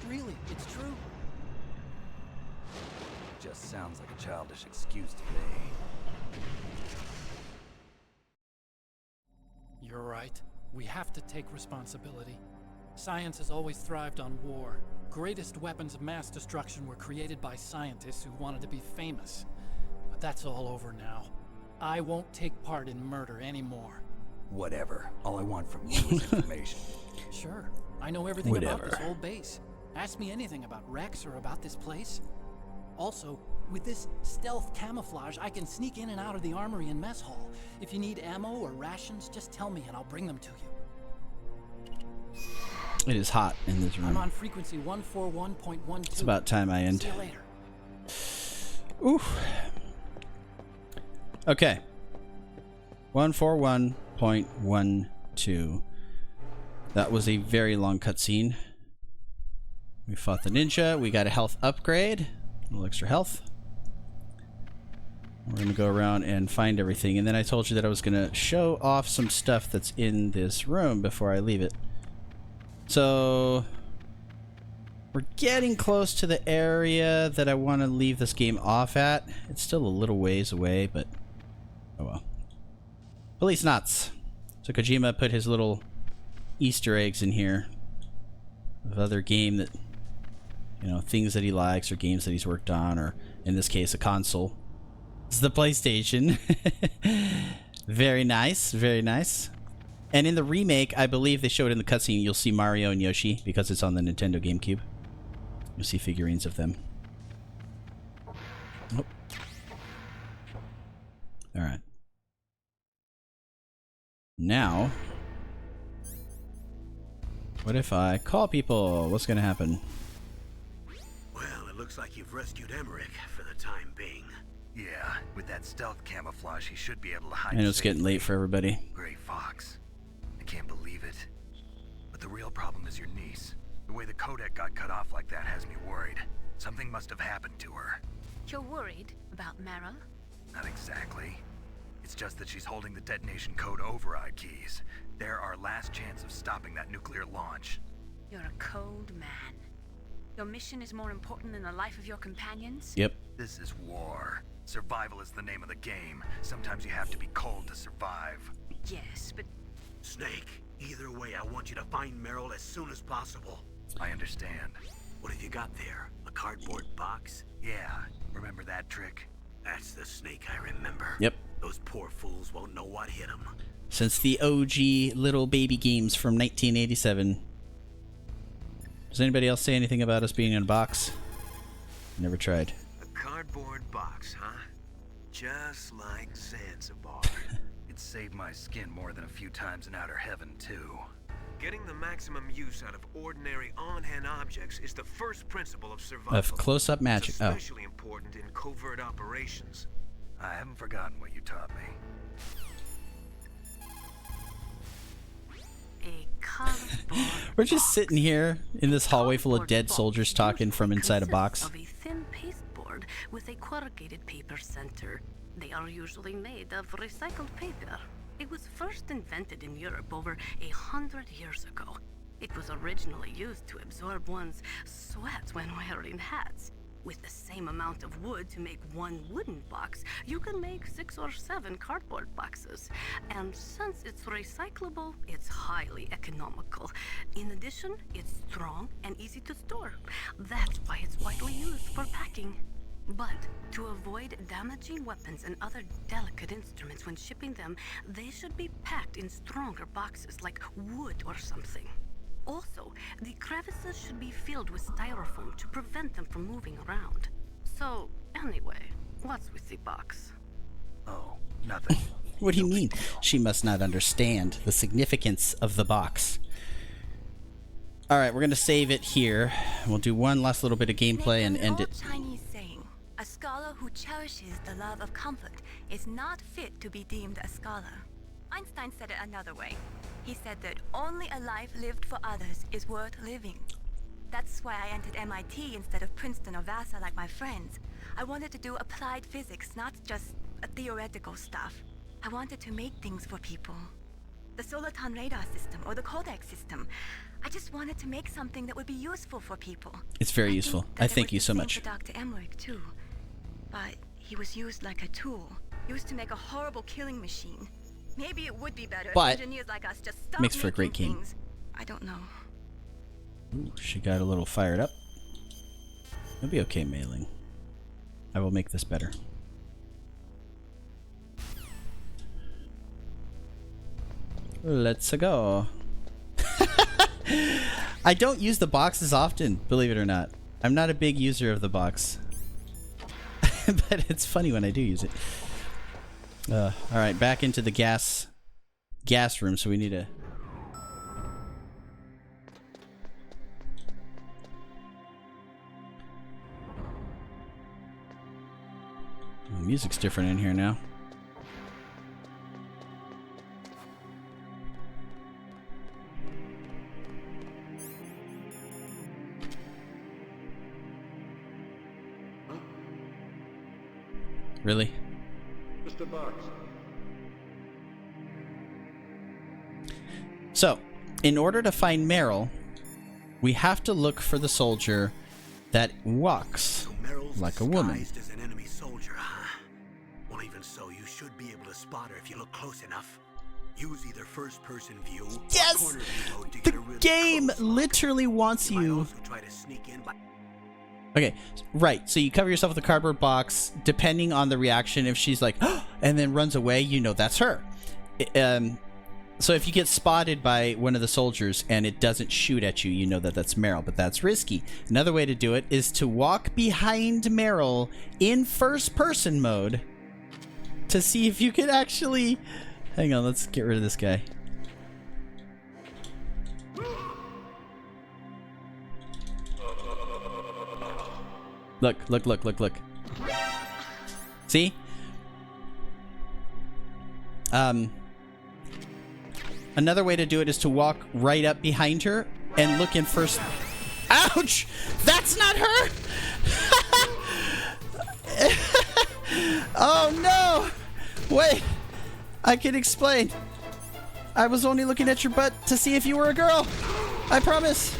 Really, it's true. Just sounds like a childish excuse to me. You're right. We have to take responsibility. Science has always thrived on war. Greatest weapons of mass destruction were created by scientists who wanted to be famous. But that's all over now. I won't take part in murder anymore. Whatever. All I want from you is information. Sure. I know everything about this whole base. Ask me anything about Rex or about this place. Also, with this stealth camouflage, I can sneak in and out of the armory and mess hall. If you need ammo or rations, just tell me and I'll bring them to you. It is hot in this I'm room. on frequency 141.12. It's about time I end. See you later. Oof. Okay. 141.12. That was a very long cutscene. We fought the ninja. We got a health upgrade. A little extra health. We're going to go around and find everything. And then I told you that I was going to show off some stuff that's in this room before I leave it. So we're getting close to the area that I want to leave this game off at. It's still a little ways away, but oh well. Police knots. So Kojima put his little Easter eggs in here of other game that, you know, things that he likes or games that he's worked on, or in this case a console. It's the PlayStation. Very nice, very nice. And in the remake, I believe they showed in the cutscene, you'll see Mario and Yoshi because it's on the Nintendo GameCube. You'll see figurines of them. Oh. Alright. Now, what if I call people? What's gonna happen? Well, it looks like you've rescued Emmerich for the time being. Yeah, with that stealth camouflage, he should be able to I hide. know it's getting late for everybody. Gray Fox. I can't believe it. But the real problem is your niece. The way the codec got cut off like that has me worried. Something must have happened to her. You're worried about Meryl? Not exactly. It's just that she's holding the detonation code override keys. They're our last chance of stopping that nuclear launch. You're a cold man. Your mission is more important than the life of your companions? Yep. This is war. Survival is the name of the game. Sometimes you have to be cold to survive. Yes, but... Snake, either way, I want you to find Meryl as soon as possible. I understand. What have you got there? A cardboard box? Yeah, remember that trick? That's the Snake I remember. Yep. Those poor fools won't know what hit them. Since the OG little baby games from 1987. Does anybody else say anything about us being in a box? Never tried. A cardboard box, huh? Just like Zanzibar. It saved my skin more than a few times in outer heaven, too. Getting the maximum use out of ordinary on-hand objects is the first principle of survival. Of close-up magic. It's especially important in covert operations. I haven't forgotten what you taught me. We're just sitting here in this hallway full of dead soldiers talking from inside a box. Of a thin pasteboard with a corrugated paper center. They are usually made of recycled paper. It was first invented in Europe over 100 years ago. It was originally used to absorb one's sweat when wearing hats. With the same amount of wood to make one wooden box, you can make 6 or 7 cardboard boxes. And since it's recyclable, it's highly economical. In addition, it's strong and easy to store. That's why it's widely used for packing. But to avoid damaging weapons and other delicate instruments when shipping them, they should be packed in stronger boxes like wood or something. Also, the crevices should be filled with styrofoam to prevent them from moving around. So, anyway, what's with the box? Oh, nothing. What do you mean? She must not understand the significance of the box. Alright, we're going to save it here. We'll do one last little bit of gameplay and end it. Chinese saying, a scholar who cherishes the love of comfort is not fit to be deemed a scholar. Einstein said it another way. He said that only a life lived for others is worth living. That's why I entered MIT instead of Princeton or Vassar like my friends. I wanted to do applied physics, not just theoretical stuff. I wanted to make things for people. The Soliton radar system or the Codex system. I just wanted to make something that would be useful for people. It's very useful. I thank you so much. For Dr. Emmerich too. But he was used like a tool, used to make a horrible killing machine. Maybe it would be better but if engineers like us just stopped makes for a great game. Things. I don't know. Ooh, she got a little fired up. It'll be okay, Mei Ling. I will make this better. Let's go. I don't use the boxes often, believe it or not. I'm not a big user of the box. But it's funny when I do use it. Alright, back into the gas room, so we need to... The music's different in here now. Really? Mr. Box. So, in order to find Meryl, we have to look for the soldier that walks like a woman. As an enemy soldier, huh? Well, even so, you should be able to spot her if you look close enough. Use either first-person view or corner view mode to get a really Game close literally wants you. try to sneak in by Okay, right. So you cover yourself with a cardboard box. Depending on the reaction, if she's like, and then runs away, you know that's her. So if you get spotted by one of the soldiers and it doesn't shoot at you, you know that that's Meryl, but that's risky. Another way to do it is to walk behind Meryl in first-person mode to see if you can actually... Hang on, let's get rid of this guy. Look. See? Another way to do it is to walk right up behind her and look in first... Ouch! That's not her! Oh no! Wait! I can explain. I was only looking at your butt to see if you were a girl. I promise.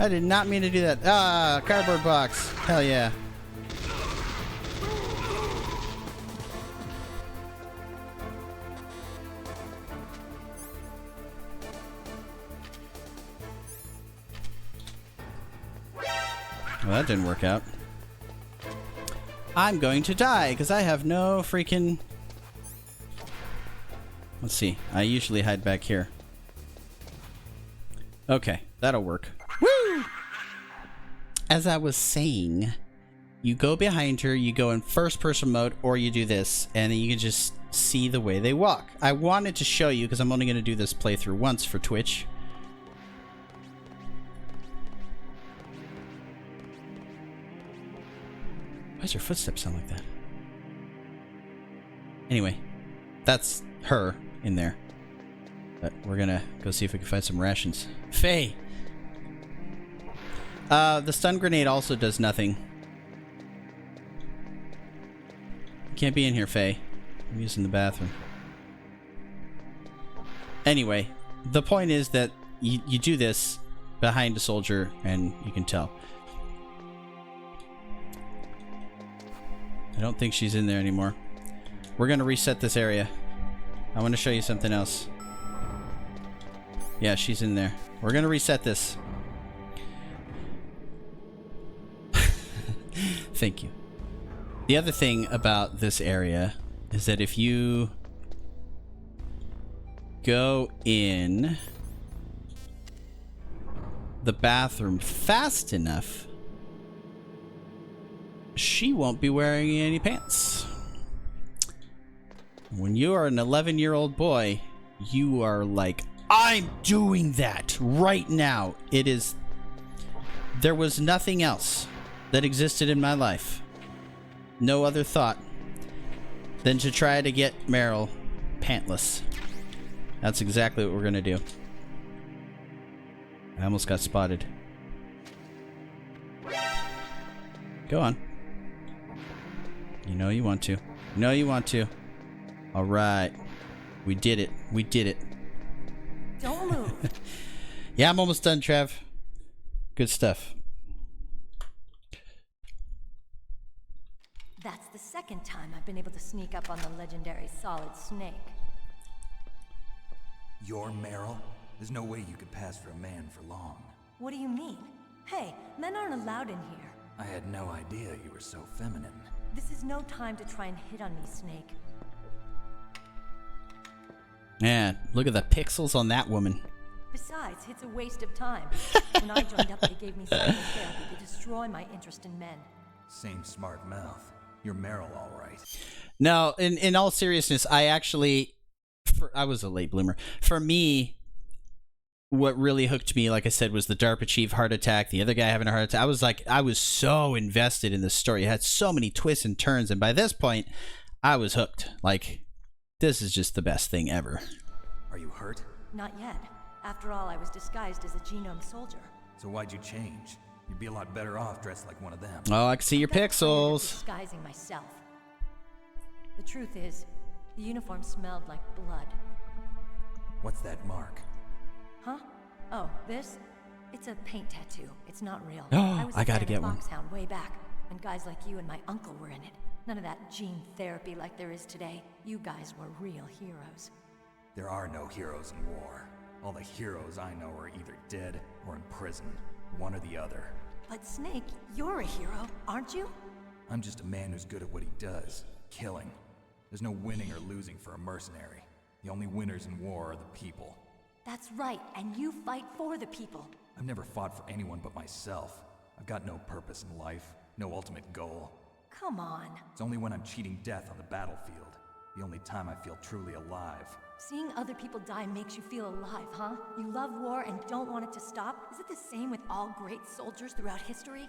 I did not mean to do that. Ah, cardboard box. Hell yeah. Well, that didn't work out. I'm going to die because I have no freaking... Let's see. I usually hide back here. Okay, that'll work. Woo! As I was saying, you go behind her, you go in first person mode, or you do this, and then you can just see the way they walk. I wanted to show you because I'm only going to do this playthrough once for Twitch. Why does her footsteps sound like that? Anyway, that's her in there. But we're gonna go see if we can find some rations. Faye! The stun grenade also does nothing. You can't be in here, Faye. I'm using the bathroom. Anyway, the point is that you do this behind a soldier and you can tell. I don't think she's in there anymore. We're gonna reset this area. I want to show you something else. Yeah, she's in there. We're gonna reset this. Thank you. The other thing about this area is that if you go in the bathroom fast enough, she won't be wearing any pants. When you are an 11-year-old boy, you are like, I'm doing that right now. There was nothing else that existed in my life. No other thought than to try to get Meryl pantless. That's exactly what we're gonna do. I almost got spotted. Go on. You know you want to. You know you want to. Alright. We did it. We did it. Don't move. Yeah, I'm almost done, Trev. Good stuff. That's the second time I've been able to sneak up on the legendary Solid Snake. You're Meryl? There's no way you could pass for a man for long. What do you mean? Hey, men aren't allowed in here. I had no idea you were so feminine. This is no time to try and hit on me, Snake. Man, look at the pixels on that woman. Besides, it's a waste of time. When I joined up, they gave me psychotherapy to destroy my interest in men. Same smart mouth. You're Meryl, all right. No, in all seriousness, I was a late bloomer. For me, what really hooked me, like I said, was the DARPA chief heart attack, the other guy having a heart attack. I was so invested in this story. It had so many twists and turns, and by this point, I was hooked. Like, this is just the best thing ever. Are you hurt? Not yet. After all, I was disguised as a genome soldier. So why'd you change? You'd be a lot better off dressed like one of them. Oh, I can see your pixels. Disguising myself. The truth is, the uniform smelled like blood. What's that mark? Huh? Oh, this? It's a paint tattoo. It's not real. I gotta get one. Foxhound way back, when guys like you and my uncle were in it. None of that gene therapy like there is today. You guys were real heroes. There are no heroes in war. All the heroes I know are either dead or in prison. One or the other. But Snake, you're a hero, aren't you? I'm just a man who's good at what he does. Killing. There's no winning or losing for a mercenary. The only winners in war are the people. That's right, and you fight for the people. I've never fought for anyone but myself. I've got no purpose in life, no ultimate goal. Come on. It's only when I'm cheating death on the battlefield. The only time I feel truly alive. Seeing other people die makes you feel alive, huh? You love war and don't want it to stop? Is it the same with all great soldiers throughout history?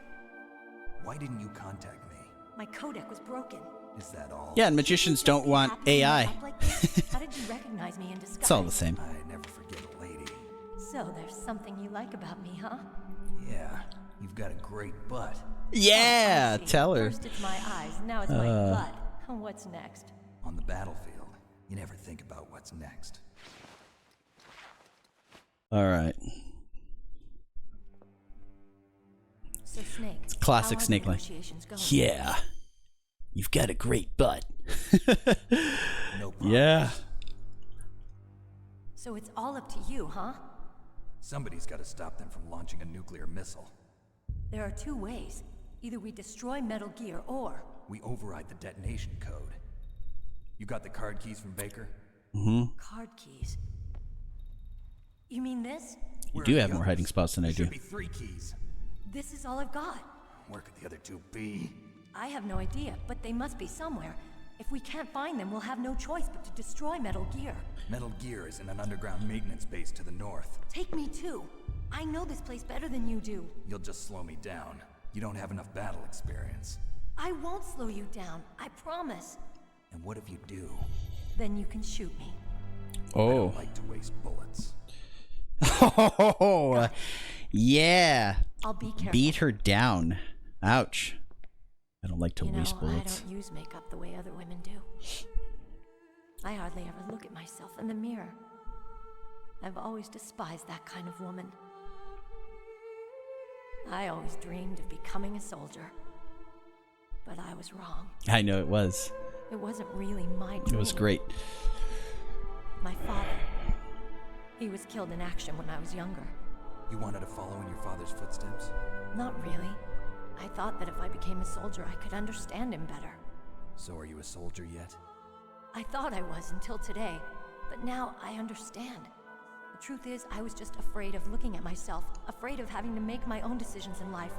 Why didn't you contact me? My codec was broken. Is that all? Yeah, and magicians don't want AI. How did you recognize me in disguise? It's all the same. I never forget a lady. So there's something you like about me, huh? Yeah, you've got a great butt. Yeah, tell her. First it's my eyes, now it's my butt. What's next? On the battlefield, you never think about what's next. All right. So Snake, it's classic Snake line. Yeah. You've got a great butt. No problem. Yeah. So it's all up to you, huh? Somebody's got to stop them from launching a nuclear missile. There are two ways. Either we destroy Metal Gear or... we override the detonation code. You got the card keys from Baker? Mm-hmm. Card keys? You mean this? You do have more hiding spots than I do. There should be 3 keys. This is all I've got. Where could the other 2 be? I have no idea, but they must be somewhere. If we can't find them, we'll have no choice but to destroy Metal Gear. Metal Gear is in an underground maintenance base to the north. Take me too. I know this place better than you do. You'll just slow me down. You don't have enough battle experience. I won't slow you down, I promise. And what if you do? Then you can shoot me. I don't like to waste bullets. Oh, yeah. I'll be careful. Beat her down. Ouch. I don't like to waste bullets. I don't use makeup the way other women do. I hardly ever look at myself in the mirror. I've always despised that kind of woman. I always dreamed of becoming a soldier. But I was wrong. I know it was. It wasn't really my dream. It was great. My father. He was killed in action when I was younger. You wanted to follow in your father's footsteps? Not really. I thought that if I became a soldier, I could understand him better. So are you a soldier yet? I thought I was until today, but now I understand. The truth is, I was just afraid of looking at myself, afraid of having to make my own decisions in life.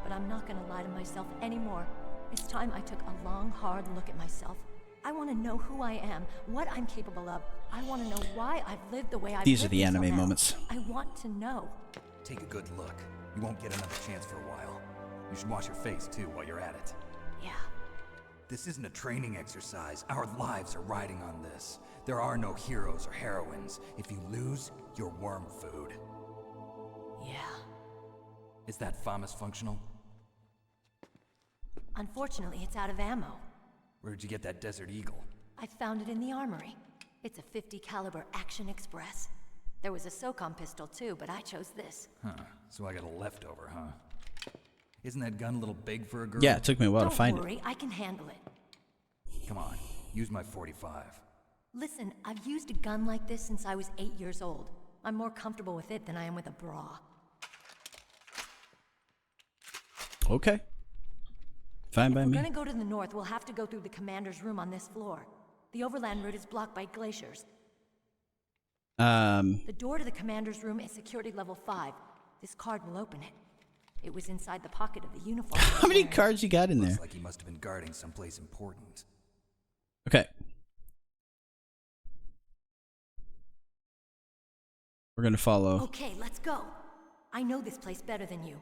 But I'm not gonna lie to myself anymore. It's time I took a long, hard look at myself. I want to know who I am, what I'm capable of. I want to know why I've lived the way I've lived. These are the until anime now. moments. I want to know. Take a good look. You won't get another chance for a while. You should wash your face, too, while you're at it. Yeah. This isn't a training exercise. Our lives are riding on this. There are no heroes or heroines. If you lose, you're worm food. Yeah. Is that FAMAS functional? Unfortunately, it's out of ammo. Where'd you get that Desert Eagle? I found it in the armory. It's a .50 caliber Action Express. There was a SOCOM pistol too, but I chose this. Huh. So I got a leftover, huh? Isn't that gun a little big for a girl? Yeah, it took me a while to find Don't worry, I can handle it. Come on, use my .45. Listen, I've used a gun like this since I was 8 years old. I'm more comfortable with it than I am with a bra. Okay. Fine by If we're me. gonna go to the north, we'll have to go through the commander's room on this floor. The overland route is blocked by glaciers. The door to the commander's room is security level 5. This card will open it. It was inside the pocket of the uniform. How many cards you got in there? Looks like he must have been guarding someplace important. Okay. We're gonna follow. Okay, let's go. I know this place better than you.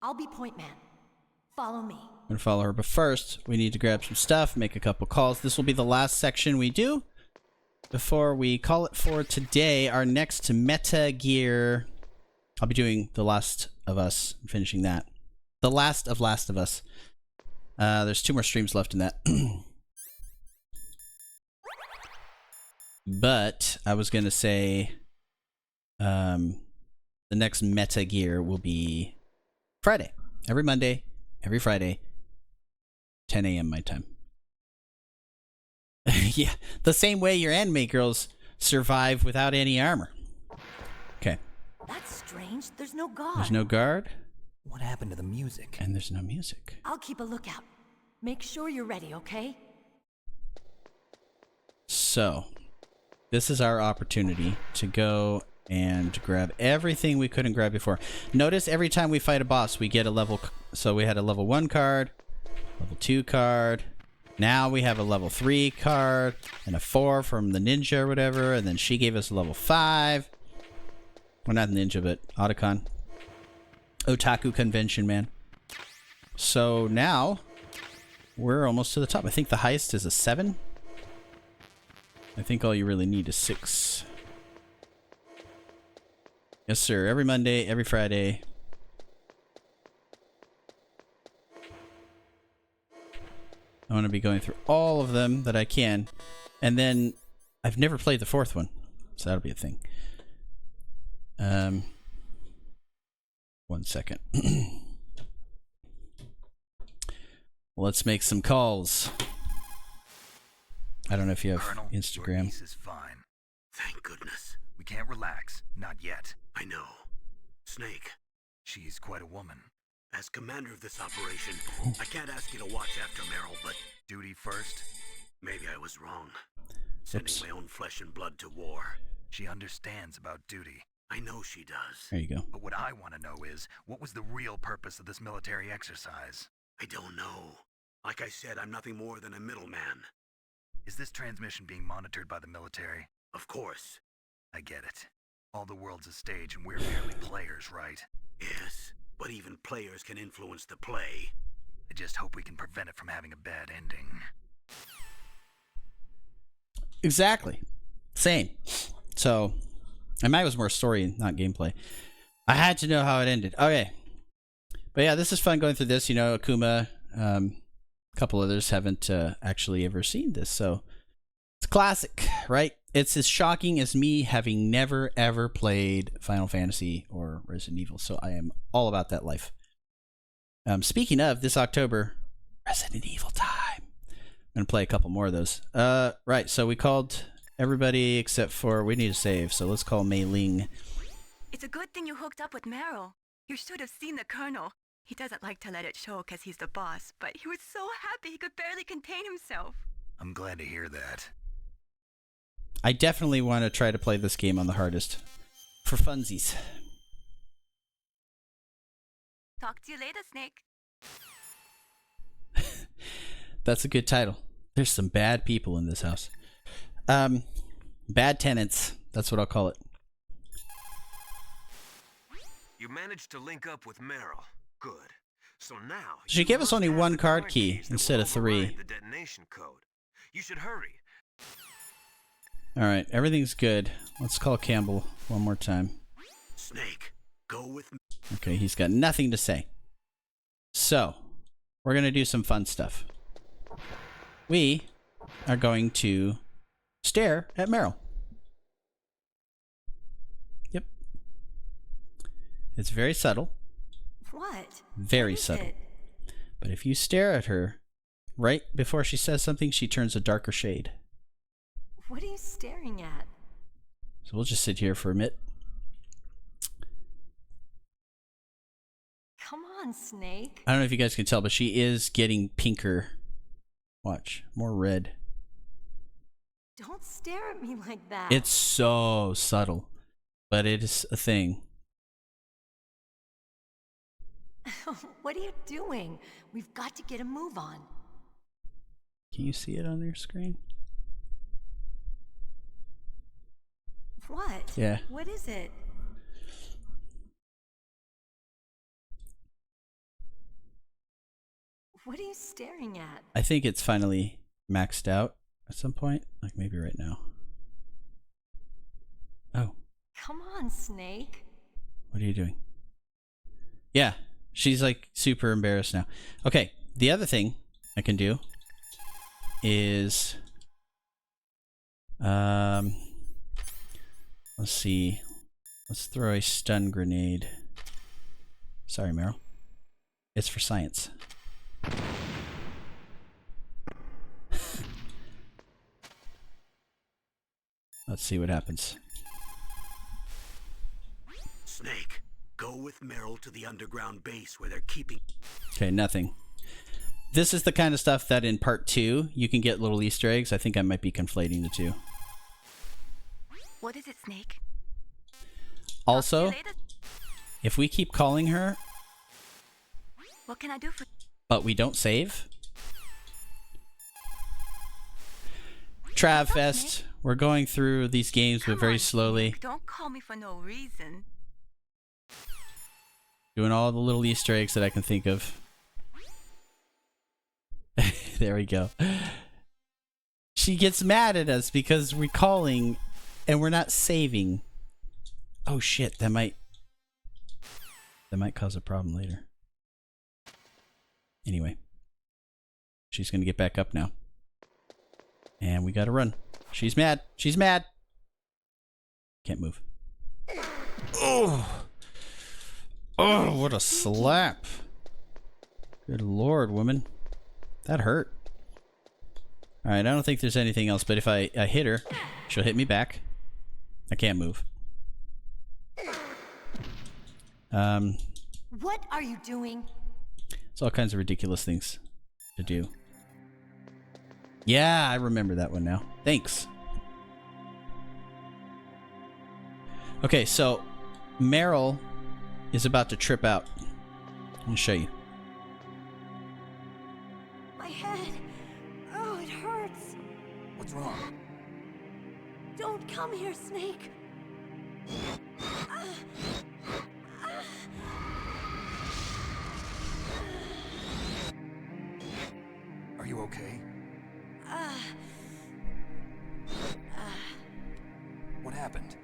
I'll be point man. Follow me. I'm gonna follow her, but first we need to grab some stuff, make a couple calls. This will be the last section we do before we call it for today. Our next Meta Gear, I'll be doing The Last of Us, finishing that. The Last of Us. There's 2 more streams left in that. But I was gonna say, the next Meta Gear will be Friday. Every Monday, every Friday, 10 a.m. my time. Yeah, the same way your anime girls survive without any armor. Okay. That's strange. There's no guard. There's no guard. What happened to the music? And there's no music. I'll keep a lookout. Make sure you're ready, okay? So, this is our opportunity to go and grab everything we couldn't grab before. Notice every time we fight a boss, we get a level. So we had a level 1 card, level 2 card. Now we have a level 3 card and a 4 from the ninja or whatever. And then she gave us a level 5. Well, not ninja, but Otacon. Otaku convention, man. So now we're almost to the top. I think the highest is a 7. I think all you really need is 6. Yes, sir. Every Monday, every Friday. I want to be going through all of them that I can. And then I've never played the 4th one, so that'll be a thing. 1 second. Let's make some calls. I don't know if you have Colonel, Instagram. Your niece is fine. Thank goodness. We can't relax. Not yet. I know. Snake. She's quite a woman. As commander of this operation, I can't ask you to watch after Meryl, but duty first? Maybe I was wrong. Sending Oops. my own flesh and blood to war. She understands about duty. I know she does. There you go. But what I want to know is, what was the real purpose of this military exercise? I don't know. Like I said, I'm nothing more than a middleman. Is this transmission being monitored by the military? Of course. I get it. All the world's a stage and we're merely players, right? Yes, but even players can influence the play. I just hope we can prevent it from having a bad ending. Exactly. Same. So, And mine was more story, not gameplay. I had to know how it ended. Okay. But yeah, this is fun going through this. You know, Akuma, a couple others haven't actually ever seen this. So it's classic, right? It's as shocking as me having never, ever played Final Fantasy or Resident Evil. So I am all about that life. Speaking of, this October, Resident Evil time. I'm going to play a couple more of those. Right, so we called everybody except for, we need to save. So let's call Mei Ling. It's a good thing you hooked up with Meryl. You should have seen the Colonel. He doesn't like to let it show because he's the boss, but he was so happy he could barely contain himself. I'm glad to hear that. I definitely want to try to play this game on the hardest. For funsies. Talk to you later, Snake. That's a good title. There's some bad people in this house. Bad tenants. That's what I'll call it. You managed to link up with Meryl. Good. So now She gave us only one card key instead of 3. the detonation code. You should hurry. Alright, everything's good. Let's call Campbell one more time. Snake, go with me. Okay, he's got nothing to say. So, we're going to do some fun stuff. We are going to stare at Meryl. Yep. It's very subtle. What? Very What is subtle. it? But if you stare at her, right before she says something, she turns a darker shade. What are you staring at? So we'll just sit here for a minute. Come on, Snake. I don't know if you guys can tell, but she is getting pinker. Watch. More red. Don't stare at me like that. It's so subtle, but it is a thing. What are you doing? We've got to get a move on. Can you see it on your screen? What? Yeah. What is it? What are you staring at? I think it's finally maxed out at some point. Like maybe right now. Oh, Come on, Snake. what are you doing? Yeah, she's like super embarrassed now. Okay, the other thing I can do is let's see. Let's throw a stun grenade. Sorry, Meryl. It's for science. Let's see what happens. Snake, go with Meryl to the underground base where they're keeping... Okay, nothing. This is the kind of stuff that in part 2 you can get little Easter eggs. I think I might be conflating the two. What is it, Snake? Also, if we keep calling her, What can I do for... but we don't save. Travfest. We're going through these games, but very slowly. Don't call me for no reason. Doing all the little Easter eggs that I can think of. There we go. She gets mad at us because we're calling and we're not saving. Oh shit, that might cause a problem later. Anyway. She's gonna get back up now. And we gotta run. She's mad. She's mad. Can't move. Oh! Oh, what a slap. Good lord, woman. That hurt. Alright, I don't think there's anything else, but if I hit her, she'll hit me back. I can't move. What are you doing? It's all kinds of ridiculous things to do. Yeah, I remember that one now. Thanks. Okay, so Meryl is about to trip out. Let me show you. My head. Oh, it hurts. What's wrong? Don't come here, Snake. Are you okay? What happened?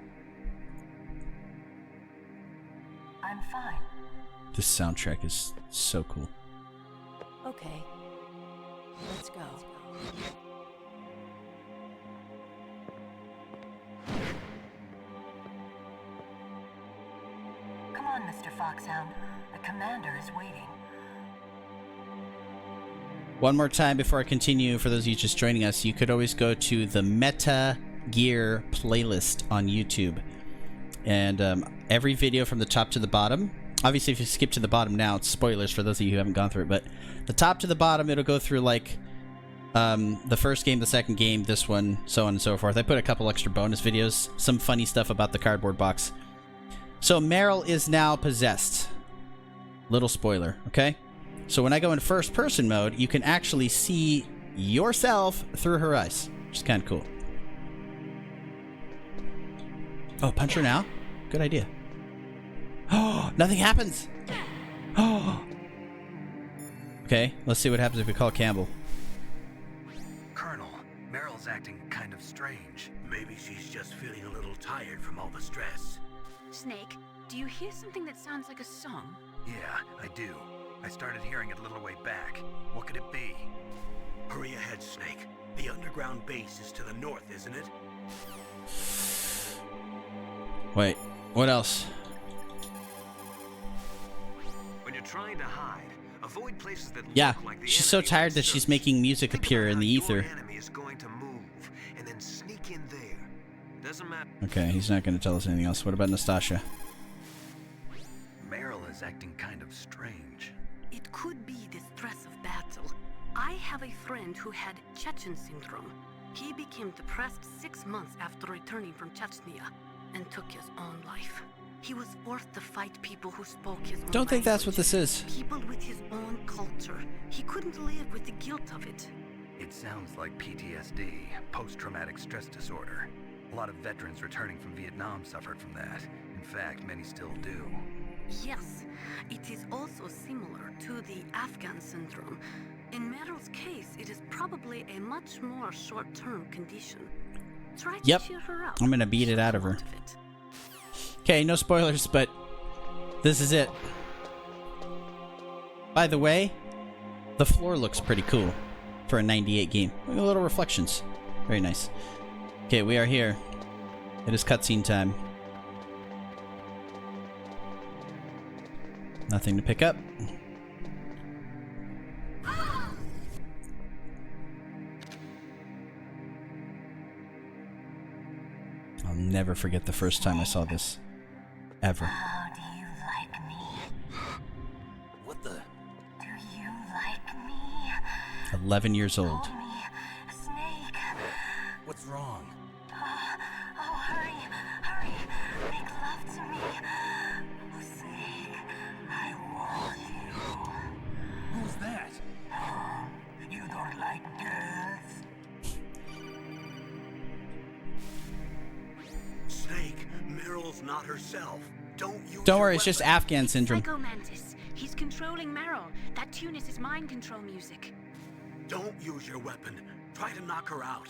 I'm fine. This soundtrack is so cool. Okay. Let's go. Come on, Mr. Foxhound. The commander is waiting. One more time before I continue, for those of you just joining us, you could always go to the Meta Gear playlist on YouTube. And every video from the top to the bottom, obviously if you skip to the bottom now, it's spoilers for those of you who haven't gone through it, but the top to the bottom, it'll go through like the first game, the second game, this one, so on and so forth. I put a couple extra bonus videos, some funny stuff about the cardboard box. So Meryl is now possessed. Little spoiler, okay? So when I go in first person mode, you can actually see yourself through her eyes, which is kind of cool. Oh, punch her now? Good idea. Oh, nothing happens. Oh. Okay, let's see what happens if we call Campbell. Colonel, Meryl's acting kind of strange. Maybe she's just feeling a little tired from all the stress. Snake, do you hear something that sounds like a song? Yeah, I do. I started hearing it a little way back. What could it be? Hurry ahead, Snake. The underground base is to the north, isn't it? Wait, what else? When you're trying to hide, avoid places that Yeah, look like the she's so tired that she's making music appear in the ether. enemy is going to move, and then sneak in there. Doesn't matter. Okay, he's not going to tell us anything else. What about Nastasha? Meryl is acting kind of strange. It could be the stress of battle. I have a friend who had Chechen syndrome. He became depressed 6 months after returning from Chechnya and took his own life. He was forced to fight people who spoke his own Don't think that's what language. this is. People with his own culture. He couldn't live with the guilt of it. It sounds like PTSD, post-traumatic stress disorder. A lot of veterans returning from Vietnam suffered from that. In fact, many still do. Yes, it is also similar to the Afghan syndrome. In Meryl's case, it is probably a much more short-term condition. Try to Yep, cheer her up. I'm going to beat it out of her. Okay, no spoilers, but this is it. By the way, the floor looks pretty cool for a 98 game. Look at the little reflections. Very nice. Okay, we are here. It is cutscene time. Nothing to pick up. I'll never forget the first time I saw this. Ever. How do you like me? What the? Do you like me? 11 years old. Snake. What's wrong? Oh, hurry, hurry. Make love to me. Oh, Snake, I want you. Who's that? Oh, you don't like girls? Snake, Meryl's not herself. Don't use Don't your worry, it's just weapon. Afghan syndrome. Psycho Mantis. He's controlling Meryl. That tune is his mind control music. Don't use your weapon. Try to knock her out.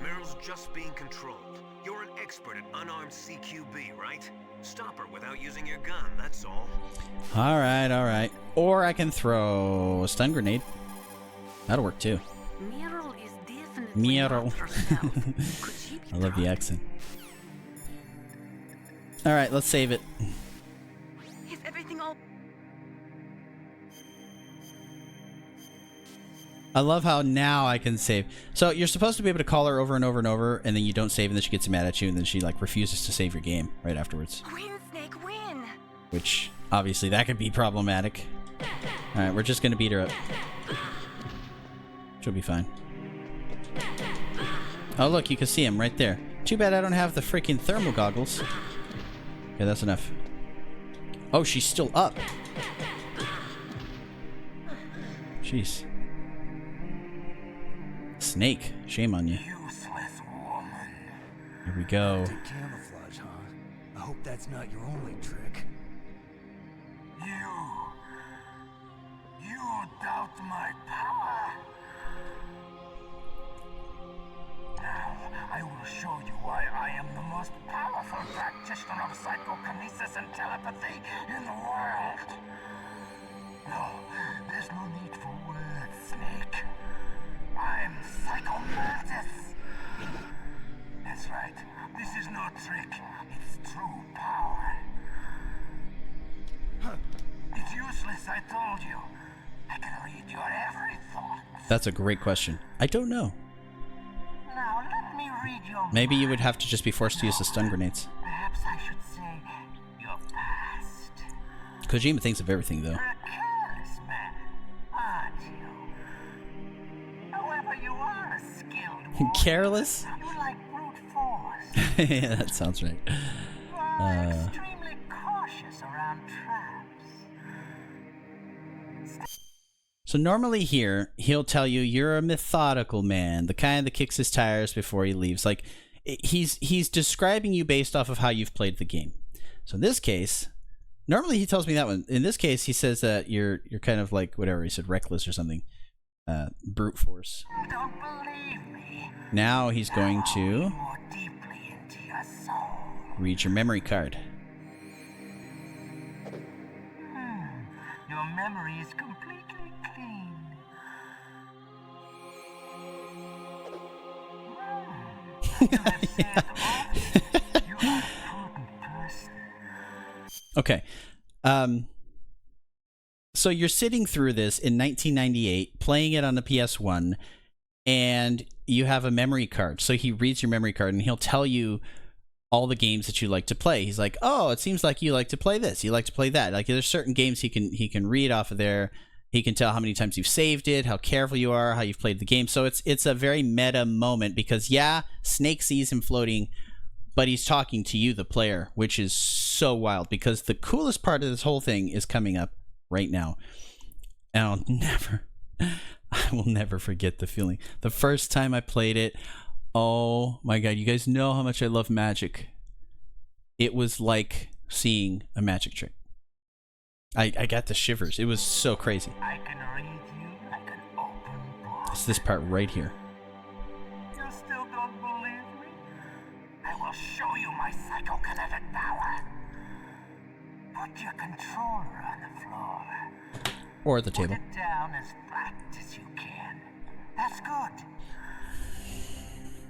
Meryl's just being controlled. You're an expert at unarmed CQB, right? Stop her without using your gun, that's all. Alright, alright. Or I can throw a stun grenade. That'll work too. Meryl is definitely Meryl. not herself. Could she be I love the accent. Alright, let's save it. Is everything all... I love how now I can save. So you're supposed to be able to call her over and over and over, and then you don't save, and then she gets mad at you, and then she like refuses to save your game right afterwards. Win, Snake, win! Which, obviously, that could be problematic. Alright, we're just gonna beat her up. She'll be fine. Oh look, you can see him right there. Too bad I don't have the freaking thermal goggles. Okay, that's enough. Oh, she's still up. Jeez. Snake, shame on you. Useless woman. Here we go. Take camouflage, huh? I hope that's not your only trick. You doubt my power? Now, I will show you why I am the most powerful practitioner of psychokinesis and telepathy in the world. No, there's no need for words, Snake. I'm Psycho Mantis. That's right. This is no trick. It's true power. It's useless, I told you. I can read your every thought. That's a great question. I don't know. Now let me read your Maybe you would have to just be forced to use the stun grenades. Perhaps I should say your past. Kojima thinks of everything, though. You're a careless man, aren't you? However, you are a skilled warrior. Careless? You like brute force. Yeah, that sounds right. Extremely cautious around traps. So normally here, he'll tell you you're a methodical man, the kind that kicks his tires before he leaves. Like, he's describing you based off of how you've played the game. So in this case, normally he tells me that one. In this case, he says that you're kind of like, whatever, he said reckless or something. Brute force. You don't believe me. Now he's going to More deeply into your soul. read your memory card. Your memory is completely clean. Okay. So you're sitting through this in 1998, playing it on the PS1, and you have a memory card. So he reads your memory card, and he'll tell you all the games that you like to play. He's like, oh, it seems like you like to play this. You like to play that. Like, there's certain games he can read off of there. He can tell how many times you've saved it, how careful you are, how you've played the game. So it's a very meta moment because, yeah, Snake sees him floating, but he's talking to you, the player, which is so wild because the coolest part of this whole thing is coming up right now. And I will never forget the feeling. The first time I played it, oh my god, you guys know how much I love magic. It was like seeing a magic trick. I got the shivers. It was so crazy. I can read you like an open book. It's this part right here. You still don't believe me? I will show you my psychokinetic power. Put your controller on the floor. Or the table. Put it down as flat as you can. That's good.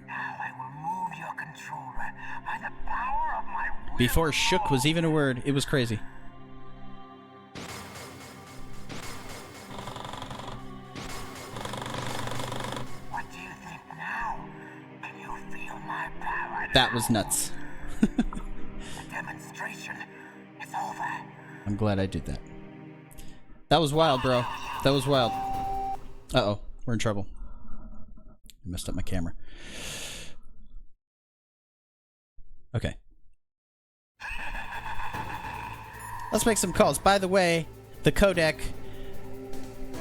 Now I will move your controller by the power of my will. Before shook was even a word, it was crazy. What do you think now? Can you feel my power? That was nuts. The demonstration is over. I'm glad I did that. That was wild, bro. That was wild. Uh-oh, we're in trouble. I messed up my camera. Okay. Let's make some calls. By the way, the codec.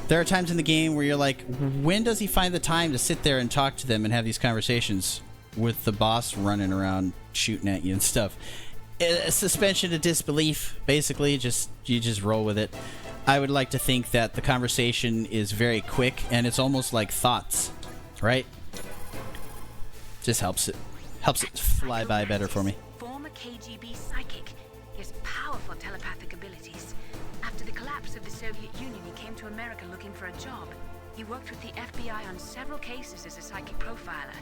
There are times in the game where you're like, when does he find the time to sit there and talk to them and have these conversations with the boss running around shooting at you and stuff? A suspension of disbelief, basically. You just roll with it. I would like to think that the conversation is very quick and it's almost like thoughts, right? Just helps it fly by better for me. Former KGB psychic. He has powerful telepathic abilities. After the collapse of the Soviet Union, he came to America looking for a job. He worked with the FBI on several cases as a psychic profiler.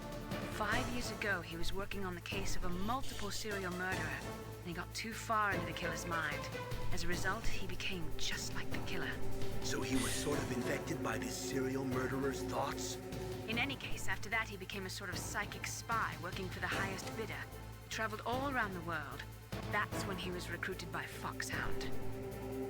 5 years ago, he was working on the case of a multiple serial murderer, and he got too far into the killer's mind. As a result, he became just like the killer. So he was sort of infected by this serial murderer's thoughts? In any case, after that, he became a sort of psychic spy working for the highest bidder. Traveled all around the world. That's when he was recruited by Foxhound.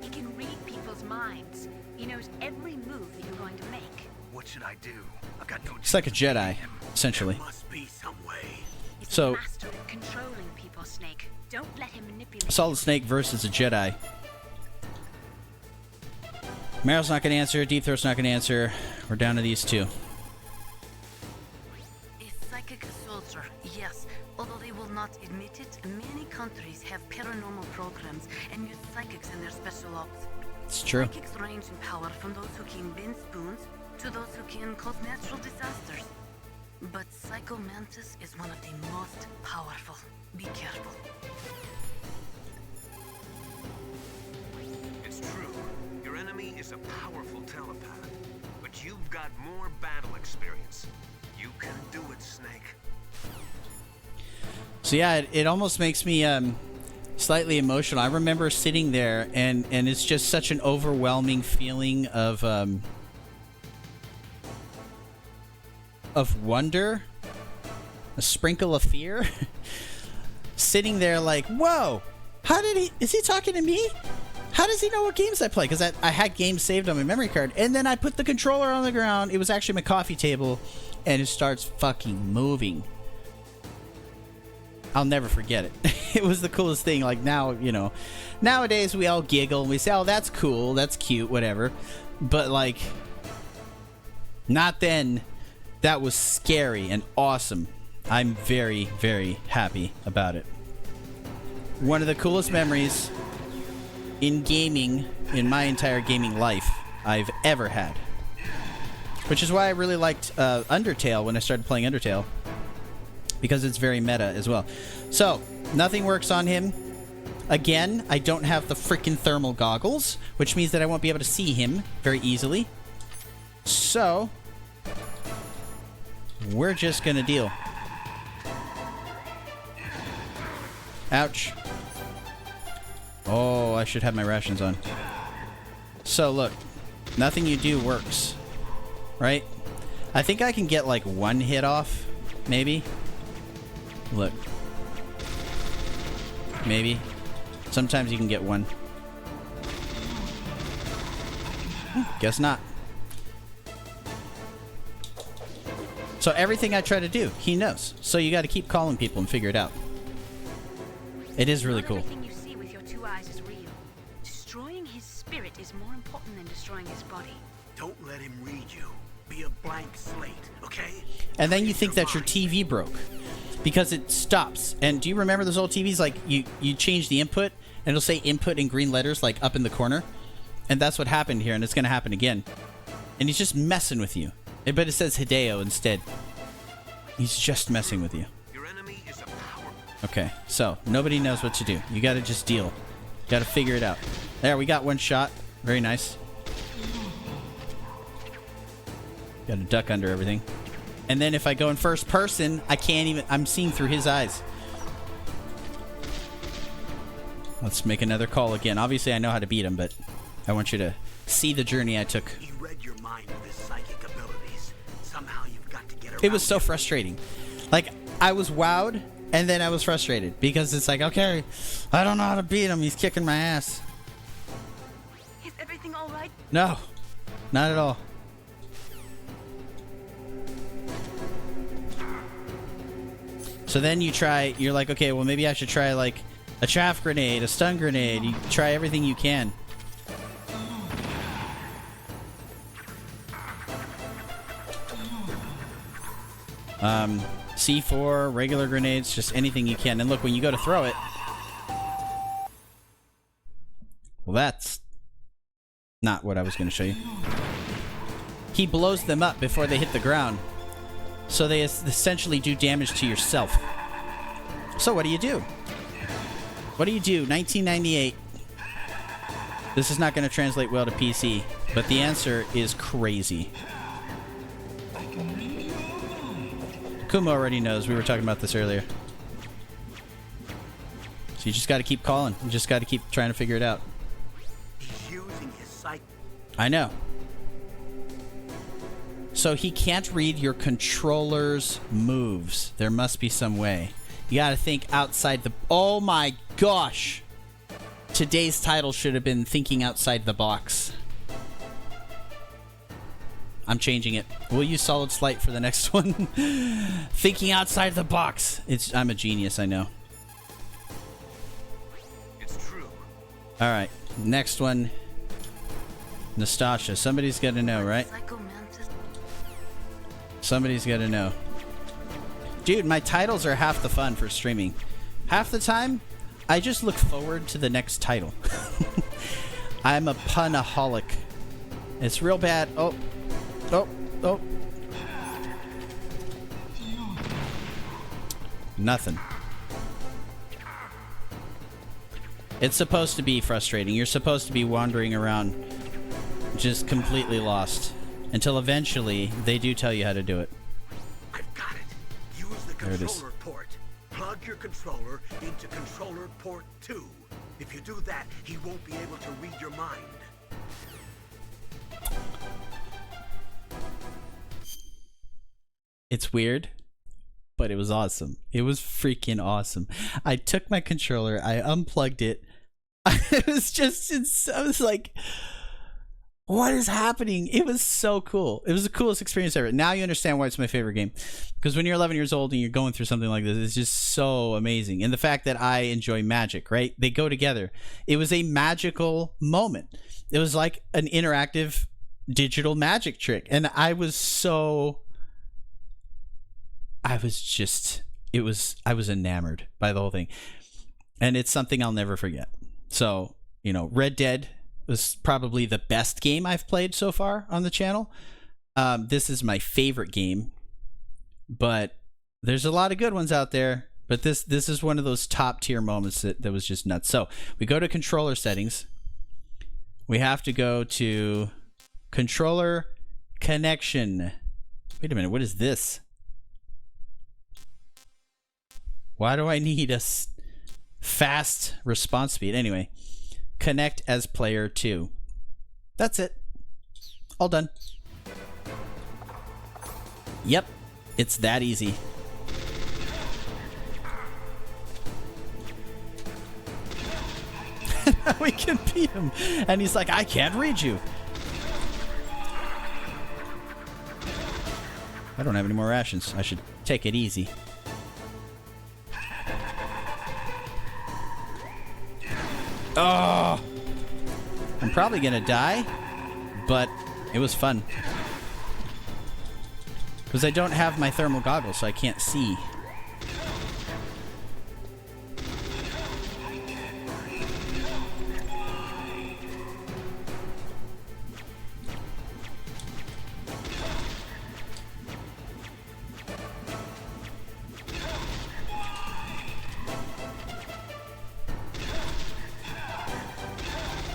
He can read people's minds. He knows every move that you're going to make. What should I do? I've got no. It's like a Jedi, essentially. Must be some way. He's So- a master at controlling people, Snake. Don't let him manipulate. Solid Snake versus a Jedi. Meryl's not going to answer. Deep Throat's not going to answer. We're down to these two. A psychic soldier, yes. Although they will not admit it, many countries have paranormal programs and use psychics in their special ops. It's true. Psychics range in power from those who can bend spoons to those who can cause natural disasters. But Psycho Mantis is one of the most powerful. Be careful. It's true. Your enemy is a powerful telepath. But you've got more battle experience. You can do it, Snake. So yeah, it almost makes me slightly emotional. I remember sitting there, and it's just such an overwhelming feeling of wonder, a sprinkle of fear. Sitting there like, whoa, is he talking to me? How does he know what games I play? Because I had games saved on my memory card, and then I put the controller on the ground. It was actually my coffee table, and it starts fucking moving. I'll never forget it. It was the coolest thing. Like now, you know, nowadays we all giggle and we say, oh, that's cool, that's cute, whatever. But like, not then. That was scary and awesome. I'm very, very happy about it. One of the coolest memories in gaming, in my entire gaming life, I've ever had. Which is why I really liked Undertale when I started playing Undertale. Because it's very meta as well. So, nothing works on him. Again, I don't have the freaking thermal goggles, which means that I won't be able to see him very easily. So, we're just gonna deal. Ouch. Oh, I should have my rations on. So, look. Nothing you do works. Right? I think I can get like one hit off. Maybe. Look. Maybe. Sometimes you can get one. Guess not. So everything I try to do, he knows. So you got to keep calling people and figure it out. It is really cool. Everything you see with your 2 eyes is real. Destroying his spirit is more important than destroying his body. Don't let him read you. Be a blank slate, okay? And then you think that your TV broke because it stops. And do you remember those old TVs? Like you change the input and it'll say input in green letters like up in the corner. And that's what happened here, and it's going to happen again. And he's just messing with you. But it says Hideo instead. He's just messing with you. Okay, so nobody knows what to do. You got to just deal. You got to figure it out. There, we got one shot. Very nice. Got to duck under everything. And then if I go in first person, I can't even... I'm seeing through his eyes. Let's make another call again. Obviously, I know how to beat him, but I want you to see the journey I took. He read your mind with his psychic abilities. Somehow you've got to get around. It was so frustrating. Like, I was wowed, and then I was frustrated. Because it's like, okay, I don't know how to beat him. He's kicking my ass. Is everything all right? No, not at all. So then you're like, okay, well, maybe I should try, like, a chaff grenade, a stun grenade. You try everything you can. C4, regular grenades, just anything you can. And look, when you go to throw it... Well, that's not what I was going to show you. He blows them up before they hit the ground. So they essentially do damage to yourself. So what do you do? What do you do? 1998. This is not going to translate well to PC, but the answer is crazy. Kuma already knows. We were talking about this earlier. So you just got to keep calling. You just got to keep trying to figure it out. He's using his psych. I know. So he can't read your controller's moves. There must be some way. You gotta think outside the... Oh my gosh! Today's title should have been Thinking Outside the Box. I'm changing it. We'll use Solid Slight for the next one. Thinking Outside the Box. I'm a genius, I know. It's true. Alright, next one. Nastasha. Somebody's gotta know, right? Somebody's gotta know. Dude, my titles are half the fun for streaming. Half the time, I just look forward to the next title. I'm a punaholic. It's real bad. Oh. Oh. Oh. Nothing. It's supposed to be frustrating. You're supposed to be wandering around just completely lost until eventually they do tell you how to do it. I've got it. Use the There it is. controller port. Plug your controller into controller port 2. If you do that, he won't be able to read your mind. It's weird, but it was awesome. It was freaking awesome. I took my controller, I unplugged it. It was just, I was like, what is happening? It was so cool. It was the coolest experience ever. Now you understand why it's my favorite game. Because when you're 11 years old and you're going through something like this, it's just so amazing. And the fact that I enjoy magic, right? They go together. It was a magical moment. It was like an interactive digital magic trick. And I was enamored by the whole thing. And it's something I'll never forget. So, you know, Red Dead was probably the best game I've played so far on the channel. This is my favorite game, but there's a lot of good ones out there. But this is one of those top tier moments that was just nuts. So we go to controller settings. We have to go to controller connection. Wait a minute, what is this? Why do I need a fast response speed? Anyway, connect as player 2. That's it. All done. Yep, it's that easy. We can beat him. And he's like, I can't read you. I don't have any more rations. I should take it easy. Oh, I'm probably gonna die, but it was fun. Because I don't have my thermal goggles, so I can't see.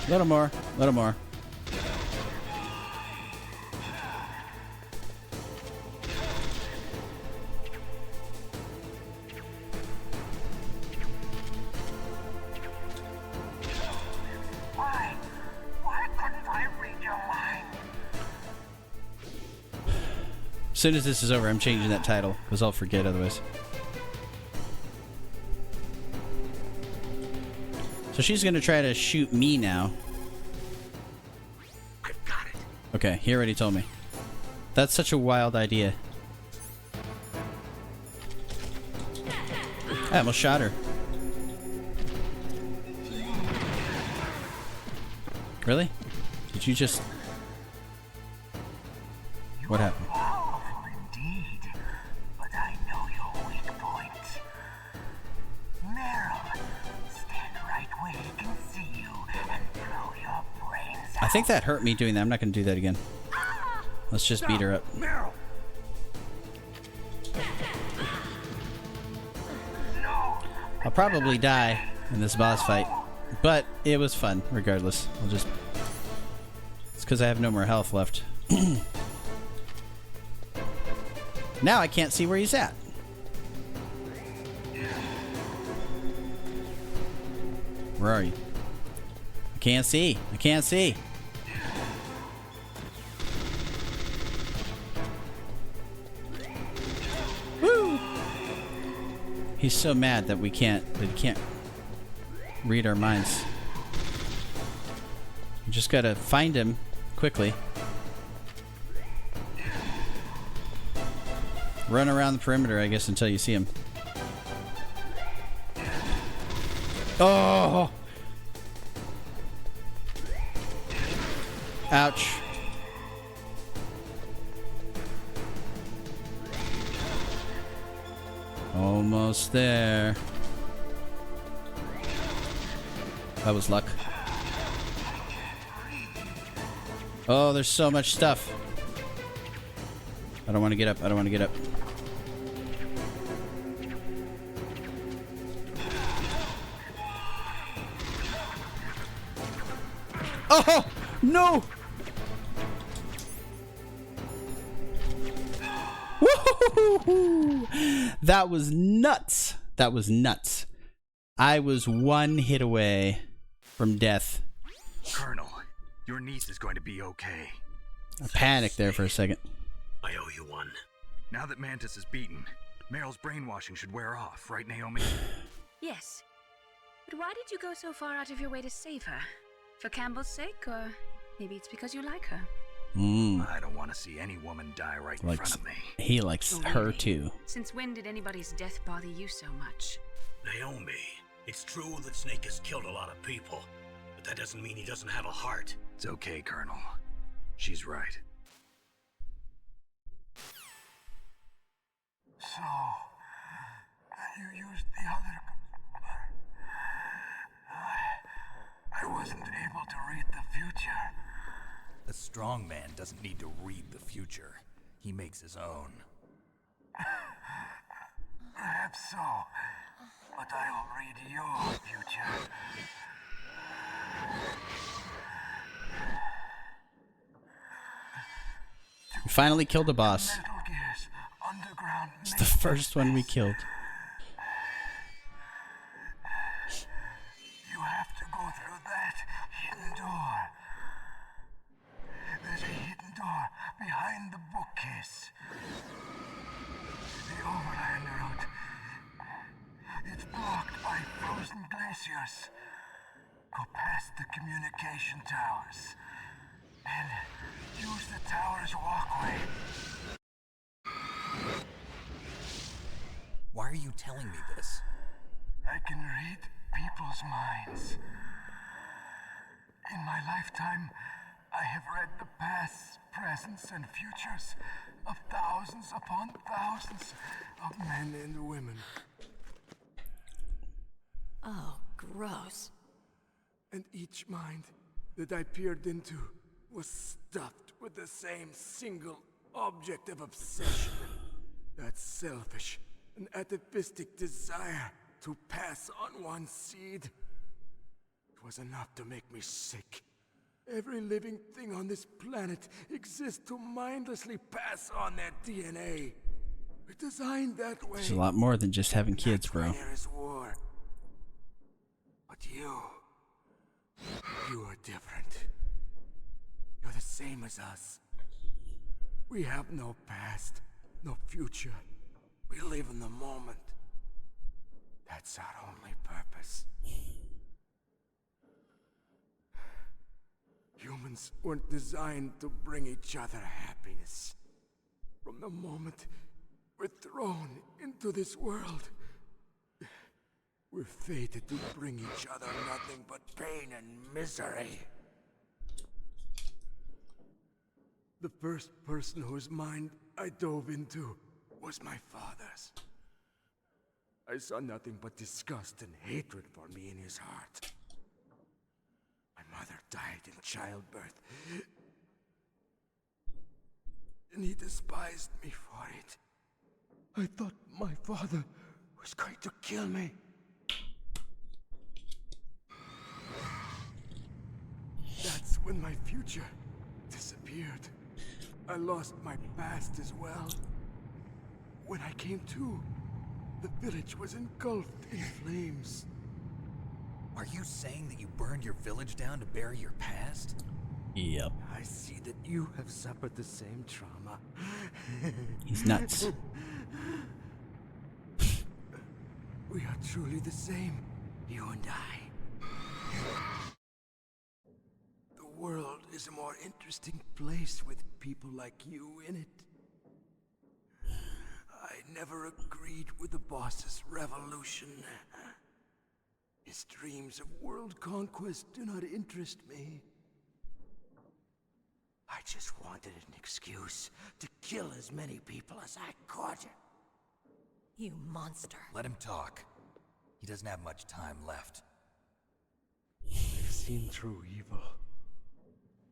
A little more, a little more. Why couldn't I read your mind? As soon as this is over, I'm changing that title, because I'll forget otherwise. So she's going to try to shoot me now. I've got it. Okay, he already told me. That's such a wild idea. I almost shot her. Really? Did you just... What happened? Powerful indeed, but I know your weak point. Meryl, stand right where he can see you and blow your brains out. I think that hurt me doing that. I'm not going to do that again. Let's just beat her up. Meryl! I'll probably die in this boss fight, but it was fun regardless. I'll just... It's because I have no more health left. Now I can't see where he's at. Where are you? I can't see. I can't see. Woo! He's so mad that he can't read our minds. You just gotta find him quickly. Run around the perimeter, I guess, until you see him. Oh! Ouch. Almost there. That was luck. Oh, there's so much stuff. I don't want to get up. I don't want to get up. Oh no! Woo-hoo-hoo-hoo. That was nuts. That was nuts. I was one hit away from death. Colonel, your niece is going to be okay. I panicked there for a second. I owe you one. Now that Mantis is beaten, Meryl's brainwashing should wear off, right, Naomi? Yes. But why did you go so far out of your way to save her? For Campbell's sake, or maybe it's because you like her? I don't want to see any woman die right in front of me. He likes her too. Since when did anybody's death bother you so much? Naomi, it's true that Snake has killed a lot of people, but that doesn't mean he doesn't have a heart. It's okay, Colonel. She's right. So, you used the other... I wasn't able to read the future. A strong man doesn't need to read the future. He makes his own. Perhaps so, but I'll read your future. We finally killed a boss. Metal Gear's underground It's the first one we killed. You have to go through that hidden door. There's a hidden door behind the bookcase. The overland route. It's blocked by frozen glaciers. Go past the communication towers. And use the tower's walkway. Why are you telling me this? I can read people's minds. In my lifetime, I have read the pasts, presents, and futures of thousands upon thousands of men and women. Oh, gross. And each mind that I peered into was stuffed with the same single object of obsession. That selfish and atavistic desire to pass on one seed. It was enough to make me sick. Every living thing on this planet exists to mindlessly pass on their DNA. We're designed that way. It's a lot more than just having kids, bro. There is war. But you are different. You're the same as us. We have no past, no future. We live in the moment. That's our only purpose. Humans weren't designed to bring each other happiness. From the moment we're thrown into this world, we're fated to bring each other nothing but pain and misery. The first person whose mind I dove into was my father's. I saw nothing but disgust and hatred for me in his heart. My mother died in childbirth, and he despised me for it. I thought my father was going to kill me. That's when my future disappeared. I lost my past as well. When I came to, the village was engulfed in flames. Are you saying that you burned your village down to bury your past? Yep. I see that you have suffered the same trauma. He's nuts. We are truly the same, you and I. The world is a more interesting place with people like you in it. I never agreed with the boss's revolution. His dreams of world conquest do not interest me. I just wanted an excuse to kill as many people as I could. You monster. Let him talk. He doesn't have much time left. I've seen through evil.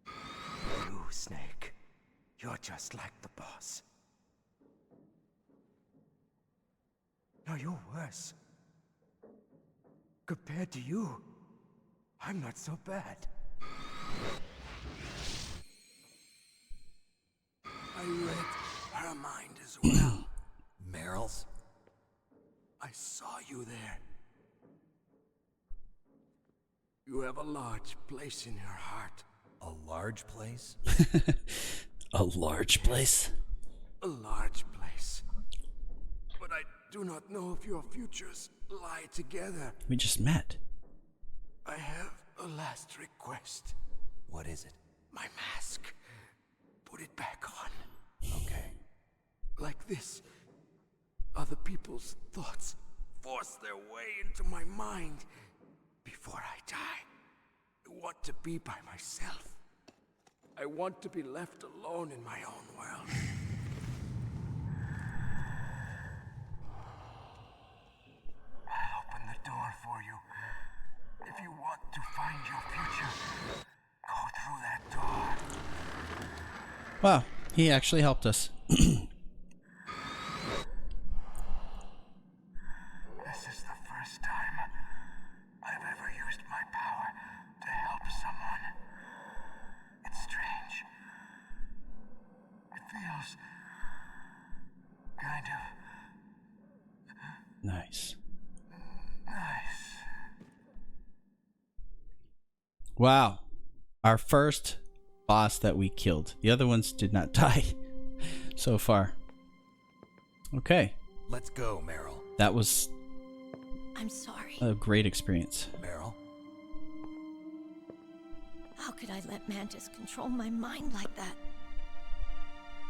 You, Snake, you're just like the boss. No, you're worse. Compared to you, I'm not so bad. I read her mind as well. Meryl's? I saw you there. You have a large place in your heart. A large place? A large place? A large place. But I do not know if your futures lie together. We just met. I have a last request. What is it? My mask. Put it back on. Okay. Like this, other people's thoughts force their way into my mind. Before I die, I want to be by myself. I want to be left alone in my own world. I'll open the door for you. If you want to find your future, go through that door. Wow, he actually helped us. This is the first time I've ever used my power to help someone. It's strange. It feels kind of Nice. nice. Wow. Our first boss that we killed. The other ones did not die so far. Okay. Let's go, Meryl. That was I'm sorry. a great experience. Meryl? How could I let Mantis control my mind like that?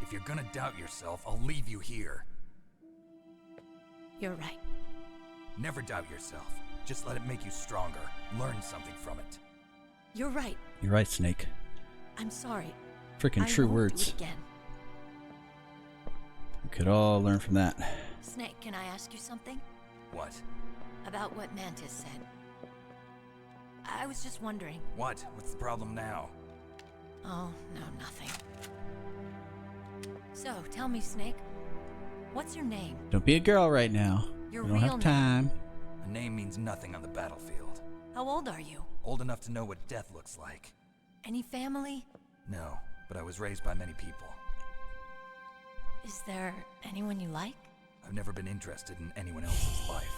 If you're gonna doubt yourself, I'll leave you here. You're right. Never doubt yourself. Just let it make you stronger. Learn something from it. You're right. You're right, Snake. I'm sorry. Freaking true I won't words. do it again. We could all learn from that. Snake, can I ask you something? What? About what Mantis said. I was just wondering. What? What's the problem now? Oh, no, nothing. So, tell me, Snake. What's your name? Don't be a girl right now. Your We don't real have time. A name means nothing on the battlefield. How old are you? Old enough to know what death looks like. Any family? No, but I was raised by many people. Is there anyone you like? I've never been interested in anyone else's life.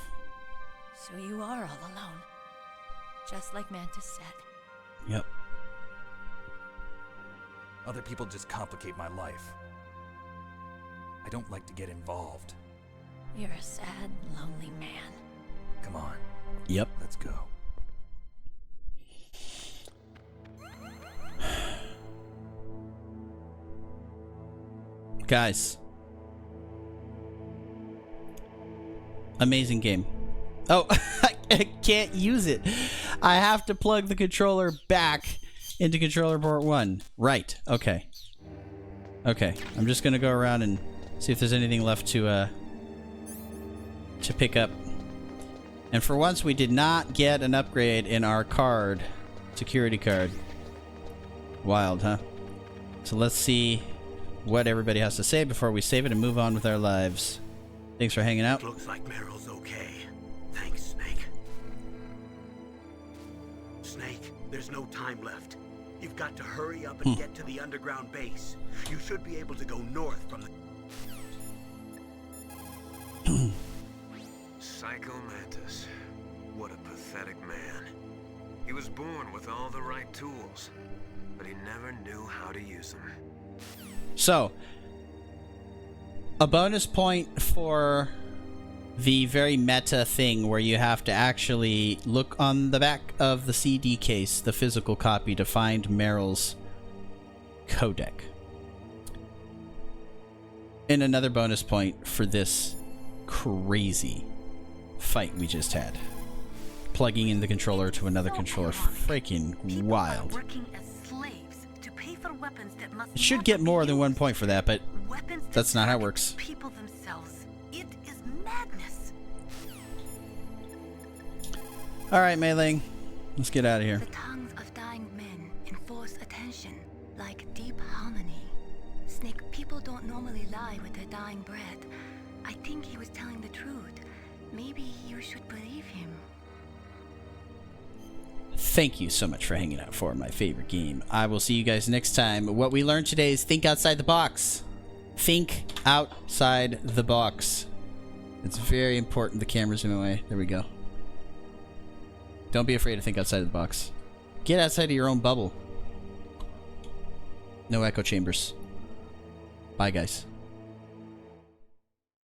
So you are all alone. Just like Mantis said. Yep. Other people just complicate my life. I don't like to get involved. You're a sad, lonely man. Come on. Yep. Let's go. Guys. Amazing game. Oh, I can't use it. I have to plug the controller back into controller port 1. Right. Okay. Okay. I'm just going to go around and see if there's anything left to pick up. And for once, we did not get an upgrade in our card. Security card. Wild, huh? So let's see what everybody has to say before we save it and move on with our lives. Thanks for hanging out. Looks like Meryl's okay. Thanks, Snake. Snake, there's no time left. You've got to hurry up and get to the underground base. You should be able to go north from the... Psycho Mantis. What a pathetic man. He was born with all the right tools, but he never knew how to use them. So, a bonus point for the very meta thing where you have to actually look on the back of the CD case, the physical copy, to find Meryl's codec. And another bonus point for this crazy fight we just had. Plugging in the controller to another controller. Freaking wild. Working as slaves to pay for weapons that must It should get more than 1 point for that, but that's not how it works. people themselves. It is madness. Alright, Mei-Ling. Let's get out of here. The tongues of dying men enforce attention, like deep harmony. Snake, people don't normally lie with their dying breath. I think he was telling the truth. Maybe you should believe him. thank you so much for hanging out for my favorite game. I will see you guys next time. What we learned today is think outside the box. Think outside the box. It's very important. The camera's in my way. There we go. Don't be afraid to think outside the box. Get outside of your own bubble. No echo chambers. Bye, guys.